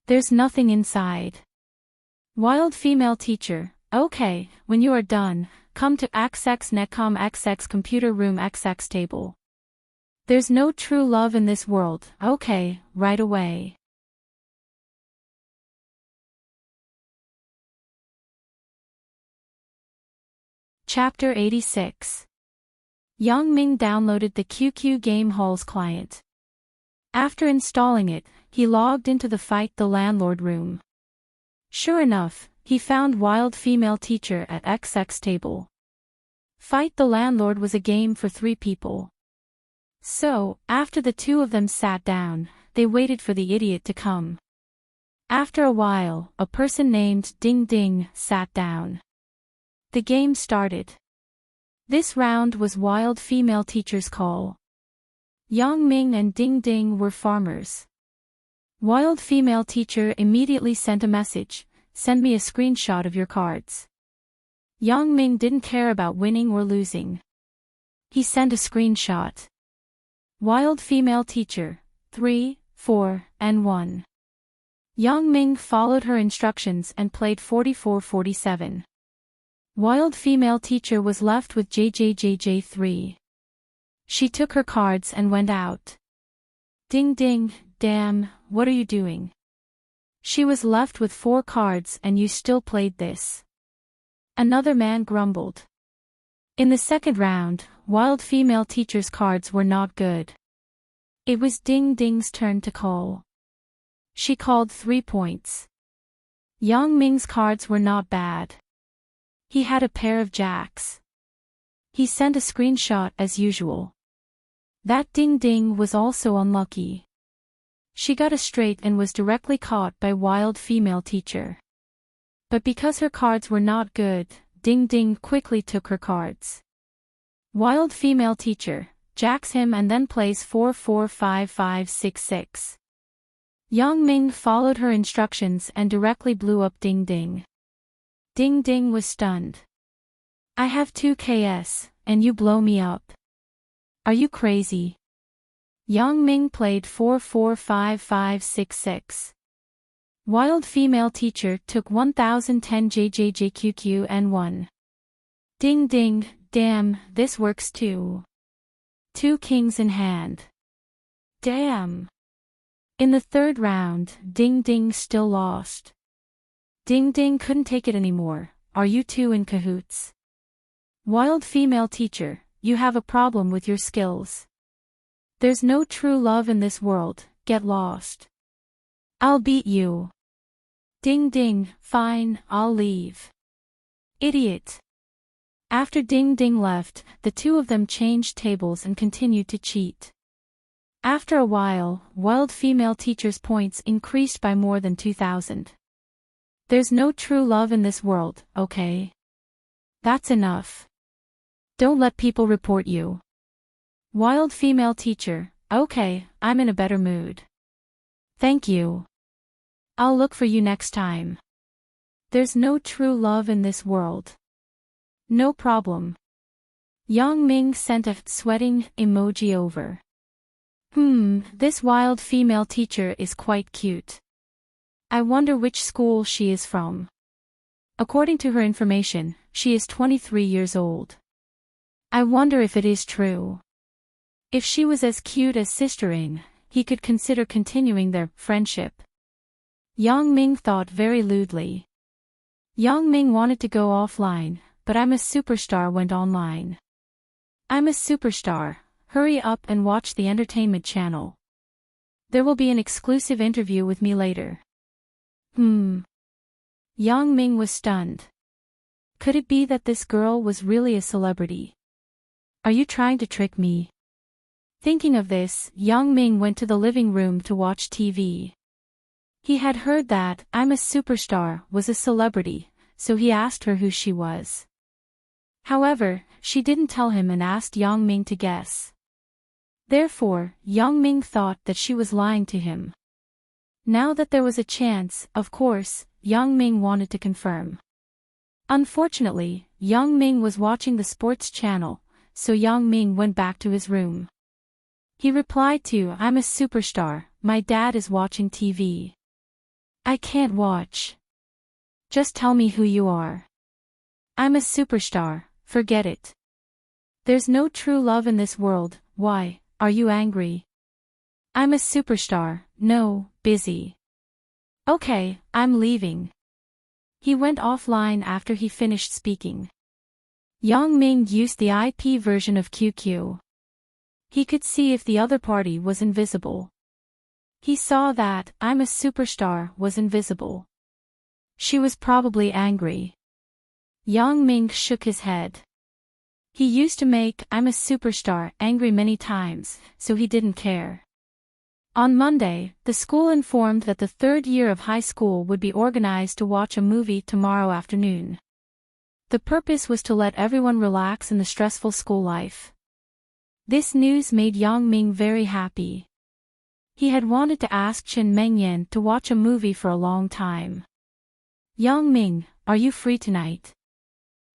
There's nothing inside. Wild female teacher, okay, when you are done, come to XX Netcom XX computer room XX table. There's no true love in this world, okay, right away. Chapter 86. Yang Ming downloaded the QQ Game Halls client. After installing it, he logged into the Fight the Landlord room. Sure enough, he found Wild Female Teacher at XX table. Fight the Landlord was a game for 3 people. So, after the 2 of them sat down, they waited for the idiot to come. After a while, a person named Ding Ding sat down. The game started. This round was Wild Female Teacher's call. Yang Ming and Ding Ding were farmers. Wild Female Teacher immediately sent a message, send me a screenshot of your cards. Yang Ming didn't care about winning or losing. He sent a screenshot. Wild Female Teacher, 3, 4, and 1. Yang Ming followed her instructions and played 44-47. Wild Female Teacher was left with JJJJ3. She took her cards and went out. Ding Ding, damn, what are you doing? She was left with 4 cards and you still played this. Another man grumbled. In the second round, Wild Female Teacher's cards were not good. It was Ding Ding's turn to call. She called 3 points. Yang Ming's cards were not bad. He had a pair of jacks. He sent a screenshot as usual. That Ding Ding was also unlucky. She got a straight and was directly caught by Wild Female Teacher. But because her cards were not good, Ding Ding quickly took her cards. Wild Female Teacher jacks him and then plays 4-4-5-5-6-6. Yang Ming followed her instructions and directly blew up Ding Ding. Ding Ding was stunned. I have 2 KS, and you blow me up. Are you crazy? Yang Ming played 4-4-5-5-6-6. Wild Female Teacher took 1010 JJJQQ and won. Ding Ding, damn, this works too. 2 kings in hand. Damn. In the third round, Ding Ding still lost. Ding Ding couldn't take it anymore. Are you 2 in cahoots? Wild Female Teacher, you have a problem with your skills. There's no true love in this world, get lost. I'll beat you. Ding Ding, fine, I'll leave. Idiot. After Ding Ding left, the 2 of them changed tables and continued to cheat. After a while, Wild Female Teacher's points increased by more than 2,000. There's no true love in this world, okay? That's enough. Don't let people report you. Wild female teacher. Okay, I'm in a better mood. Thank you. I'll look for you next time. There's no true love in this world. No problem. Yang Ming sent a sweating emoji over. This wild female teacher is quite cute. I wonder which school she is from. According to her information, she is 23 years old. I wonder if it is true. If she was as cute as Sister Ing, he could consider continuing their friendship. Yang Ming thought very lewdly. Yang Ming wanted to go offline, but I'm a superstar went online. I'm a superstar. Hurry up and watch the entertainment channel. There will be an exclusive interview with me later. Yang Ming was stunned. Could it be that this girl was really a celebrity? Are you trying to trick me? Thinking of this, Yang Ming went to the living room to watch TV. He had heard that I'm a superstar was a celebrity, so he asked her who she was. However, she didn't tell him and asked Yang Ming to guess. Therefore, Yang Ming thought that she was lying to him. Now that there was a chance, of course, Yang Ming wanted to confirm. Unfortunately, Yang Ming was watching the sports channel, so Yang Ming went back to his room. He replied to, I'm a superstar, my dad is watching TV. I can't watch. Just tell me who you are. I'm a superstar, forget it. There's no true love in this world, why, are you angry? I'm a superstar, no, busy. Okay, I'm leaving. He went offline after he finished speaking. Yang Ming used the IP version of QQ. He could see if the other party was invisible. He saw that I'm a superstar was invisible. She was probably angry. Yang Ming shook his head. He used to make I'm a superstar angry many times, so he didn't care. On Monday, the school informed that the third year of high school would be organized to watch a movie tomorrow afternoon. The purpose was to let everyone relax in the stressful school life. This news made Yang Ming very happy. He had wanted to ask Chen Mengyan to watch a movie for a long time. Yang Ming, are you free tonight?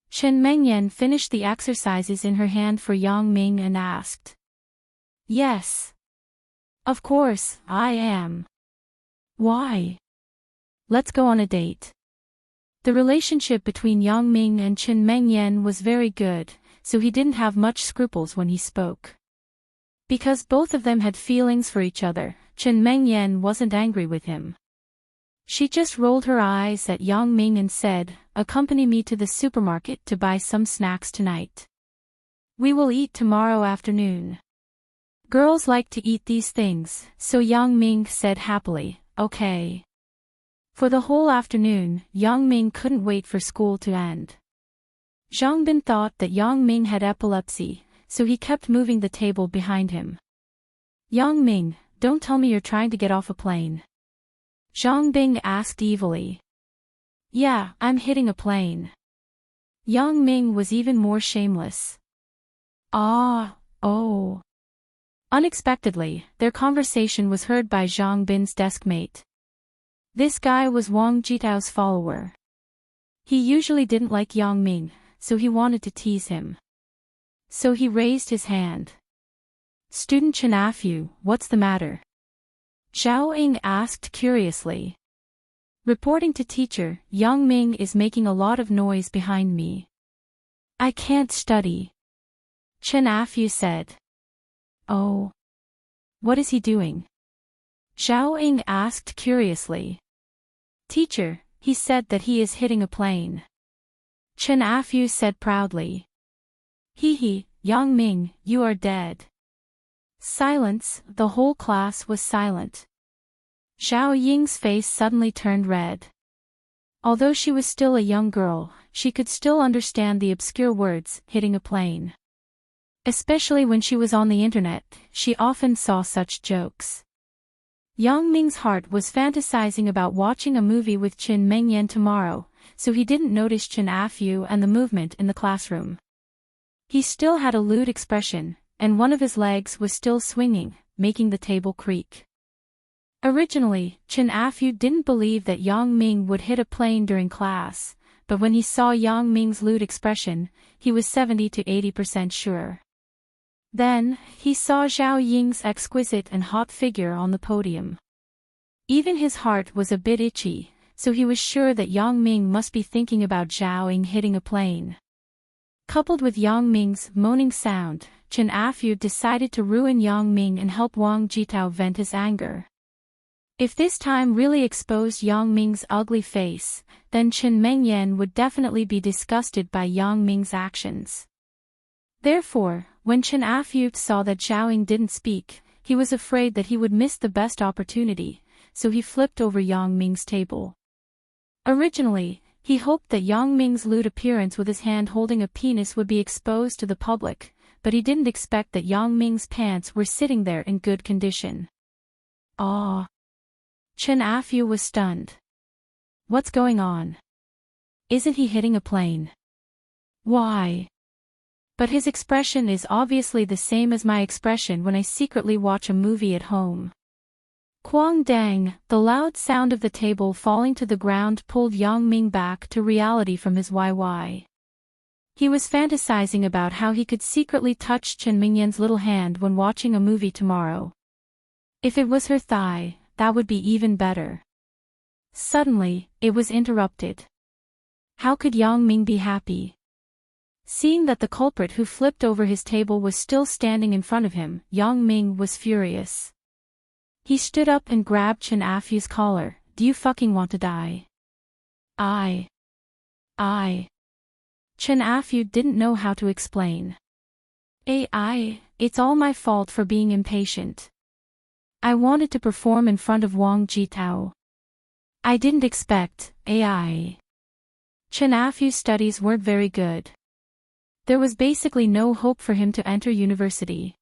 Chen Mengyan finished the exercises in her hand for Yang Ming and asked. Yes. Of course, I am. Why? Let's go on a date. The relationship between Yang Ming and Chen Mengyan was very good, so he didn't have much scruples when he spoke. Because both of them had feelings for each other, Chen Mengyan wasn't angry with him. She just rolled her eyes at Yang Ming and said, accompany me to the supermarket to buy some snacks tonight. We will eat tomorrow afternoon. Girls like to eat these things, so Yang Ming said happily, okay. For the whole afternoon, Yang Ming couldn't wait for school to end. Zhang Bin thought that Yang Ming had epilepsy, so he kept moving the table behind him. Yang Ming, don't tell me you're trying to get off a plane. Zhang Bing asked evilly. Yeah, I'm hitting a plane. Yang Ming was even more shameless. Oh. Unexpectedly, their conversation was heard by Zhang Bin's deskmate. This guy was Wang Jitao's follower. He usually didn't like Yang Ming, so he wanted to tease him. So he raised his hand. Student Chen Afu, what's the matter? Zhao Ying asked curiously. Reporting to teacher, Yang Ming is making a lot of noise behind me. I can't study. Chen Afu said. Oh. What is he doing? Zhao Ying asked curiously. Teacher, he said that he is hitting a plane. Chen Afu said proudly. He, Yang Ming, you are dead. Silence, the whole class was silent. Zhao Ying's face suddenly turned red. Although she was still a young girl, she could still understand the obscure words, hitting a plane. Especially when she was on the internet, she often saw such jokes. Yang Ming's heart was fantasizing about watching a movie with Chen Mengyan tomorrow, so he didn't notice Chen Afu and the movement in the classroom. He still had a lewd expression, and one of his legs was still swinging, making the table creak. Originally, Chen Afu didn't believe that Yang Ming would hit a plane during class, but when he saw Yang Ming's lewd expression, he was 70 to 80% sure. Then, he saw Zhao Ying's exquisite and hot figure on the podium. Even his heart was a bit itchy, so he was sure that Yang Ming must be thinking about Zhao Ying hitting a plane. Coupled with Yang Ming's moaning sound, Chen Afu decided to ruin Yang Ming and help Wang Jitao vent his anger. If this time really exposed Yang Ming's ugly face, then Chen Mengyan would definitely be disgusted by Yang Ming's actions. Therefore, when Chen Afu saw that Zhao Ying didn't speak, he was afraid that he would miss the best opportunity, so he flipped over Yang Ming's table. Originally, he hoped that Yang Ming's lewd appearance with his hand holding a penis would be exposed to the public, but he didn't expect that Yang Ming's pants were sitting there in good condition. Ah! Chen Afu was stunned. What's going on? Isn't he hitting a plane? Why? But his expression is obviously the same as my expression when I secretly watch a movie at home. Quang dang, the loud sound of the table falling to the ground pulled Yang Ming back to reality from his YY. He was fantasizing about how he could secretly touch Chen Mingyan's little hand when watching a movie tomorrow. If it was her thigh, that would be even better. Suddenly, it was interrupted. How could Yang Ming be happy? Seeing that the culprit who flipped over his table was still standing in front of him, Yang Ming was furious. He stood up and grabbed Chen Afu's collar. Do you fucking want to die? I. Chen Afu didn't know how to explain. It's all my fault for being impatient. I wanted to perform in front of Wang Jitao. I didn't expect, Chen Afu's studies weren't very good. There was basically no hope for him to enter university.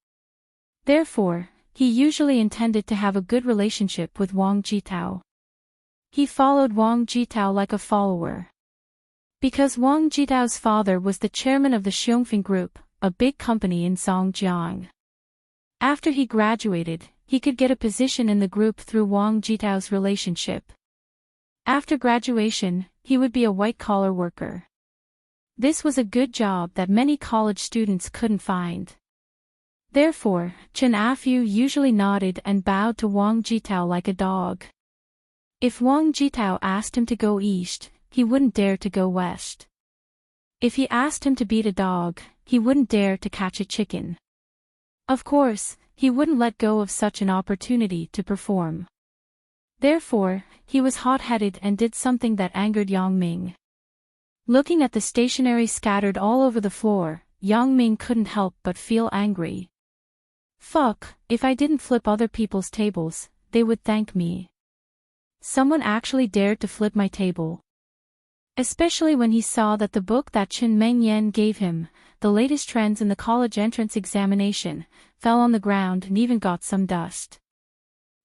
Therefore, he usually intended to have a good relationship with Wang Jitao. He followed Wang Jitao like a follower. Because Wang Jitao's father was the chairman of the Xiongfeng Group, a big company in Songjiang. After he graduated, he could get a position in the group through Wang Jitao's relationship. After graduation, he would be a white-collar worker. This was a good job that many college students couldn't find. Therefore, Chen Afu usually nodded and bowed to Wang Jitao like a dog. If Wang Jitao asked him to go east, he wouldn't dare to go west. If he asked him to beat a dog, he wouldn't dare to catch a chicken. Of course, he wouldn't let go of such an opportunity to perform. Therefore, he was hot-headed and did something that angered Yang Ming. Looking at the stationery scattered all over the floor, Yang Ming couldn't help but feel angry. Fuck, if I didn't flip other people's tables, they would thank me. Someone actually dared to flip my table. Especially when he saw that the book that Chen Mengyan gave him, the latest trends in the college entrance examination, fell on the ground and even got some dust.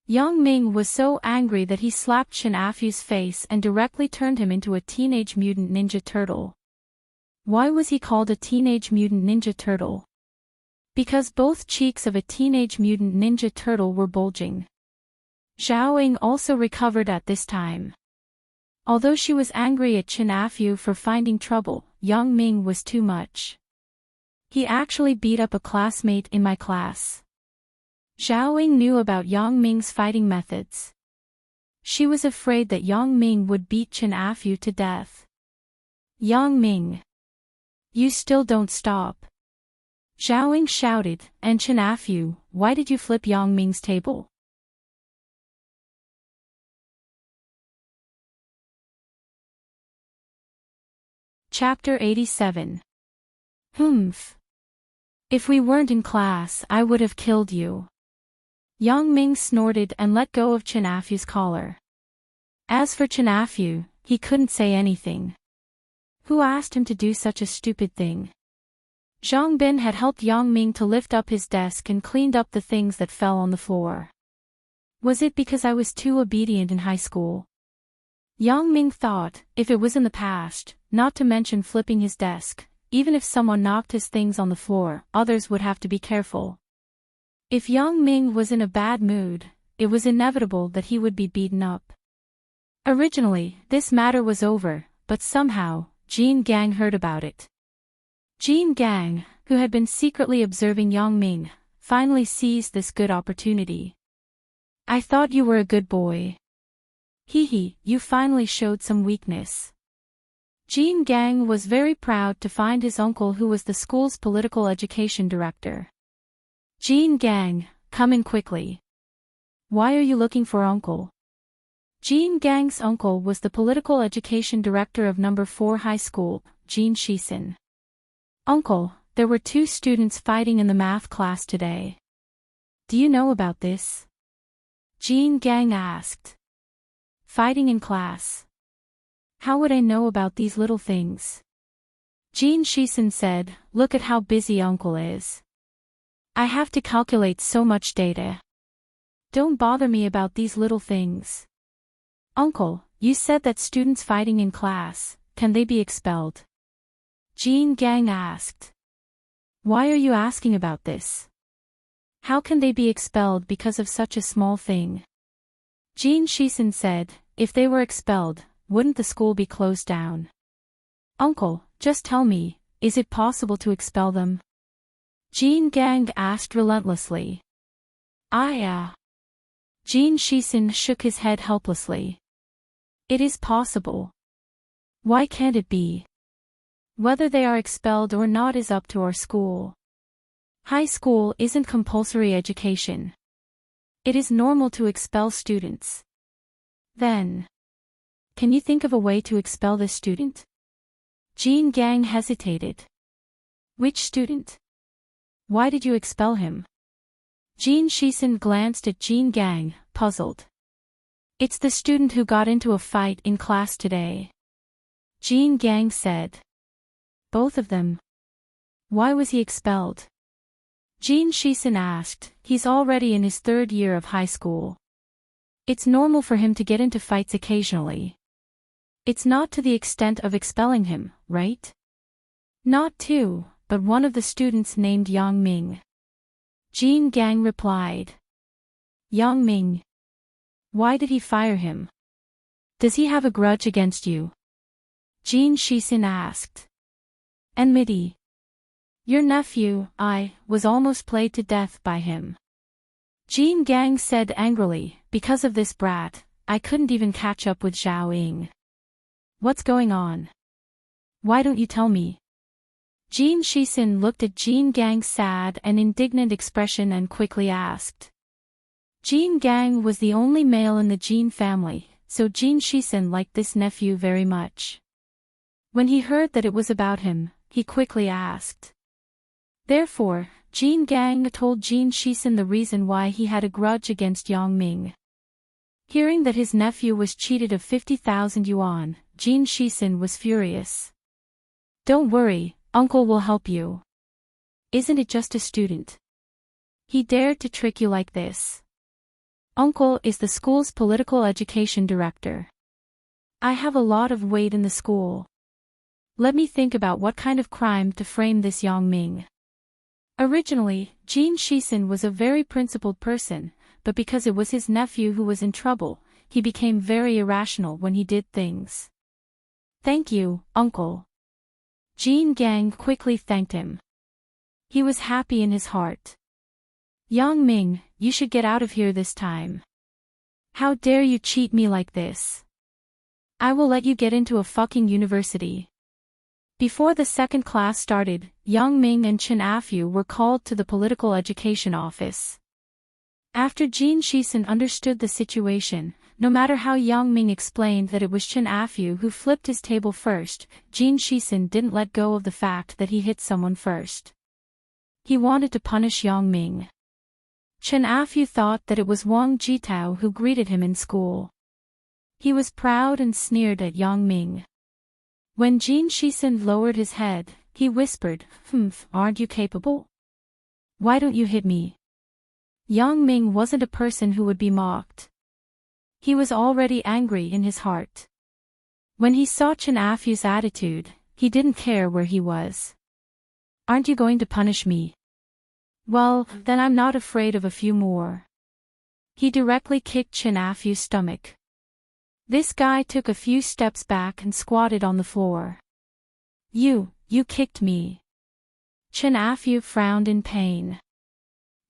Yang Ming was so angry that he slapped Chen Afu's face and directly turned him into a Teenage Mutant Ninja Turtle. Why was he called a Teenage Mutant Ninja Turtle? Because both cheeks of a Teenage Mutant Ninja Turtle were bulging. Zhao Ying also recovered at this time. Although she was angry at Chen Afu for finding trouble, Yang Ming was too much. He actually beat up a classmate in my class. Zhao Ying knew about Yang Ming's fighting methods. She was afraid that Yang Ming would beat Chen Afu to death. Yang Ming! You still don't stop. Zhao Ying shouted, and Chen Afu, why did you flip Yang Ming's table? Chapter 87. Humph. If we weren't in class, I would have killed you. Yang Ming snorted and let go of Chen Afu's collar. As for Chen Afu, he couldn't say anything. Who asked him to do such a stupid thing? Zhang Bin had helped Yang Ming to lift up his desk and cleaned up the things that fell on the floor. Was it because I was too obedient in high school? Yang Ming thought, if it was in the past, not to mention flipping his desk, even if someone knocked his things on the floor, others would have to be careful. If Yang Ming was in a bad mood, it was inevitable that he would be beaten up. Originally, this matter was over, but somehow, Jean Gang heard about it. Jean Gang, who had been secretly observing Yang Ming, finally seized this good opportunity. I thought you were a good boy. Hee, you finally showed some weakness. Jean Gang was very proud to find his uncle, who was the school's political education director. Jean Gang, come in quickly. Why are you looking for uncle? Jean Gang's uncle was the political education director of No. 4 High School, Jean Shisen. Uncle, there were 2 students fighting in the math class today. Do you know about this? Jean Gang asked. Fighting in class. How would I know about these little things? Jean Shisen said, look at how busy uncle is. I have to calculate so much data. Don't bother me about these little things. Uncle, you said that students fighting in class, can they be expelled? Jean Gang asked. Why are you asking about this? How can they be expelled because of such a small thing? Jean Shisen said, if they were expelled, wouldn't the school be closed down? Uncle, just tell me, is it possible to expel them? Jean Gang asked relentlessly. Jean Shisen shook his head helplessly. It is possible. Why can't it be? Whether they are expelled or not is up to our school. High school isn't compulsory education. It is normal to expel students. Then, can you think of a way to expel this student? Jean Gang hesitated. Which student? Why did you expel him? Jean Shisen glanced at Jean Gang, puzzled. It's the student who got into a fight in class today. Jean Gang said. Both of them. Why was he expelled? Jean Shisen asked. He's already in his 3rd year of high school. It's normal for him to get into fights occasionally. It's not to the extent of expelling him, right? Not two, but one of the students named Yang Ming. Jean Gang replied. Yang Ming. Why did he fire him? Does he have a grudge against you? Jean Shisen asked. Enmity. Your nephew, was almost played to death by him. Jean Gang said angrily, because of this brat, I couldn't even catch up with Zhao Ying. What's going on? Why don't you tell me? Jean Shisen looked at Jean Gang's sad and indignant expression and quickly asked. Jean Gang was the only male in the Jean family, so Jean Shisen liked this nephew very much. When he heard that it was about him, he quickly asked. Therefore, Jean Gang told Jean Shisen the reason why he had a grudge against Yang Ming. Hearing that his nephew was cheated of 50,000 yuan, Jean Shisen was furious. Don't worry, uncle will help you. Isn't it just a student? He dared to trick you like this. Uncle is the school's political education director. I have a lot of weight in the school. Let me think about what kind of crime to frame this Yang Ming. Originally, Jean Shisen was a very principled person, but because it was his nephew who was in trouble, he became very irrational when he did things. Thank you, uncle. Jean Gang quickly thanked him. He was happy in his heart. Yang Ming, you should get out of here this time. How dare you cheat me like this? I will let you get into a fucking university. Before the second class started, Yang Ming and Chen Afu were called to the political education office. After Jean Shisen understood the situation, no matter how Yang Ming explained that it was Chen Afu who flipped his table first, Jean Shisen didn't let go of the fact that he hit someone first. He wanted to punish Yang Ming. Chen Afu thought that it was Wang Jitao who greeted him in school. He was proud and sneered at Yang Ming. When Jean Shisen lowered his head, he whispered, aren't you capable? Why don't you hit me? Yang Ming wasn't a person who would be mocked. He was already angry in his heart. When he saw Chen Afu's attitude, he didn't care where he was. Aren't you going to punish me? Well, then I'm not afraid of a few more. He directly kicked Chen Afu's stomach. This guy took a few steps back and squatted on the floor. You kicked me. Chen Afu frowned in pain.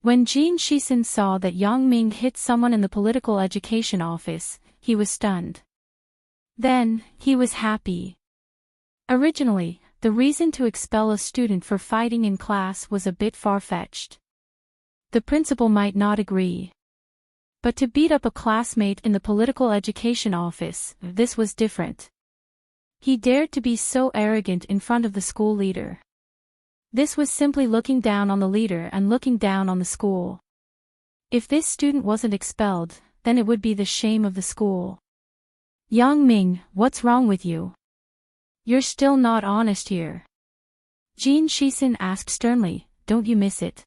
When Jin Shisen saw that Yang Ming hit someone in the political education office, he was stunned. Then, he was happy. Originally, the reason to expel a student for fighting in class was a bit far-fetched. The principal might not agree. But to beat up a classmate in the political education office, this was different. He dared to be so arrogant in front of the school leader. This was simply looking down on the leader and looking down on the school. If this student wasn't expelled, then it would be the shame of the school. Yang Ming, what's wrong with you? You're still not honest here. Jin Shisen asked sternly, don't you miss it?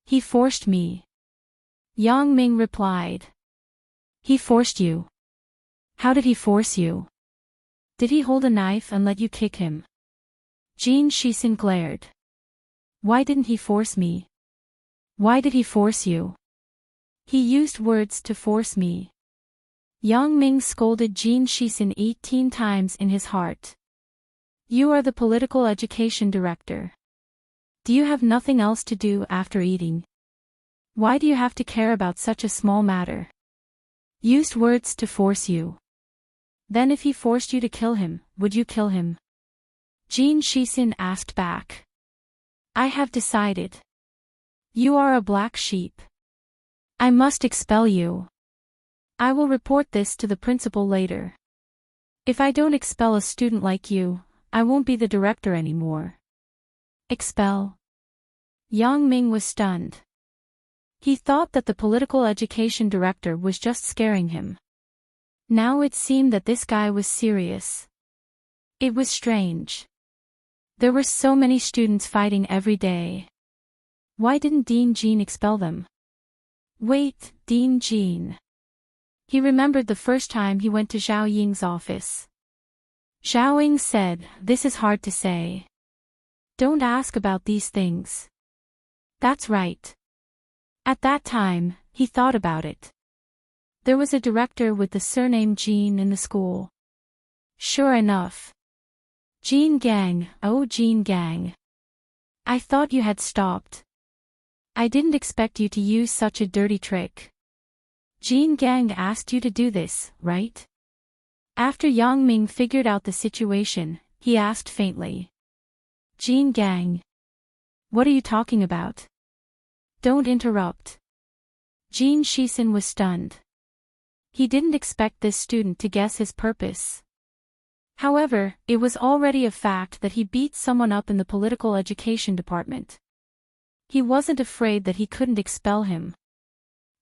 He forced me. Yang Ming replied. He forced you? How did he force you? Did he hold a knife and let you kick him? Jin Shisen glared. Why didn't he force me? Why did he force you? He used words to force me. Yang Ming scolded Jin Shisen 18 times in his heart. You are the political education director. Do you have nothing else to do after eating? Why do you have to care about such a small matter? Used words to force you. Then if he forced you to kill him, would you kill him? Jin Shisen asked back. I have decided. You are a black sheep. I must expel you. I will report this to the principal later. If I don't expel a student like you, I won't be the director anymore. Expel? Yang Ming was stunned. He thought that the political education director was just scaring him. Now it seemed that this guy was serious. It was strange. There were so many students fighting every day. Why didn't Dean Jean expel them? Wait, Dean Jean. He remembered the first time he went to Zhao Ying's office. Zhao Ying said, this is hard to say. Don't ask about these things. That's right. At that time, he thought about it. There was a director with the surname Jean in the school. Sure enough. Jean Gang, oh Jean Gang. I thought you had stopped. I didn't expect you to use such a dirty trick. Jean Gang asked you to do this, right? After Yang Ming figured out the situation, he asked faintly. Jean Gang. What are you talking about? Don't interrupt. Jin Shisen was stunned. He didn't expect this student to guess his purpose. However, it was already a fact that he beat someone up in the political education department. He wasn't afraid that he couldn't expel him.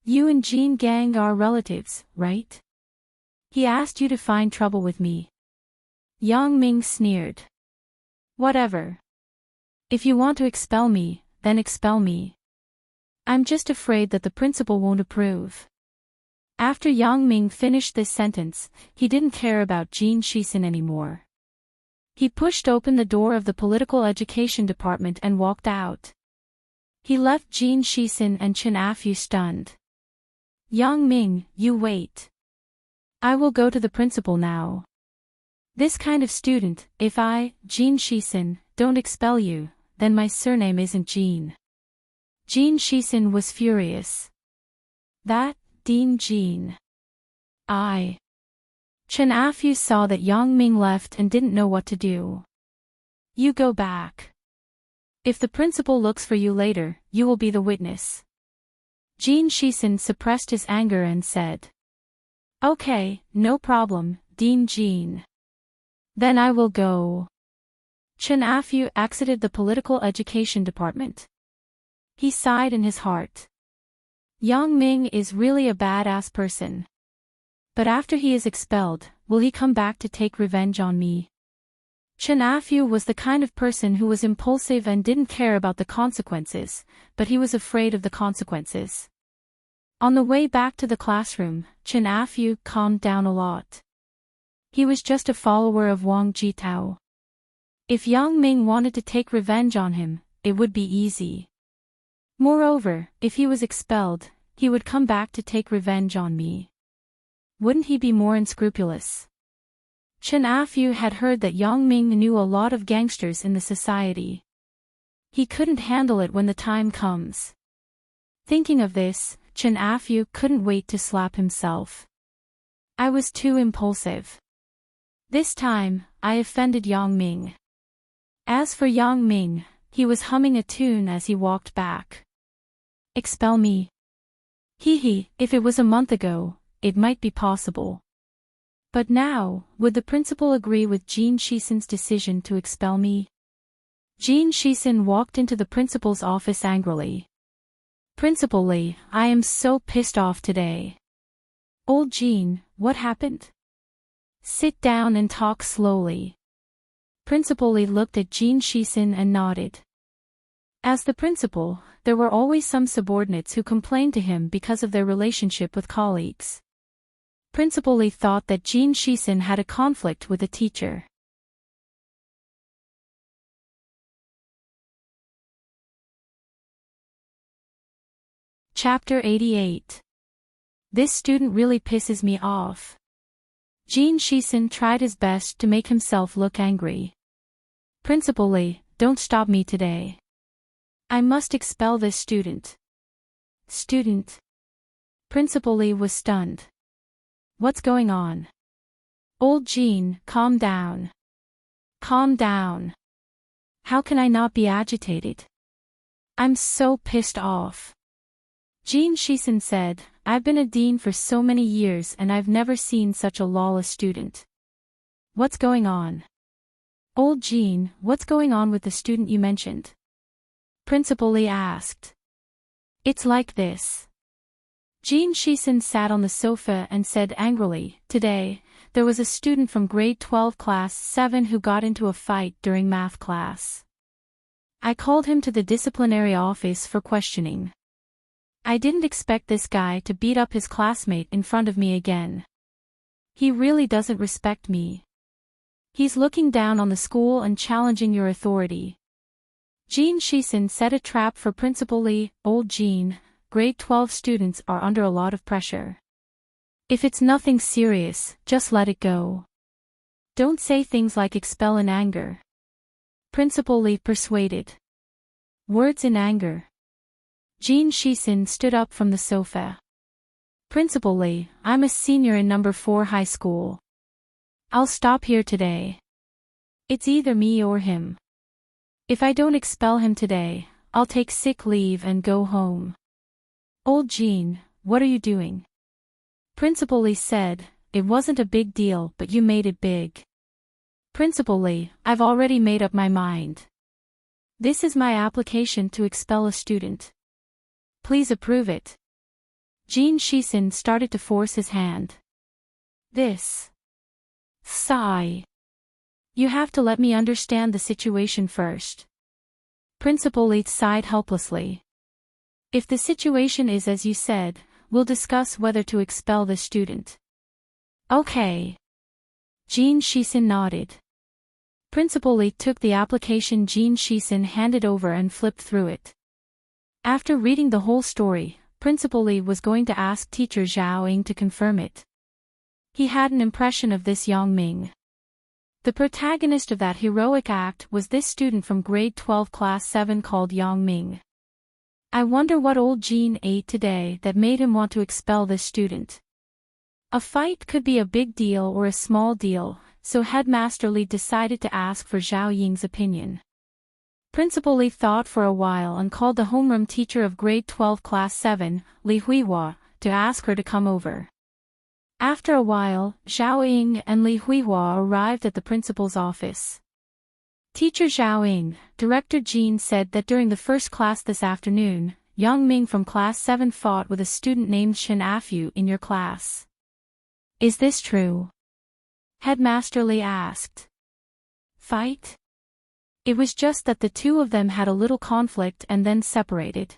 You and Jean Gang are relatives, right? He asked you to find trouble with me. Yang Ming sneered. Whatever. If you want to expel me, then expel me. I'm just afraid that the principal won't approve. After Yang Ming finished this sentence, he didn't care about Jin Shisen anymore. He pushed open the door of the political education department and walked out. He left Jin Shisen and Chen Afu stunned. Yang Ming, you wait. I will go to the principal now. This kind of student, if I, Jin Shisen, don't expel you, then my surname isn't Jean. Jin Shisen was furious. That, Dean Jean. Chen Afu saw that Yang Ming left and didn't know what to do. You go back. If the principal looks for you later, you will be the witness. Jin Shisen suppressed his anger and said. Okay, no problem, Dean Jean. Then I will go. Chen Afu exited the political education department. He sighed in his heart. Yang Ming is really a badass person. But after he is expelled, will he come back to take revenge on me? Chen Afu was the kind of person who was impulsive and didn't care about the consequences, but he was afraid of the consequences. On the way back to the classroom, Chen Afu calmed down a lot. He was just a follower of Wang Jitao. If Yang Ming wanted to take revenge on him, it would be easy. Moreover, if he was expelled, he would come back to take revenge on me. Wouldn't he be more unscrupulous? Chen Afu had heard that Yang Ming knew a lot of gangsters in the society. He couldn't handle it when the time comes. Thinking of this, Chen Afu couldn't wait to slap himself. I was too impulsive. This time, I offended Yang Ming. As for Yang Ming, he was humming a tune as he walked back. Expel me. Hee, if it was a month ago, it might be possible. But now, would the principal agree with Jin Shisen's decision to expel me? Jin Shisen walked into the principal's office angrily. Principal Lee, I am so pissed off today. Old Jin, what happened? Sit down and talk slowly. Principal Lee looked at Jin Shisen and nodded. As the principal, there were always some subordinates who complained to him because of their relationship with colleagues. Principal Lee thought that Jin Shisen had a conflict with the teacher. Chapter 88. This student really pisses me off. Jin Shisen tried his best to make himself look angry. Principal Lee, don't stop me today. I must expel this student. Student? Principal Lee was stunned. What's going on? Old Jin, calm down. Calm down. How can I not be agitated? I'm so pissed off. Jin Shisen said, I've been a dean for so many years and I've never seen such a lawless student. What's going on? Old Jin, what's going on with the student you mentioned? Principal Lee asked. It's like this. Jin Shisen sat on the sofa and said angrily, today, there was a student from grade 12 class 7 who got into a fight during math class. I called him to the disciplinary office for questioning. I didn't expect this guy to beat up his classmate in front of me again. He really doesn't respect me. He's looking down on the school and challenging your authority. Jin Shisen set a trap for Principal Lee. Old Jin, grade 12 students are under a lot of pressure. If it's nothing serious, just let it go. Don't say things like expel in anger. Principal Lee persuaded. Words in anger. Jin Shisen stood up from the sofa. Principal Lee, I'm a senior in number 4 high school. I'll stop here today. It's either me or him. If I don't expel him today, I'll take sick leave and go home. Old Jin, what are you doing? Principal Lee said, it wasn't a big deal but you made it big. Principal Lee, I've already made up my mind. This is my application to expel a student. Please approve it. Jin Shisen started to force his hand. This. Sigh. You have to let me understand the situation first. Principal Lee sighed helplessly. If the situation is as you said, we'll discuss whether to expel the student. Okay. Jin Shisen nodded. Principal Lee took the application Jin Shisen handed over and flipped through it. After reading the whole story, Principal Lee was going to ask teacher Zhao Ying to confirm it. He had an impression of this Yang Ming. The protagonist of that heroic act was this student from grade 12 class 7 called Yang Ming. I wonder what old Jin ate today that made him want to expel this student. A fight could be a big deal or a small deal, so Headmaster Lee decided to ask for Zhao Ying's opinion. Principal Lee thought for a while and called the homeroom teacher of grade 12 class 7, Li Huihua, to ask her to come over. After a while, Zhao Ying and Li Huihua arrived at the principal's office. Teacher Zhao Ying, Director Jin said that during the first class this afternoon, Yang Ming from class 7 fought with a student named Chen Afu in your class. Is this true? Headmaster Lee asked. Fight? It was just that the two of them had a little conflict and then separated.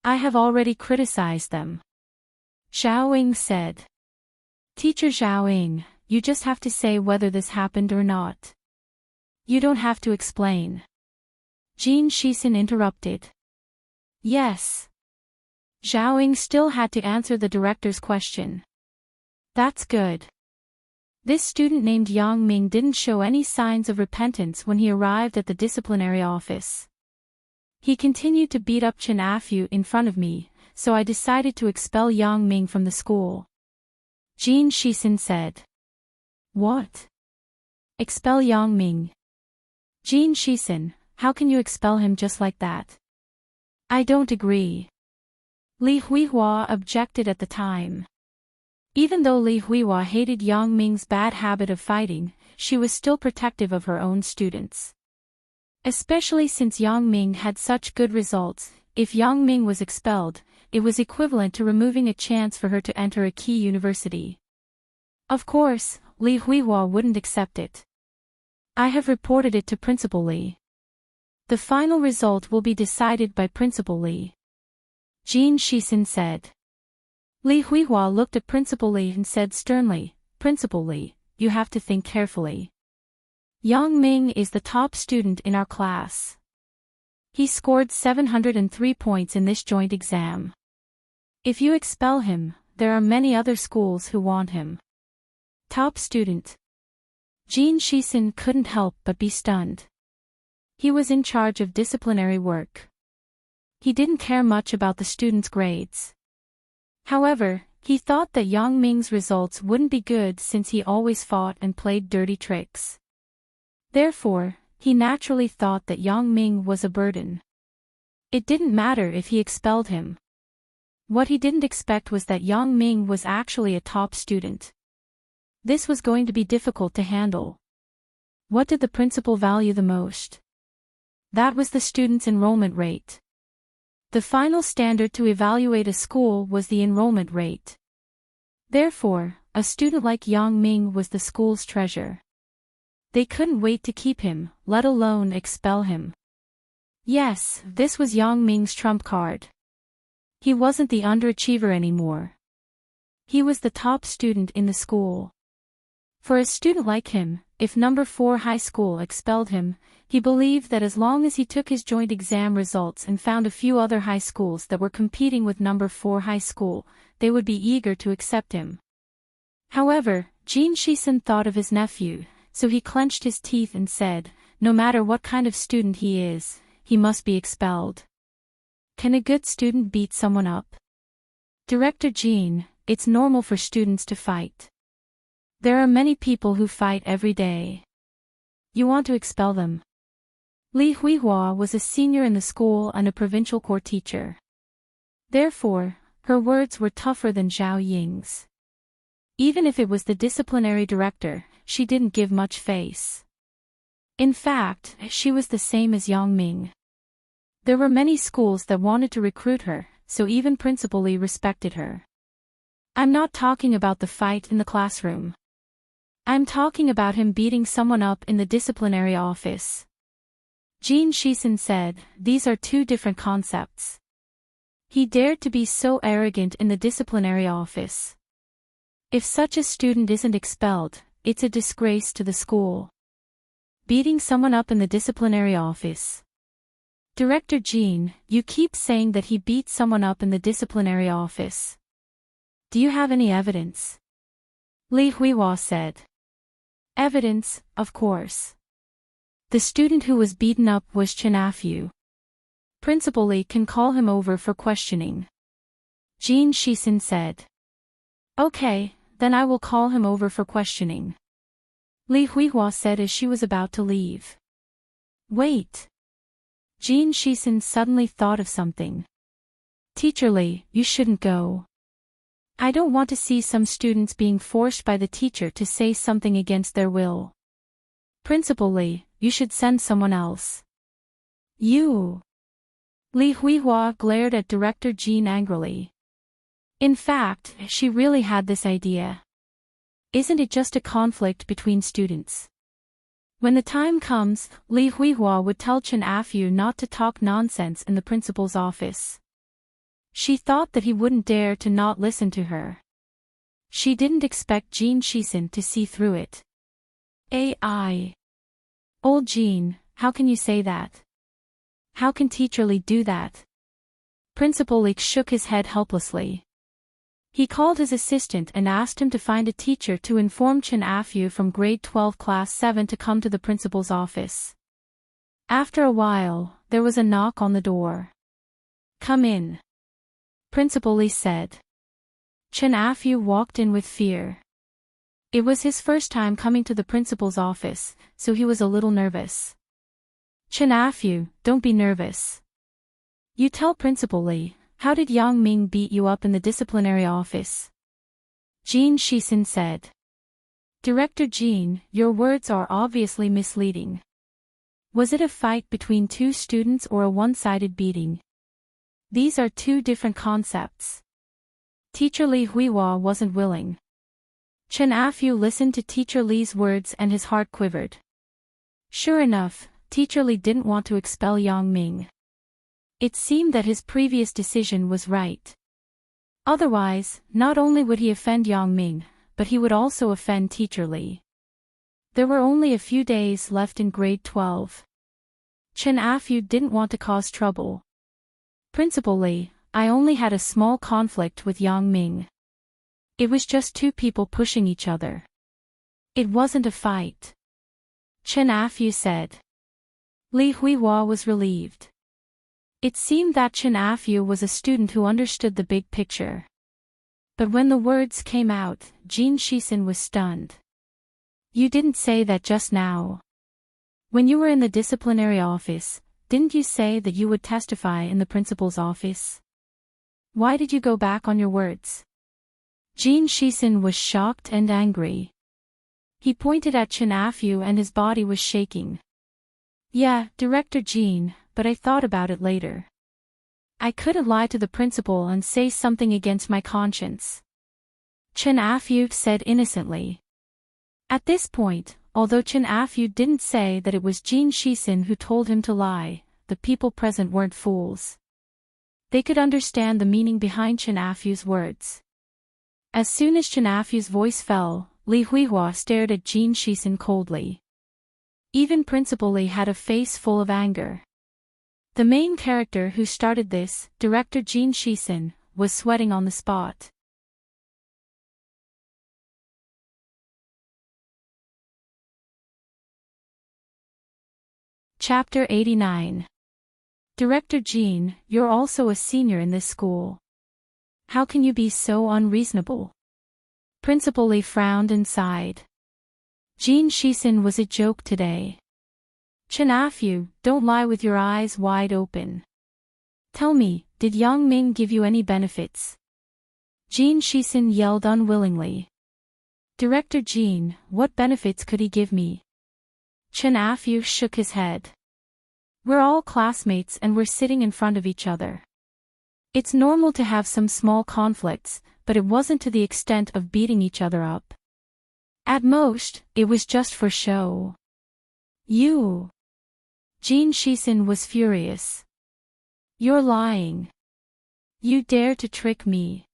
I have already criticized them. Zhao Ying said. Teacher Zhao Ying, you just have to say whether this happened or not. You don't have to explain. Jin Shixin interrupted. Yes. Zhao Ying still had to answer the director's question. That's good. This student named Yang Ming didn't show any signs of repentance when he arrived at the disciplinary office. He continued to beat up Chen Afu in front of me, so I decided to expel Yang Ming from the school. Jin Shixin said. What? Expel Yang Ming? Jin Shixin, how can you expel him just like that? I don't agree. Li Huihua objected at the time. Even though Li Huihua hated Yang Ming's bad habit of fighting, she was still protective of her own students. Especially since Yang Ming had such good results, if Yang Ming was expelled, it was equivalent to removing a chance for her to enter a key university. Of course, Li Huihua wouldn't accept it. I have reported it to Principal Li. The final result will be decided by Principal Li. Jin Shixin said. Li Huihua looked at Principal Li and said sternly, Principal Li, you have to think carefully. Yang Ming is the top student in our class. He scored 703 points in this joint exam. If you expel him, there are many other schools who want him. Top student. Jin Shixin couldn't help but be stunned. He was in charge of disciplinary work. He didn't care much about the students' grades. However, he thought that Yang Ming's results wouldn't be good since he always fought and played dirty tricks. Therefore, he naturally thought that Yang Ming was a burden. It didn't matter if he expelled him. What he didn't expect was that Yang Ming was actually a top student. This was going to be difficult to handle. What did the principal value the most? That was the student's enrollment rate. The final standard to evaluate a school was the enrollment rate. Therefore, a student like Yang Ming was the school's treasure. They couldn't wait to keep him, let alone expel him. Yes, this was Yang Ming's trump card. He wasn't the underachiever anymore. He was the top student in the school. For a student like him, if number 4 high school expelled him, he believed that as long as he took his joint exam results and found a few other high schools that were competing with number 4 high school, they would be eager to accept him. However, Jin Shixin thought of his nephew, so he clenched his teeth and said, no matter what kind of student he is, he must be expelled. Can a good student beat someone up? Director Jin, it's normal for students to fight. There are many people who fight every day. You want to expel them? Li Huihua was a senior in the school and a provincial court teacher. Therefore, her words were tougher than Zhao Ying's. Even if it was the disciplinary director, she didn't give much face. In fact, she was the same as Yang Ming. There were many schools that wanted to recruit her, so even Principal Li respected her. I'm not talking about the fight in the classroom. I'm talking about him beating someone up in the disciplinary office. Jin Shixin said, these are two different concepts. He dared to be so arrogant in the disciplinary office. If such a student isn't expelled, it's a disgrace to the school. Beating someone up in the disciplinary office. Director Jin, you keep saying that he beat someone up in the disciplinary office. Do you have any evidence? Li Huihua said. Evidence, of course. The student who was beaten up was Chen Afu. Principal Li can call him over for questioning. Jin Shixin said. Okay, then I will call him over for questioning. Li Huihua said as she was about to leave. Wait. Jin Shixin suddenly thought of something. Teacher Li, you shouldn't go. I don't want to see some students being forced by the teacher to say something against their will. Principal Li, you should send someone else. You. Li Huihua glared at Director Jin angrily. In fact, she really had this idea. Isn't it just a conflict between students? When the time comes, Li Huihua would tell Chen Afu not to talk nonsense in the principal's office. She thought that he wouldn't dare to not listen to her. She didn't expect Jin Shixin to see through it. AI. Old Jean, how can you say that? How can Teacher Lee do that? Principal Lee shook his head helplessly. He called his assistant and asked him to find a teacher to inform Chen Afu from grade 12 class 7 to come to the principal's office. After a while, there was a knock on the door. Come in. Principal Lee said. Chen Afu walked in with fear. It was his first time coming to the principal's office, so he was a little nervous. Chen Afu, don't be nervous. You tell Principal Lee, how did Yang Ming beat you up in the disciplinary office? Jean Shixin said. Director Jean, your words are obviously misleading. Was it a fight between two students or a one-sided beating? These are two different concepts. Teacher Li Huihua wasn't willing. Chen Afu listened to Teacher Li's words and his heart quivered. Sure enough, Teacher Li didn't want to expel Yang Ming. It seemed that his previous decision was right. Otherwise, not only would he offend Yang Ming, but he would also offend Teacher Li. There were only a few days left in grade 12. Chen Afu didn't want to cause trouble. Principal Li, I only had a small conflict with Yang Ming. It was just two people pushing each other. It wasn't a fight. Chen Afu said. Li Huihua was relieved. It seemed that Chen Afu was a student who understood the big picture. But when the words came out, Jean Shixin was stunned. You didn't say that just now. When you were in the disciplinary office, didn't you say that you would testify in the principal's office? Why did you go back on your words? Jean Shixin was shocked and angry. He pointed at Chen Afu and his body was shaking. Yeah, Director Jean, but I thought about it later. I couldn't lie to the principal and say something against my conscience. Chen Afu said innocently. At this point, although Chen Afu didn't say that it was Jean Shixin who told him to lie, the people present weren't fools. They could understand the meaning behind Chen Afu's words. As soon as Chen Afu's voice fell, Li Huihua stared at Jean Shixin coldly. Even Principal Li had a face full of anger. The main character who started this, Director Jean Shixin, was sweating on the spot. Chapter 89. Director Jean, you're also a senior in this school. How can you be so unreasonable? Principal Li frowned and sighed. Jean Shixin was a joke today. Chen Afu, don't lie with your eyes wide open. Tell me, did Yang Ming give you any benefits? Jean Shixin yelled unwillingly. Director Jean, what benefits could he give me? Chen Afu shook his head. We're all classmates and we're sitting in front of each other. It's normal to have some small conflicts, but it wasn't to the extent of beating each other up. At most, it was just for show. You. Jean Shixin was furious. You're lying. You dare to trick me.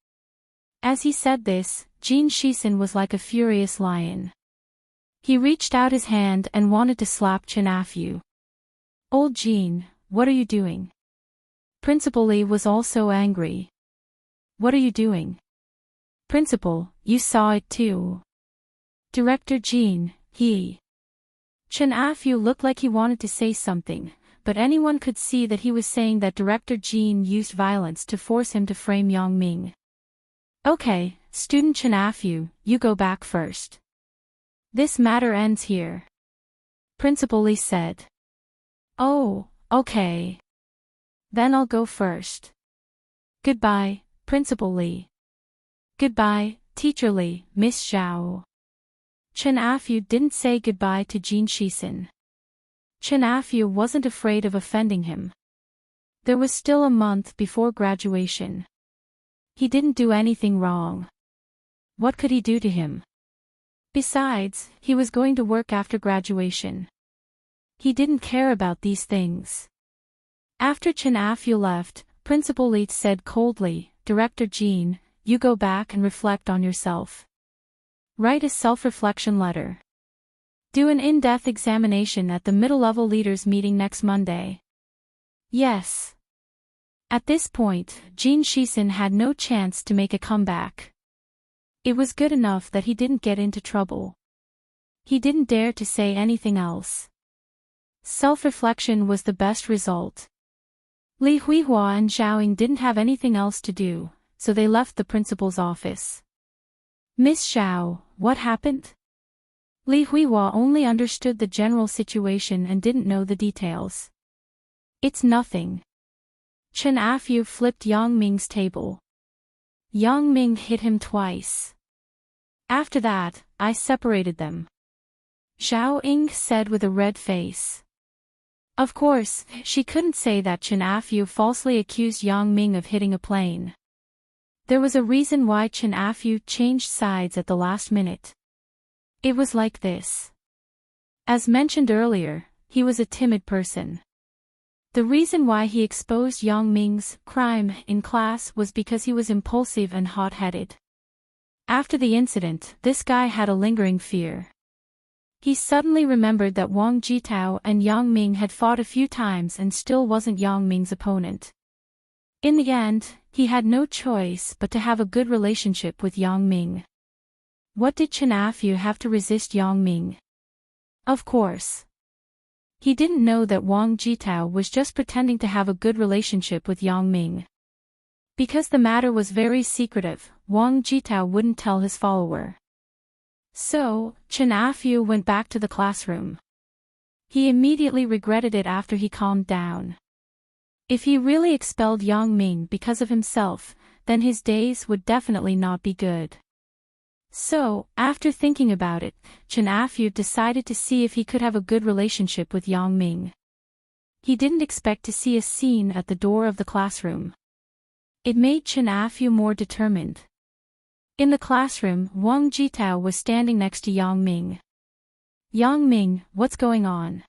As he said this, Jean Shixin was like a furious lion. He reached out his hand and wanted to slap Chen Afu. Old Jean, what are you doing? Principal Li was also angry. What are you doing? Principal, you saw it too. Director Jean, he. Chen Afu looked like he wanted to say something, but anyone could see that he was saying that Director Jean used violence to force him to frame Yang Ming. Okay, student Chen Afu, you go back first. This matter ends here. Principal Li said. Oh, okay. Then I'll go first. Goodbye, Principal Li. Goodbye, Teacher Li, Miss Zhao. Chen Afu didn't say goodbye to Jean Shixin. Chen Afu wasn't afraid of offending him. There was still a month before graduation. He didn't do anything wrong. What could he do to him? Besides, he was going to work after graduation. He didn't care about these things. After Chen Afu left, Principal Li said coldly, Director Jean, you go back and reflect on yourself. Write a self-reflection letter. Do an in-depth examination at the middle-level leaders meeting next Monday. Yes. At this point, Jin Shisun had no chance to make a comeback. It was good enough that he didn't get into trouble. He didn't dare to say anything else. Self-reflection was the best result. Li Huihua and Zhaoying didn't have anything else to do, so they left the principal's office. Miss Zhao, what happened? Li Huihua only understood the general situation and didn't know the details. It's nothing. Chen Afu flipped Yang Ming's table. Yang Ming hit him twice. After that, I separated them. Zhao Ying said with a red face. Of course, she couldn't say that Chen Afu falsely accused Yang Ming of hitting a plane. There was a reason why Chen Afu changed sides at the last minute. It was like this. As mentioned earlier, he was a timid person. The reason why he exposed Yang Ming's crime in class was because he was impulsive and hot-headed. After the incident, this guy had a lingering fear. He suddenly remembered that Wang Jitao and Yang Ming had fought a few times and still wasn't Yang Ming's opponent. In the end, he had no choice but to have a good relationship with Yang Ming. What did Chen Afu have to resist Yang Ming? Of course. He didn't know that Wang Jitao was just pretending to have a good relationship with Yang Ming. Because the matter was very secretive, Wang Jitao wouldn't tell his follower. So, Chen Afu went back to the classroom. He immediately regretted it after he calmed down. If he really expelled Yang Ming because of himself, then his days would definitely not be good. So, after thinking about it, Chen Afu decided to see if he could have a good relationship with Yang Ming. He didn't expect to see a scene at the door of the classroom. It made Chen Afu more determined. In the classroom, Wang Jitao was standing next to Yang Ming. Yang Ming, what's going on?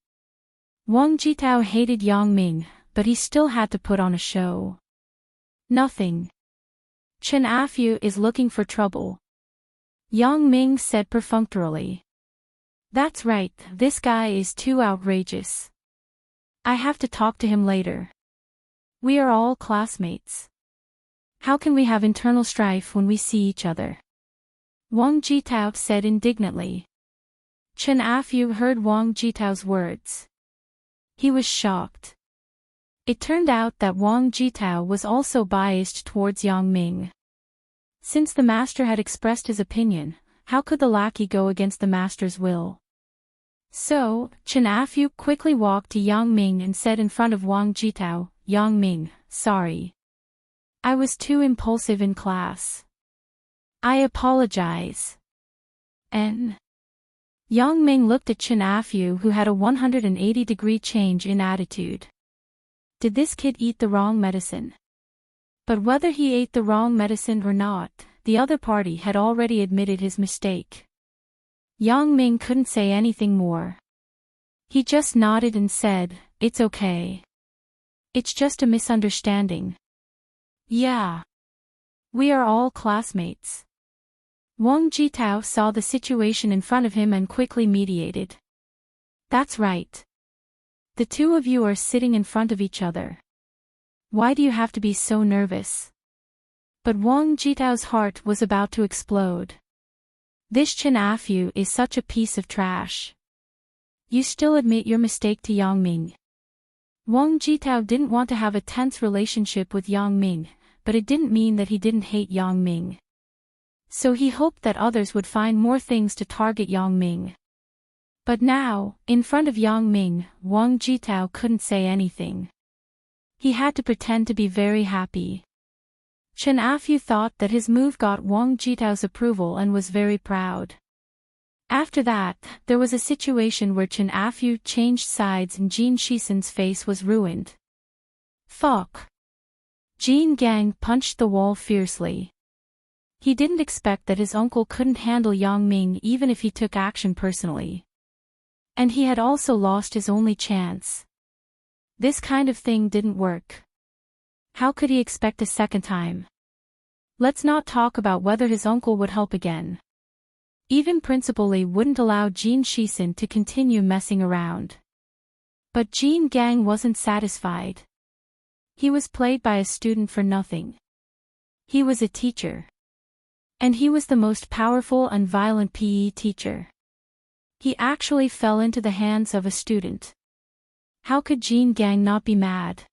Wang Jitao hated Yang Ming, but he still had to put on a show. Nothing. Chen Afu is looking for trouble. Yang Ming said perfunctorily. That's right, this guy is too outrageous. I have to talk to him later. We are all classmates. How can we have internal strife when we see each other? Wang Jitao said indignantly. Chen Afu heard Wang Jitao's words. He was shocked. It turned out that Wang Jitao was also biased towards Yang Ming. Since the master had expressed his opinion, how could the lackey go against the master's will? So, Chen Afu quickly walked to Yang Ming and said in front of Wang Jitao, Yang Ming, sorry. I was too impulsive in class. I apologize. Yang Ming looked at Chen Afu, who had a 180-degree change in attitude. Did this kid eat the wrong medicine? But whether he ate the wrong medicine or not, the other party had already admitted his mistake. Yang Ming couldn't say anything more. He just nodded and said, it's okay. It's just a misunderstanding. Yeah. We are all classmates. Wang Jitao saw the situation in front of him and quickly mediated. That's right. The two of you are sitting in front of each other. Why do you have to be so nervous? But Wang Jitao's heart was about to explode. This Chen Afu is such a piece of trash. You still admit your mistake to Yang Ming. Wang Jitao didn't want to have a tense relationship with Yang Ming, but it didn't mean that he didn't hate Yang Ming. So he hoped that others would find more things to target Yang Ming. But now, in front of Yang Ming, Wang Jitao couldn't say anything. He had to pretend to be very happy. Chen Afu thought that his move got Wang Jitao's approval and was very proud. After that, there was a situation where Chen Afu changed sides and Jin Shisun's face was ruined. Fuck. Jin Gang punched the wall fiercely. He didn't expect that his uncle couldn't handle Yang Ming even if he took action personally. And he had also lost his only chance. This kind of thing didn't work. How could he expect a second time? Let's not talk about whether his uncle would help again. Even Principal Lee wouldn't allow Jin Shisen to continue messing around. But Jin Gang wasn't satisfied. He was played by a student for nothing. He was a teacher. And he was the most powerful and violent PE teacher. He actually fell into the hands of a student. How could Jin Gang not be mad?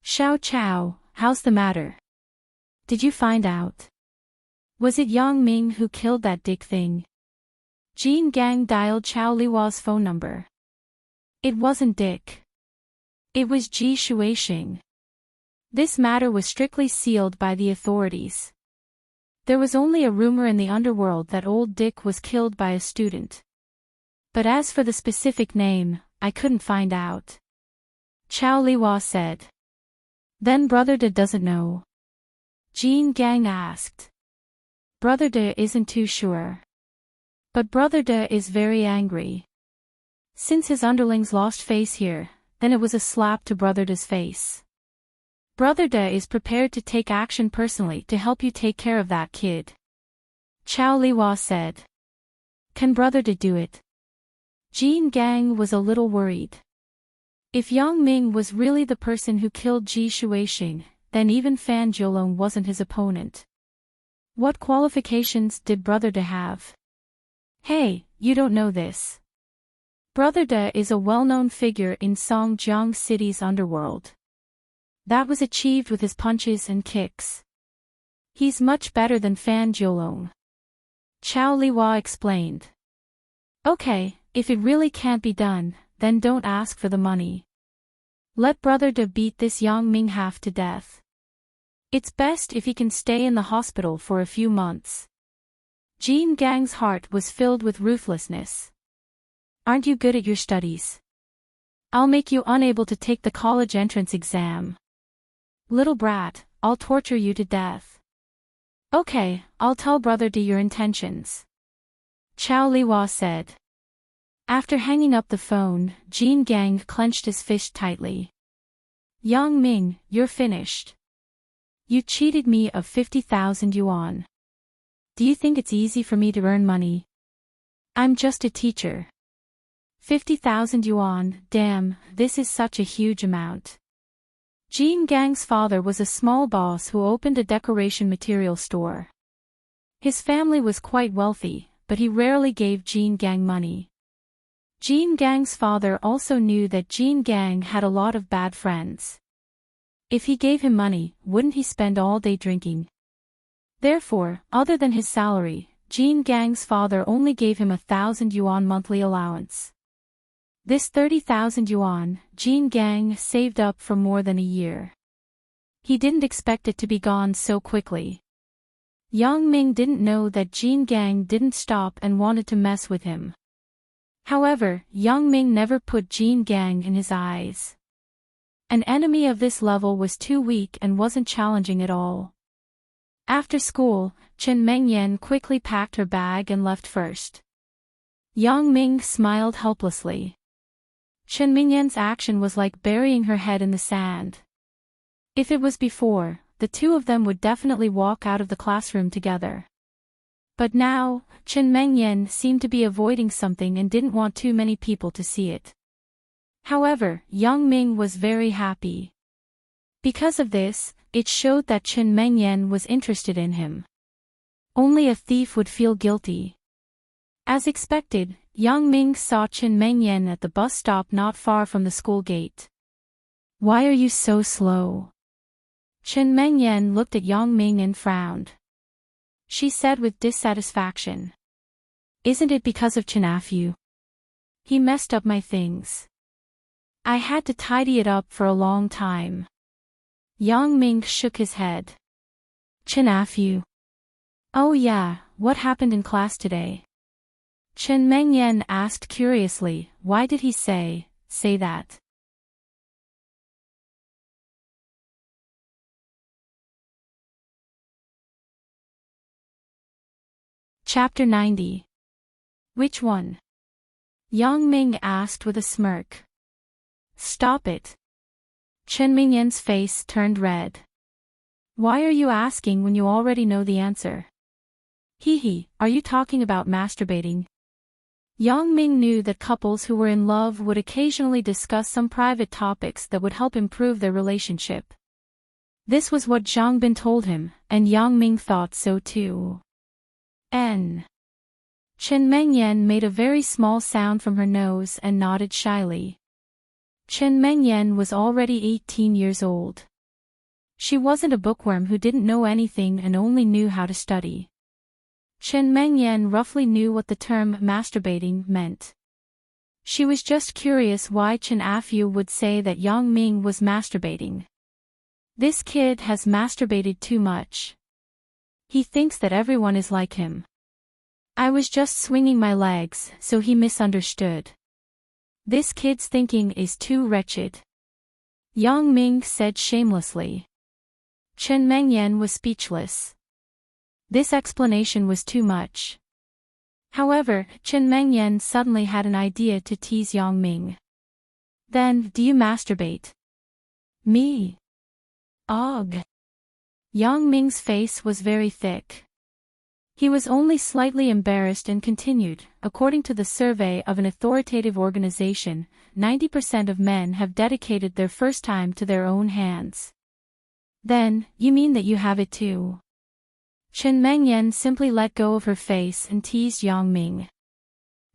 Xiao Chow, how's the matter? Did you find out? Was it Yang Ming who killed that dick thing? Jin Gang dialed Chao Liwa's phone number. It wasn't Dick. It was Ji Shuixing. This matter was strictly sealed by the authorities. There was only a rumor in the underworld that old Dick was killed by a student. But as for the specific name, I couldn't find out. Chao Liwa said. Then Brother De doesn't know? Jin Gang asked. Brother De isn't too sure. But Brother De is very angry. Since his underlings lost face here, then it was a slap to Brother De's face. Brother De is prepared to take action personally to help you take care of that kid. Chao Liwa said. Can Brother De do it? Jin Gang was a little worried. If Yang Ming was really the person who killed Ji Shuixing, then even Fan Jiulong wasn't his opponent. What qualifications did Brother De have? Hey, you don't know this. Brother De is a well-known figure in Songjiang City's underworld. That was achieved with his punches and kicks. He's much better than Fan Jiulong. Chao Liwa explained. Okay, if it really can't be done, then don't ask for the money. Let Brother De beat this Yang Ming half to death. It's best if he can stay in the hospital for a few months. Jin Gang's heart was filled with ruthlessness. Aren't you good at your studies? I'll make you unable to take the college entrance exam. Little brat, I'll torture you to death. Okay, I'll tell Brother De your intentions. Chao Liwa said. After hanging up the phone, Jin Gang clenched his fist tightly. Yang Ming, you're finished. You cheated me of 50,000 yuan. Do you think it's easy for me to earn money? I'm just a teacher. 50,000 yuan, damn, this is such a huge amount. Jin Gang's father was a small boss who opened a decoration material store. His family was quite wealthy, but he rarely gave Jin Gang money. Jin Gang's father also knew that Jin Gang had a lot of bad friends. If he gave him money, wouldn't he spend all day drinking? Therefore, other than his salary, Jin Gang's father only gave him 1,000 yuan monthly allowance. This 30,000 yuan, Jin Gang saved up for more than a year. He didn't expect it to be gone so quickly. Yang Ming didn't know that Jin Gang didn't stop and wanted to mess with him. However, Yang Ming never put Jin Gang in his eyes. An enemy of this level was too weak and wasn't challenging at all. After school, Chen Mengyan quickly packed her bag and left first. Yang Ming smiled helplessly. Chen Mengyan's action was like burying her head in the sand. If it was before, the two of them would definitely walk out of the classroom together. But now, Chen Mengyan seemed to be avoiding something and didn't want too many people to see it. However, Yang Ming was very happy. Because of this, it showed that Chen Mengyan was interested in him. Only a thief would feel guilty. As expected, Yang Ming saw Chen Mengyan at the bus stop not far from the school gate. Why are you so slow? Chen Mengyan looked at Yang Ming and frowned. She said with dissatisfaction. Isn't it because of Chenafu? He messed up my things. I had to tidy it up for a long time. Yang Ming shook his head. Chenafu. Oh yeah, what happened in class today? Chen Mengyan asked curiously, why did he say that? Chapter 90. Which one? Yang Ming asked with a smirk. Stop it. Chen Mengyan's face turned red. Why are you asking when you already know the answer? Hee, are you talking about masturbating? Yang Ming knew that couples who were in love would occasionally discuss some private topics that would help improve their relationship. This was what Zhang Bin told him, and Yang Ming thought so too. Chen Mengyan made a very small sound from her nose and nodded shyly. Chen Mengyan was already 18 years old. She wasn't a bookworm who didn't know anything and only knew how to study. Chen Mengyan roughly knew what the term masturbating meant. She was just curious why Chen Afu would say that Yang Ming was masturbating. This kid has masturbated too much. He thinks that everyone is like him. I was just swinging my legs, so he misunderstood. This kid's thinking is too wretched. Yang Ming said shamelessly. Chen Mengyan was speechless. This explanation was too much. However, Chen Mengyan suddenly had an idea to tease Yang Ming. Then, do you masturbate? Me? Ugh. Yang Ming's face was very thick. He was only slightly embarrassed and continued, according to the survey of an authoritative organization, 90% of men have dedicated their first time to their own hands. Then, you mean that you have it too? Chen Mengyan simply let go of her face and teased Yang Ming.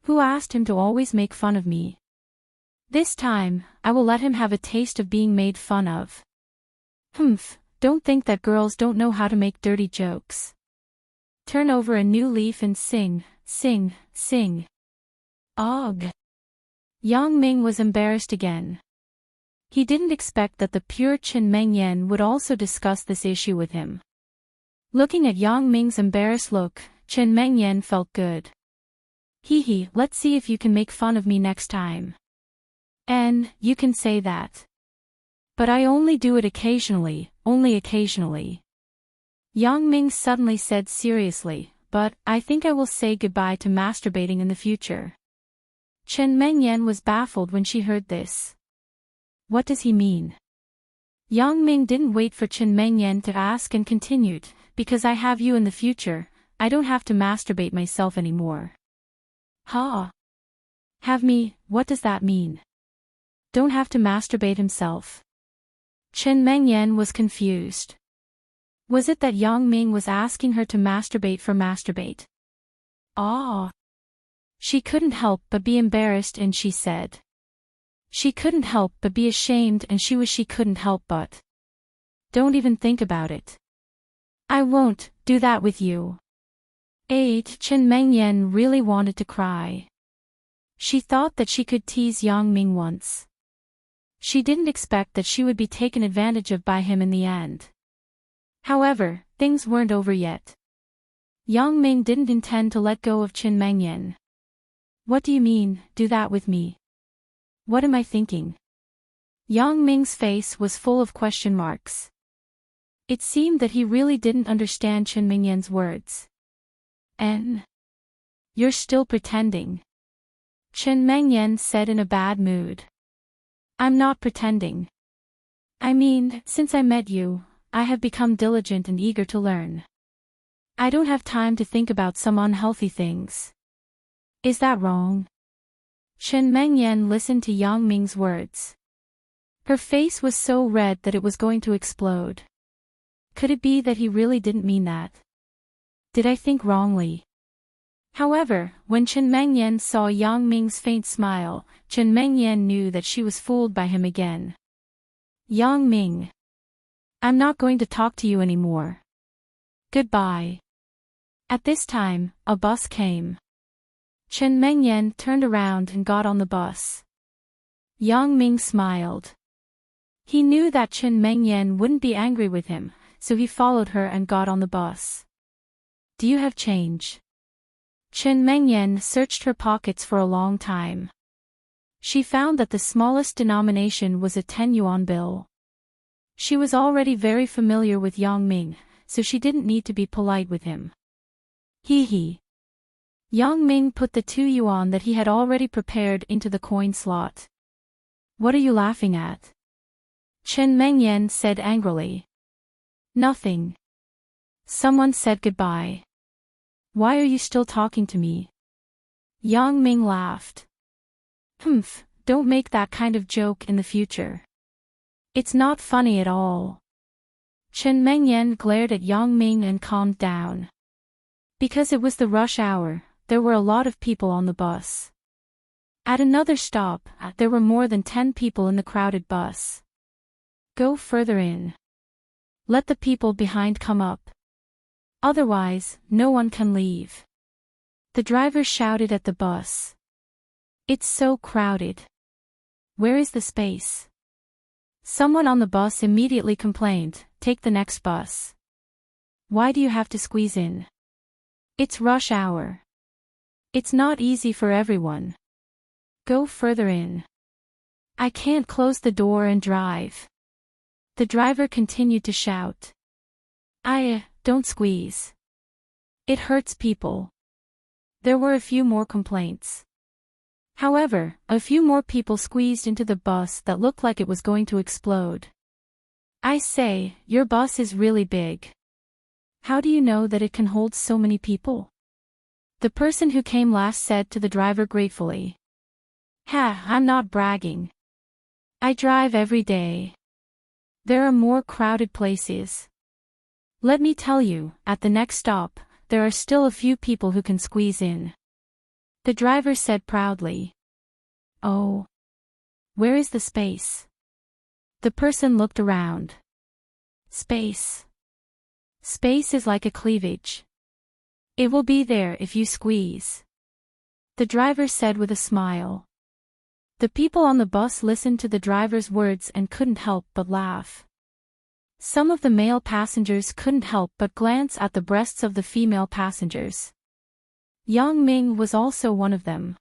Who asked him to always make fun of me? This time, I will let him have a taste of being made fun of. Humph, don't think that girls don't know how to make dirty jokes. Turn over a new leaf and sing, sing, sing. Ugh. Yang Ming was embarrassed again. He didn't expect that the pure Chen Mengyan would also discuss this issue with him. Looking at Yang Ming's embarrassed look, Chen Mengyan felt good. Hee, let's see if you can make fun of me next time. And, you can say that. But I only do it occasionally, only occasionally. Yang Ming suddenly said seriously, but, I think I will say goodbye to masturbating in the future. Chen Mengyan was baffled when she heard this. What does he mean? Yang Ming didn't wait for Chen Mengyan to ask and continued, because I have you in the future, I don't have to masturbate myself anymore. Ha! Have me, what does that mean? Don't have to masturbate himself. Chen Mengyan was confused. Was it that Yang Ming was asking her to masturbate for masturbate? Ah! She couldn't help but be embarrassed and she said. She couldn't help but be ashamed and she couldn't help but. Don't even think about it. I won't do that with you. Chen Mengyan really wanted to cry. She thought that she could tease Yang Ming once. She didn't expect that she would be taken advantage of by him in the end. However, things weren't over yet. Yang Ming didn't intend to let go of Chen Mengyan. What do you mean, do that with me? What am I thinking? Yang Ming's face was full of question marks. It seemed that he really didn't understand Chen Mengyan's words. You're still pretending. Chen Mengyan said in a bad mood. I'm not pretending. I mean, since I met you, I have become diligent and eager to learn. I don't have time to think about some unhealthy things. Is that wrong? Chen Mengyan listened to Yang Ming's words. Her face was so red that it was going to explode. Could it be that he really didn't mean that? Did I think wrongly? However, when Chen Mengyan saw Yang Ming's faint smile, Chen Mengyan knew that she was fooled by him again. Yang Ming. I'm not going to talk to you anymore. Goodbye. At this time, a bus came. Chen Mengyan turned around and got on the bus. Yang Ming smiled. He knew that Chen Mengyan wouldn't be angry with him, so he followed her and got on the bus. Do you have change? Chen Mengyan searched her pockets for a long time. She found that the smallest denomination was a 10 yuan bill. She was already very familiar with Yang Ming, so she didn't need to be polite with him. Hee. Yang Ming put the 2 yuan that he had already prepared into the coin slot. What are you laughing at? Chen Mengyan said angrily. Nothing. Someone said goodbye. Why are you still talking to me? Yang Ming laughed. Humph, don't make that kind of joke in the future. It's not funny at all. Chen Mengyan glared at Yang Ming and calmed down. Because it was the rush hour, there were a lot of people on the bus. At another stop, there were more than 10 people in the crowded bus. Go further in. Let the people behind come up. Otherwise, no one can leave. The driver shouted at the bus. It's so crowded. Where is the space? Someone on the bus immediately complained, take the next bus. Why do you have to squeeze in? It's rush hour. It's not easy for everyone. Go further in. I can't close the door and drive. The driver continued to shout. Don't squeeze. It hurts people. There were a few more complaints. However, a few more people squeezed into the bus that looked like it was going to explode. I say, your bus is really big. How do you know that it can hold so many people? The person who came last said to the driver gratefully. I'm not bragging. I drive every day. There are more crowded places. Let me tell you, at the next stop, there are still a few people who can squeeze in. The driver said proudly. Oh. Where is the space? The person looked around. Space. Space is like a cleavage. It will be there if you squeeze. The driver said with a smile. The people on the bus listened to the driver's words and couldn't help but laugh. Some of the male passengers couldn't help but glance at the breasts of the female passengers. Yang Ming was also one of them.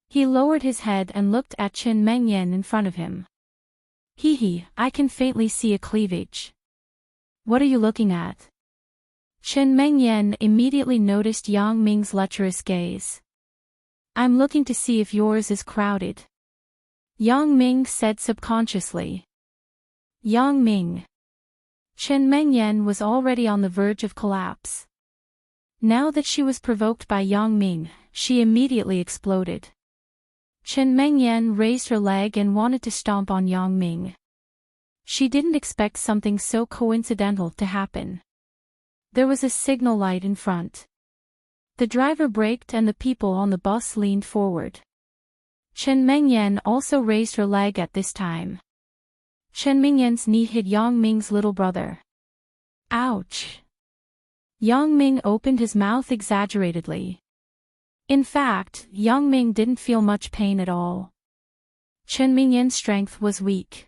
He lowered his head and looked at Chen Mengyan in front of him. I can faintly see a cleavage. What are you looking at? Chen Mengyan immediately noticed Yang Ming's lecherous gaze. I'm looking to see if yours is crowded. Yang Ming said subconsciously. Yang Ming. Chen Mengyan was already on the verge of collapse. Now that she was provoked by Yang Ming, she immediately exploded. Chen Mengyan raised her leg and wanted to stomp on Yang Ming. She didn't expect something so coincidental to happen. There was a signal light in front. The driver braked and the people on the bus leaned forward. Chen Mengyan also raised her leg at this time. Chen Mengyan's knee hit Yang Ming's little brother. Ouch! Yang Ming opened his mouth exaggeratedly. In fact, Yang Ming didn't feel much pain at all. Chen Mengyan's strength was weak.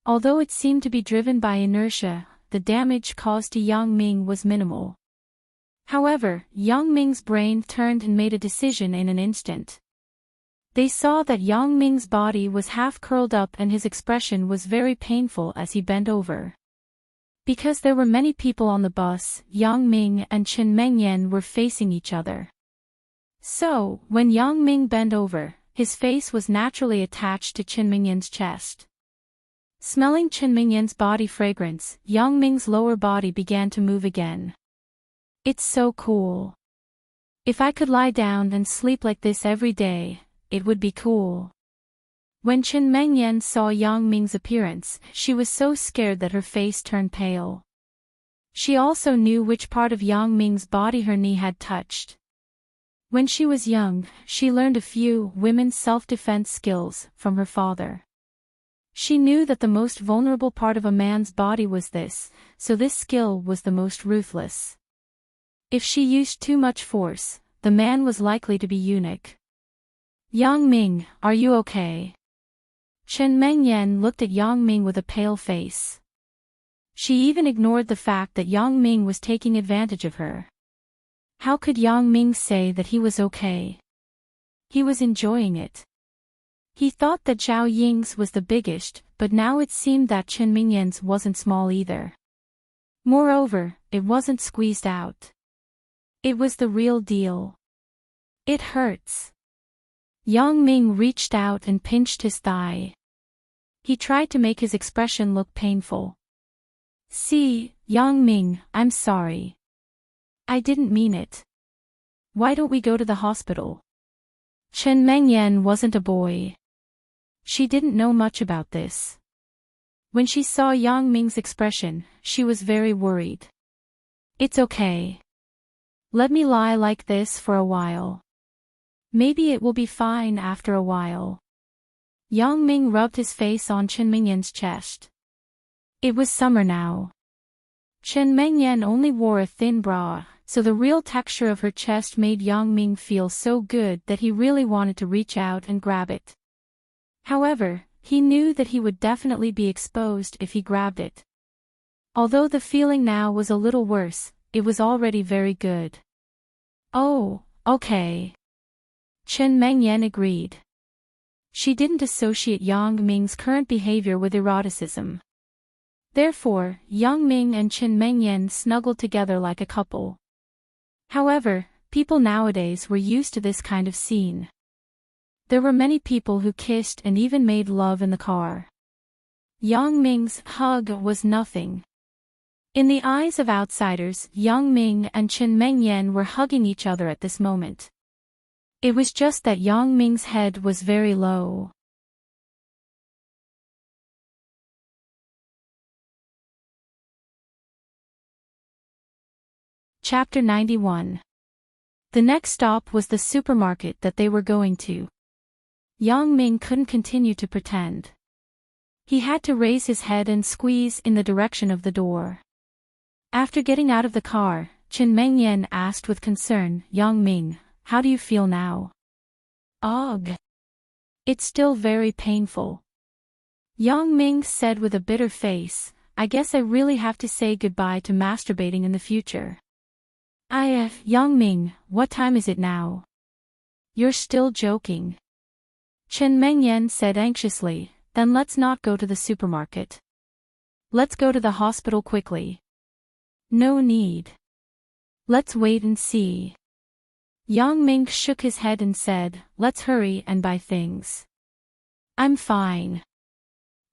Although it seemed to be driven by inertia, the damage caused to Yang Ming was minimal. However, Yang Ming's brain turned and made a decision in an instant. They saw that Yang Ming's body was half curled up and his expression was very painful as he bent over. Because there were many people on the bus, Yang Ming and Chen Mengyan were facing each other. So, when Yang Ming bent over, his face was naturally attached to Chen Mengyan's chest. Smelling Chen Mengyan's body fragrance, Yang Ming's lower body began to move again. It's so cool. If I could lie down and sleep like this every day, it would be cool. When Chen Mengyan saw Yang Ming's appearance, she was so scared that her face turned pale. She also knew which part of Yang Ming's body her knee had touched. When she was young, she learned a few women's self-defense skills from her father. She knew that the most vulnerable part of a man's body was this, so this skill was the most ruthless. If she used too much force, the man was likely to be eunuch. Yang Ming, are you okay? Chen Mengyan looked at Yang Ming with a pale face. She even ignored the fact that Yang Ming was taking advantage of her. How could Yang Ming say that he was okay? He was enjoying it. He thought that Zhao Ying's was the biggest, but now it seemed that Chen Mengyan's wasn't small either. Moreover, it wasn't squeezed out. It was the real deal. It hurts. Yang Ming reached out and pinched his thigh. He tried to make his expression look painful. See, Yang Ming, I'm sorry. I didn't mean it. Why don't we go to the hospital? Chen Mengyan wasn't a boy. She didn't know much about this. When she saw Yang Ming's expression, she was very worried. It's okay. Let me lie like this for a while. Maybe it will be fine after a while. Yang Ming rubbed his face on Chen Mengyan's chest. It was summer now. Chen Mengyan only wore a thin bra, so the real texture of her chest made Yang Ming feel so good that he really wanted to reach out and grab it. However, he knew that he would definitely be exposed if he grabbed it. Although the feeling now was a little worse, it was already very good. Oh, okay. Chen Mengyan agreed. She didn't associate Yang Ming's current behavior with eroticism. Therefore, Yang Ming and Chen Mengyan snuggled together like a couple. However, people nowadays were used to this kind of scene. There were many people who kissed and even made love in the car. Yang Ming's hug was nothing. In the eyes of outsiders, Yang Ming and Chen Mengyan were hugging each other at this moment. It was just that Yang Ming's head was very low. Chapter 91. The next stop was the supermarket that they were going to. Yang Ming couldn't continue to pretend. He had to raise his head and squeeze in the direction of the door. After getting out of the car, Chen Mengyan asked with concern, Yang Ming, how do you feel now? Ugh. It's still very painful. Yang Ming said with a bitter face, I guess I really have to say goodbye to masturbating in the future. Yang Ming, what time is it now? You're still joking. Chen Mengyan said anxiously, then let's not go to the supermarket. Let's go to the hospital quickly. No need. Let's wait and see. Yang Ming shook his head and said, let's hurry and buy things. I'm fine.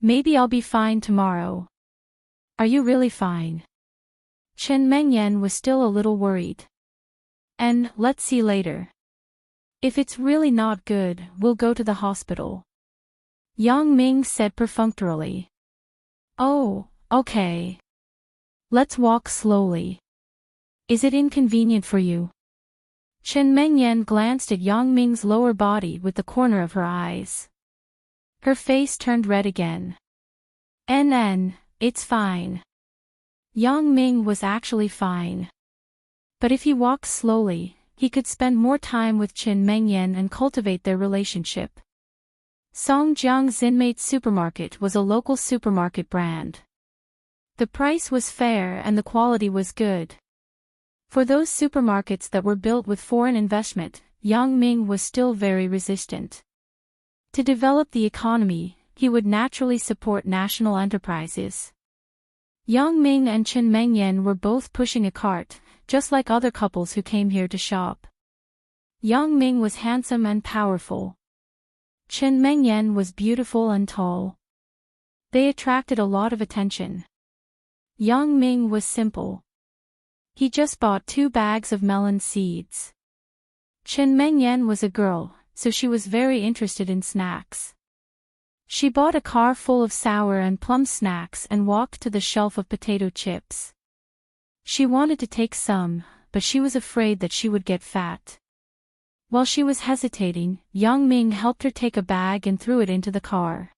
Maybe I'll be fine tomorrow. Are you really fine? Chen Mengyan was still a little worried. And, let's see later. If it's really not good, we'll go to the hospital. Yang Ming said perfunctorily. Oh, okay. Let's walk slowly. Is it inconvenient for you? Chen Mengyan glanced at Yang Ming's lower body with the corner of her eyes. Her face turned red again. It's fine. Yang Ming was actually fine. But if he walked slowly, he could spend more time with Chen Mengyan and cultivate their relationship. Songjiang Xinmate Supermarket was a local supermarket brand. The price was fair and the quality was good. For those supermarkets that were built with foreign investment, Yang Ming was still very resistant. To develop the economy, he would naturally support national enterprises. Yang Ming and Chen Mengyan were both pushing a cart, just like other couples who came here to shop. Yang Ming was handsome and powerful. Chen Mengyan was beautiful and tall. They attracted a lot of attention. Yang Ming was simple. He just bought 2 bags of melon seeds. Chen Mengyan was a girl, so she was very interested in snacks. She bought a car full of sour and plum snacks and walked to the shelf of potato chips. She wanted to take some, but she was afraid that she would get fat. While she was hesitating, Yang Ming helped her take a bag and threw it into the car.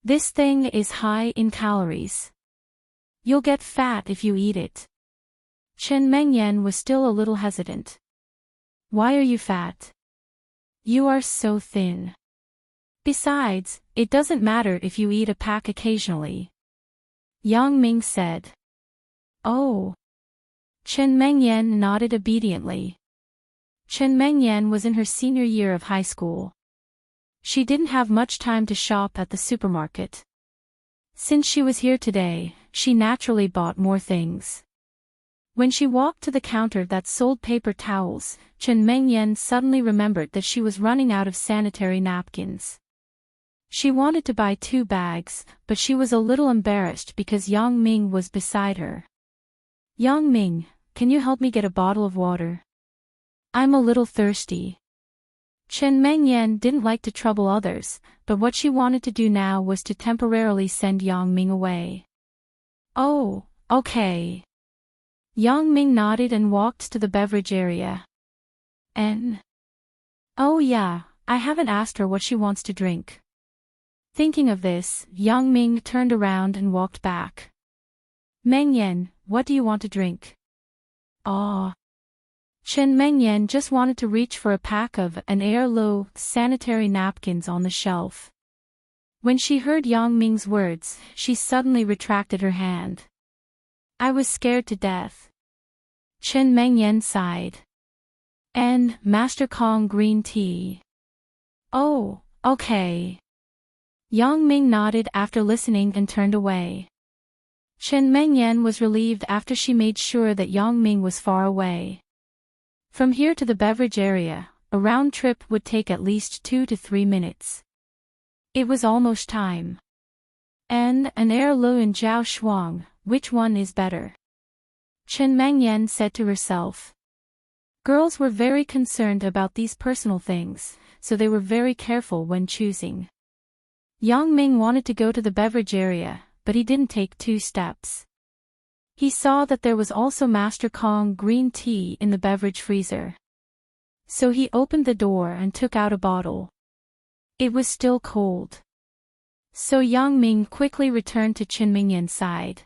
This thing is high in calories. You'll get fat if you eat it. Chen Mengyan was still a little hesitant. Why are you fat? You are so thin. Besides, it doesn't matter if you eat a pack occasionally. Yang Ming said. Oh. Chen Mengyan nodded obediently. Chen Mengyan was in her senior year of high school. She didn't have much time to shop at the supermarket. Since she was here today, she naturally bought more things. When she walked to the counter that sold paper towels, Chen Mengyan suddenly remembered that she was running out of sanitary napkins. She wanted to buy 2 bags, but she was a little embarrassed because Yang Ming was beside her. Yang Ming, can you help me get a bottle of water? I'm a little thirsty. Chen Mengyan didn't like to trouble others, but what she wanted to do now was to temporarily send Yang Ming away. Oh, okay. Yang Ming nodded and walked to the beverage area. Oh yeah, I haven't asked her what she wants to drink. Thinking of this, Yang Ming turned around and walked back. Mengyan, what do you want to drink? Ah. Chen Mengyan just wanted to reach for a pack of an heirloom sanitary napkins on the shelf. When she heard Yang Ming's words, she suddenly retracted her hand. I was scared to death. Chen Mengyan sighed. And Master Kong green tea. Oh, okay. Yang Ming nodded after listening and turned away. Chen Mengyan was relieved after she made sure that Yang Ming was far away. From here to the beverage area, a round trip would take at least 2 to 3 minutes. It was almost time. And an heirloom in Jiao Shuang, which one is better? Chen Mengyan said to herself. Girls were very concerned about these personal things, so they were very careful when choosing. Yang Ming wanted to go to the beverage area, but he didn't take 2 steps. He saw that there was also Master Kong green tea in the beverage freezer. So he opened the door and took out a bottle. It was still cold. So Yang Ming quickly returned to Chen Mengyan's side.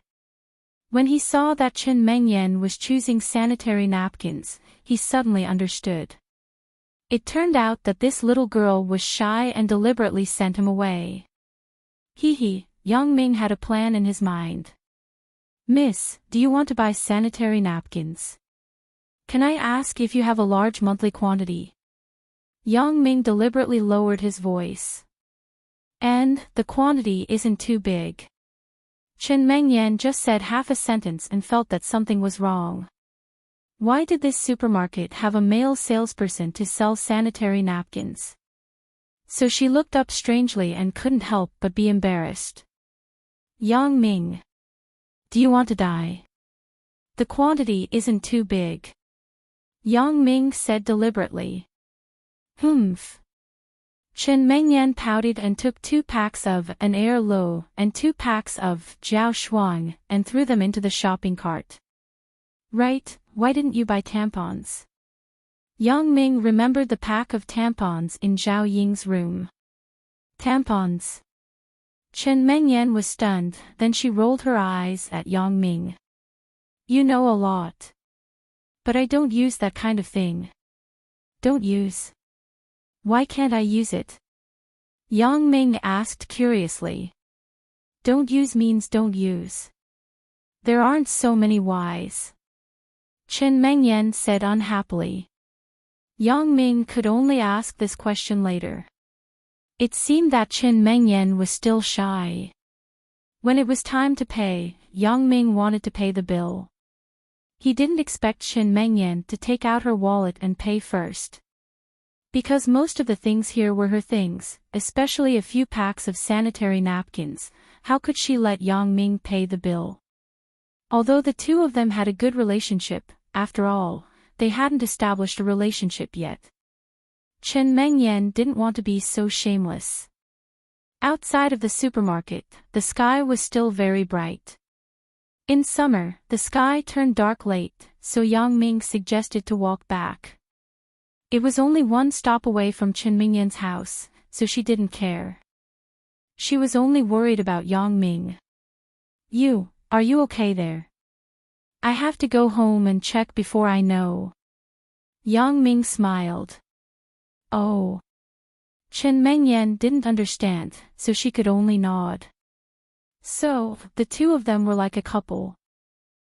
When he saw that Chen Mengyan was choosing sanitary napkins, he suddenly understood. It turned out that this little girl was shy and deliberately sent him away. Yang Ming had a plan in his mind. Miss, do you want to buy sanitary napkins? Can I ask if you have a large monthly quantity? Yang Ming deliberately lowered his voice. And the quantity isn't too big. Chen Mengyan just said half a sentence and felt that something was wrong. Why did this supermarket have a male salesperson to sell sanitary napkins? So she looked up strangely and couldn't help but be embarrassed. Yang Ming. Do you want to die? The quantity isn't too big. Yang Ming said deliberately. Humph. Chen Mengyan pouted and took 2 packs of an heirloom and 2 packs of Jiao Shuang and threw them into the shopping cart. Right, why didn't you buy tampons? Yang Ming remembered the pack of tampons in Zhao Ying's room. Tampons. Chen Mengyan was stunned, then she rolled her eyes at Yang Ming. You know a lot. But I don't use that kind of thing. Don't use? Why can't I use it? Yang Ming asked curiously. Don't use means don't use. There aren't so many whys. Chen Mengyan said unhappily. Yang Ming could only ask this question later. It seemed that Chen Mengyan was still shy. When it was time to pay, Yang Ming wanted to pay the bill. He didn't expect Chen Mengyan to take out her wallet and pay first. Because most of the things here were her things, especially a few packs of sanitary napkins, how could she let Yang Ming pay the bill? Although the two of them had a good relationship, after all, they hadn't established a relationship yet. Chen Mengyan didn't want to be so shameless. Outside of the supermarket, the sky was still very bright. In summer, the sky turned dark late, so Yang Ming suggested to walk back. It was only 1 stop away from Chen Mengyan's house, so she didn't care. She was only worried about Yang Ming. Are you okay there? I have to go home and check before I know. Yang Ming smiled. Oh. Chen Mengyan didn't understand, so she could only nod. So, the two of them were like a couple.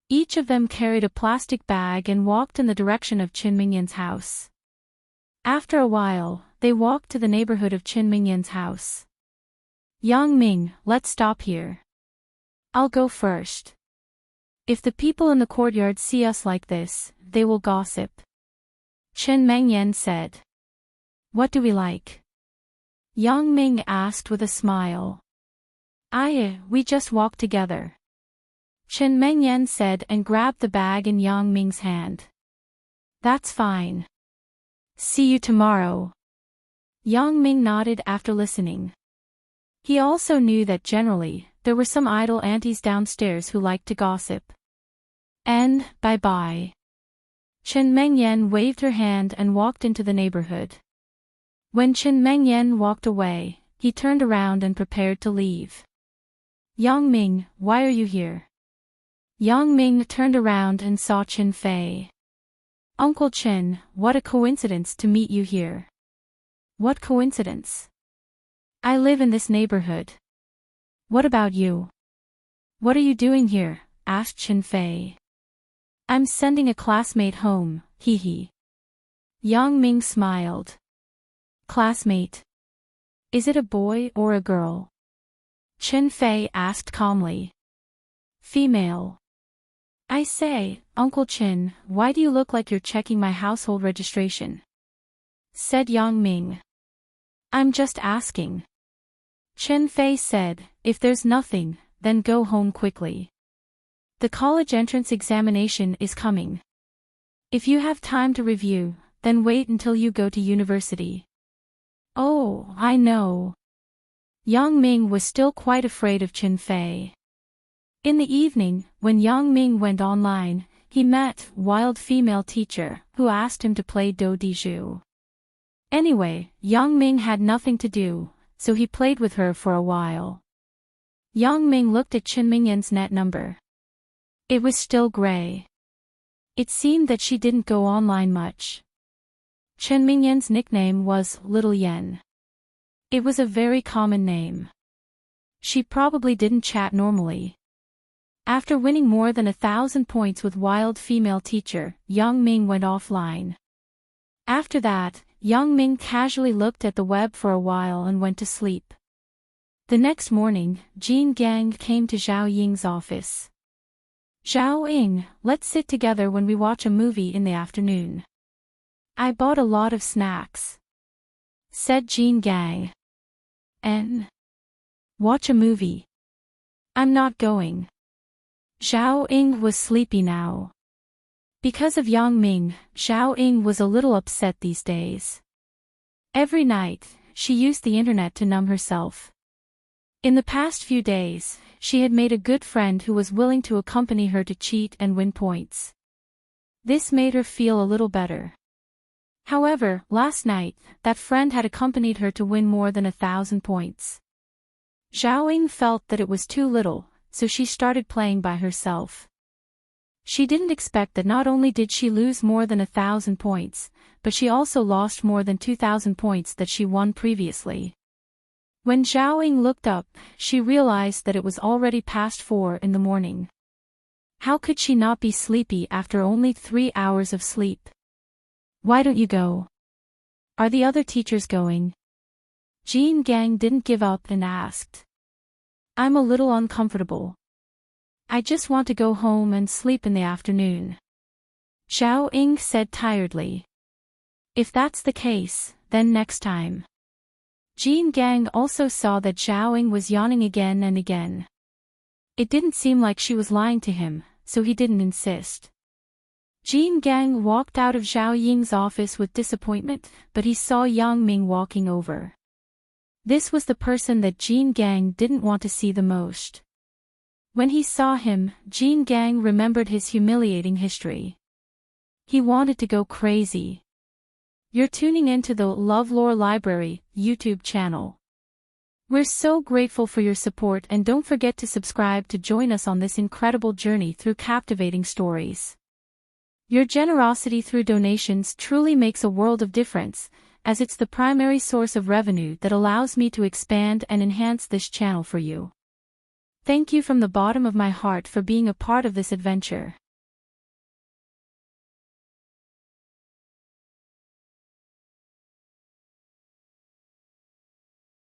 Each of them carried a plastic bag and walked in the direction of Chen Mengyan's house. After a while, they walked to the neighborhood of Chen Mengyan's house. Yang Ming, let's stop here. I'll go first. If the people in the courtyard see us like this, they will gossip. Chen Mengyan said. What do we like? Yang Ming asked with a smile. We just walk together. Chen Mengyan said and grabbed the bag in Yang Ming's hand. That's fine. See you tomorrow. Yang Ming nodded after listening. He also knew that generally, there were some idle aunties downstairs who liked to gossip. And, bye-bye. Chen Mengyan waved her hand and walked into the neighborhood. When Chen Mengyan walked away, he turned around and prepared to leave. Yang Ming, why are you here? Yang Ming turned around and saw Chen Fei. Uncle Chen, what a coincidence to meet you here. What coincidence? I live in this neighborhood. What about you? What are you doing here? Asked Chen Fei. I'm sending a classmate home, hee. Yang Ming smiled. Classmate? Is it a boy or a girl? Chen Fei asked calmly. Female. I say, Uncle Chen, why do you look like you're checking my household registration? Said Yang Ming. I'm just asking. Chen Fei said, if there's nothing, then go home quickly. The college entrance examination is coming. If you have time to review, then wait until you go to university. Oh, I know. Yang Ming was still quite afraid of Chen Fei. In the evening, when Yang Ming went online, he met wild female teacher who asked him to play Do Di Zhu. Anyway, Yang Ming had nothing to do, so he played with her for a while. Yang Ming looked at Chen Mingyan's net number. It was still gray. It seemed that she didn't go online much. Chen Mingyan's nickname was Little Yen. It was a very common name. She probably didn't chat normally. After winning more than 1,000 points with wild female teacher, Yang Ming went offline. After that, Yang Ming casually looked at the web for a while and went to sleep. The next morning, Jin Gang came to Zhao Ying's office. Zhao Ying, let's sit together when we watch a movie in the afternoon. I bought a lot of snacks. Said Jin Gang. And watch a movie. I'm not going. Zhao Ying was sleepy now. Because of Yang Ming, Zhao Ying was a little upset these days. Every night, she used the internet to numb herself. In the past few days, she had made a good friend who was willing to accompany her to cheat and win points. This made her feel a little better. However, last night, that friend had accompanied her to win more than 1,000 points. Zhao Ying felt that it was too little, so she started playing by herself. She didn't expect that not only did she lose more than 1,000 points, but she also lost more than 2,000 points that she won previously. When Zhao Ying looked up, she realized that it was already past 4 in the morning. How could she not be sleepy after only 3 hours of sleep? Why don't you go? Are the other teachers going? Jin Gang didn't give up and asked. I'm a little uncomfortable. I just want to go home and sleep in the afternoon. Zhao Ying said tiredly. If that's the case, then next time. Jin Gang also saw that Zhao Ying was yawning again and again. It didn't seem like she was lying to him, so he didn't insist. Jin Gang walked out of Zhao Ying's office with disappointment, but he saw Yang Ming walking over. This was the person that Jin Gang didn't want to see the most. When he saw him, Jin Gang remembered his humiliating history. He wanted to go crazy. You're tuning into the LoveLore Library YouTube channel. We're so grateful for your support, and don't forget to subscribe to join us on this incredible journey through captivating stories. Your generosity through donations truly makes a world of difference, as it's the primary source of revenue that allows me to expand and enhance this channel for you. Thank you from the bottom of my heart for being a part of this adventure.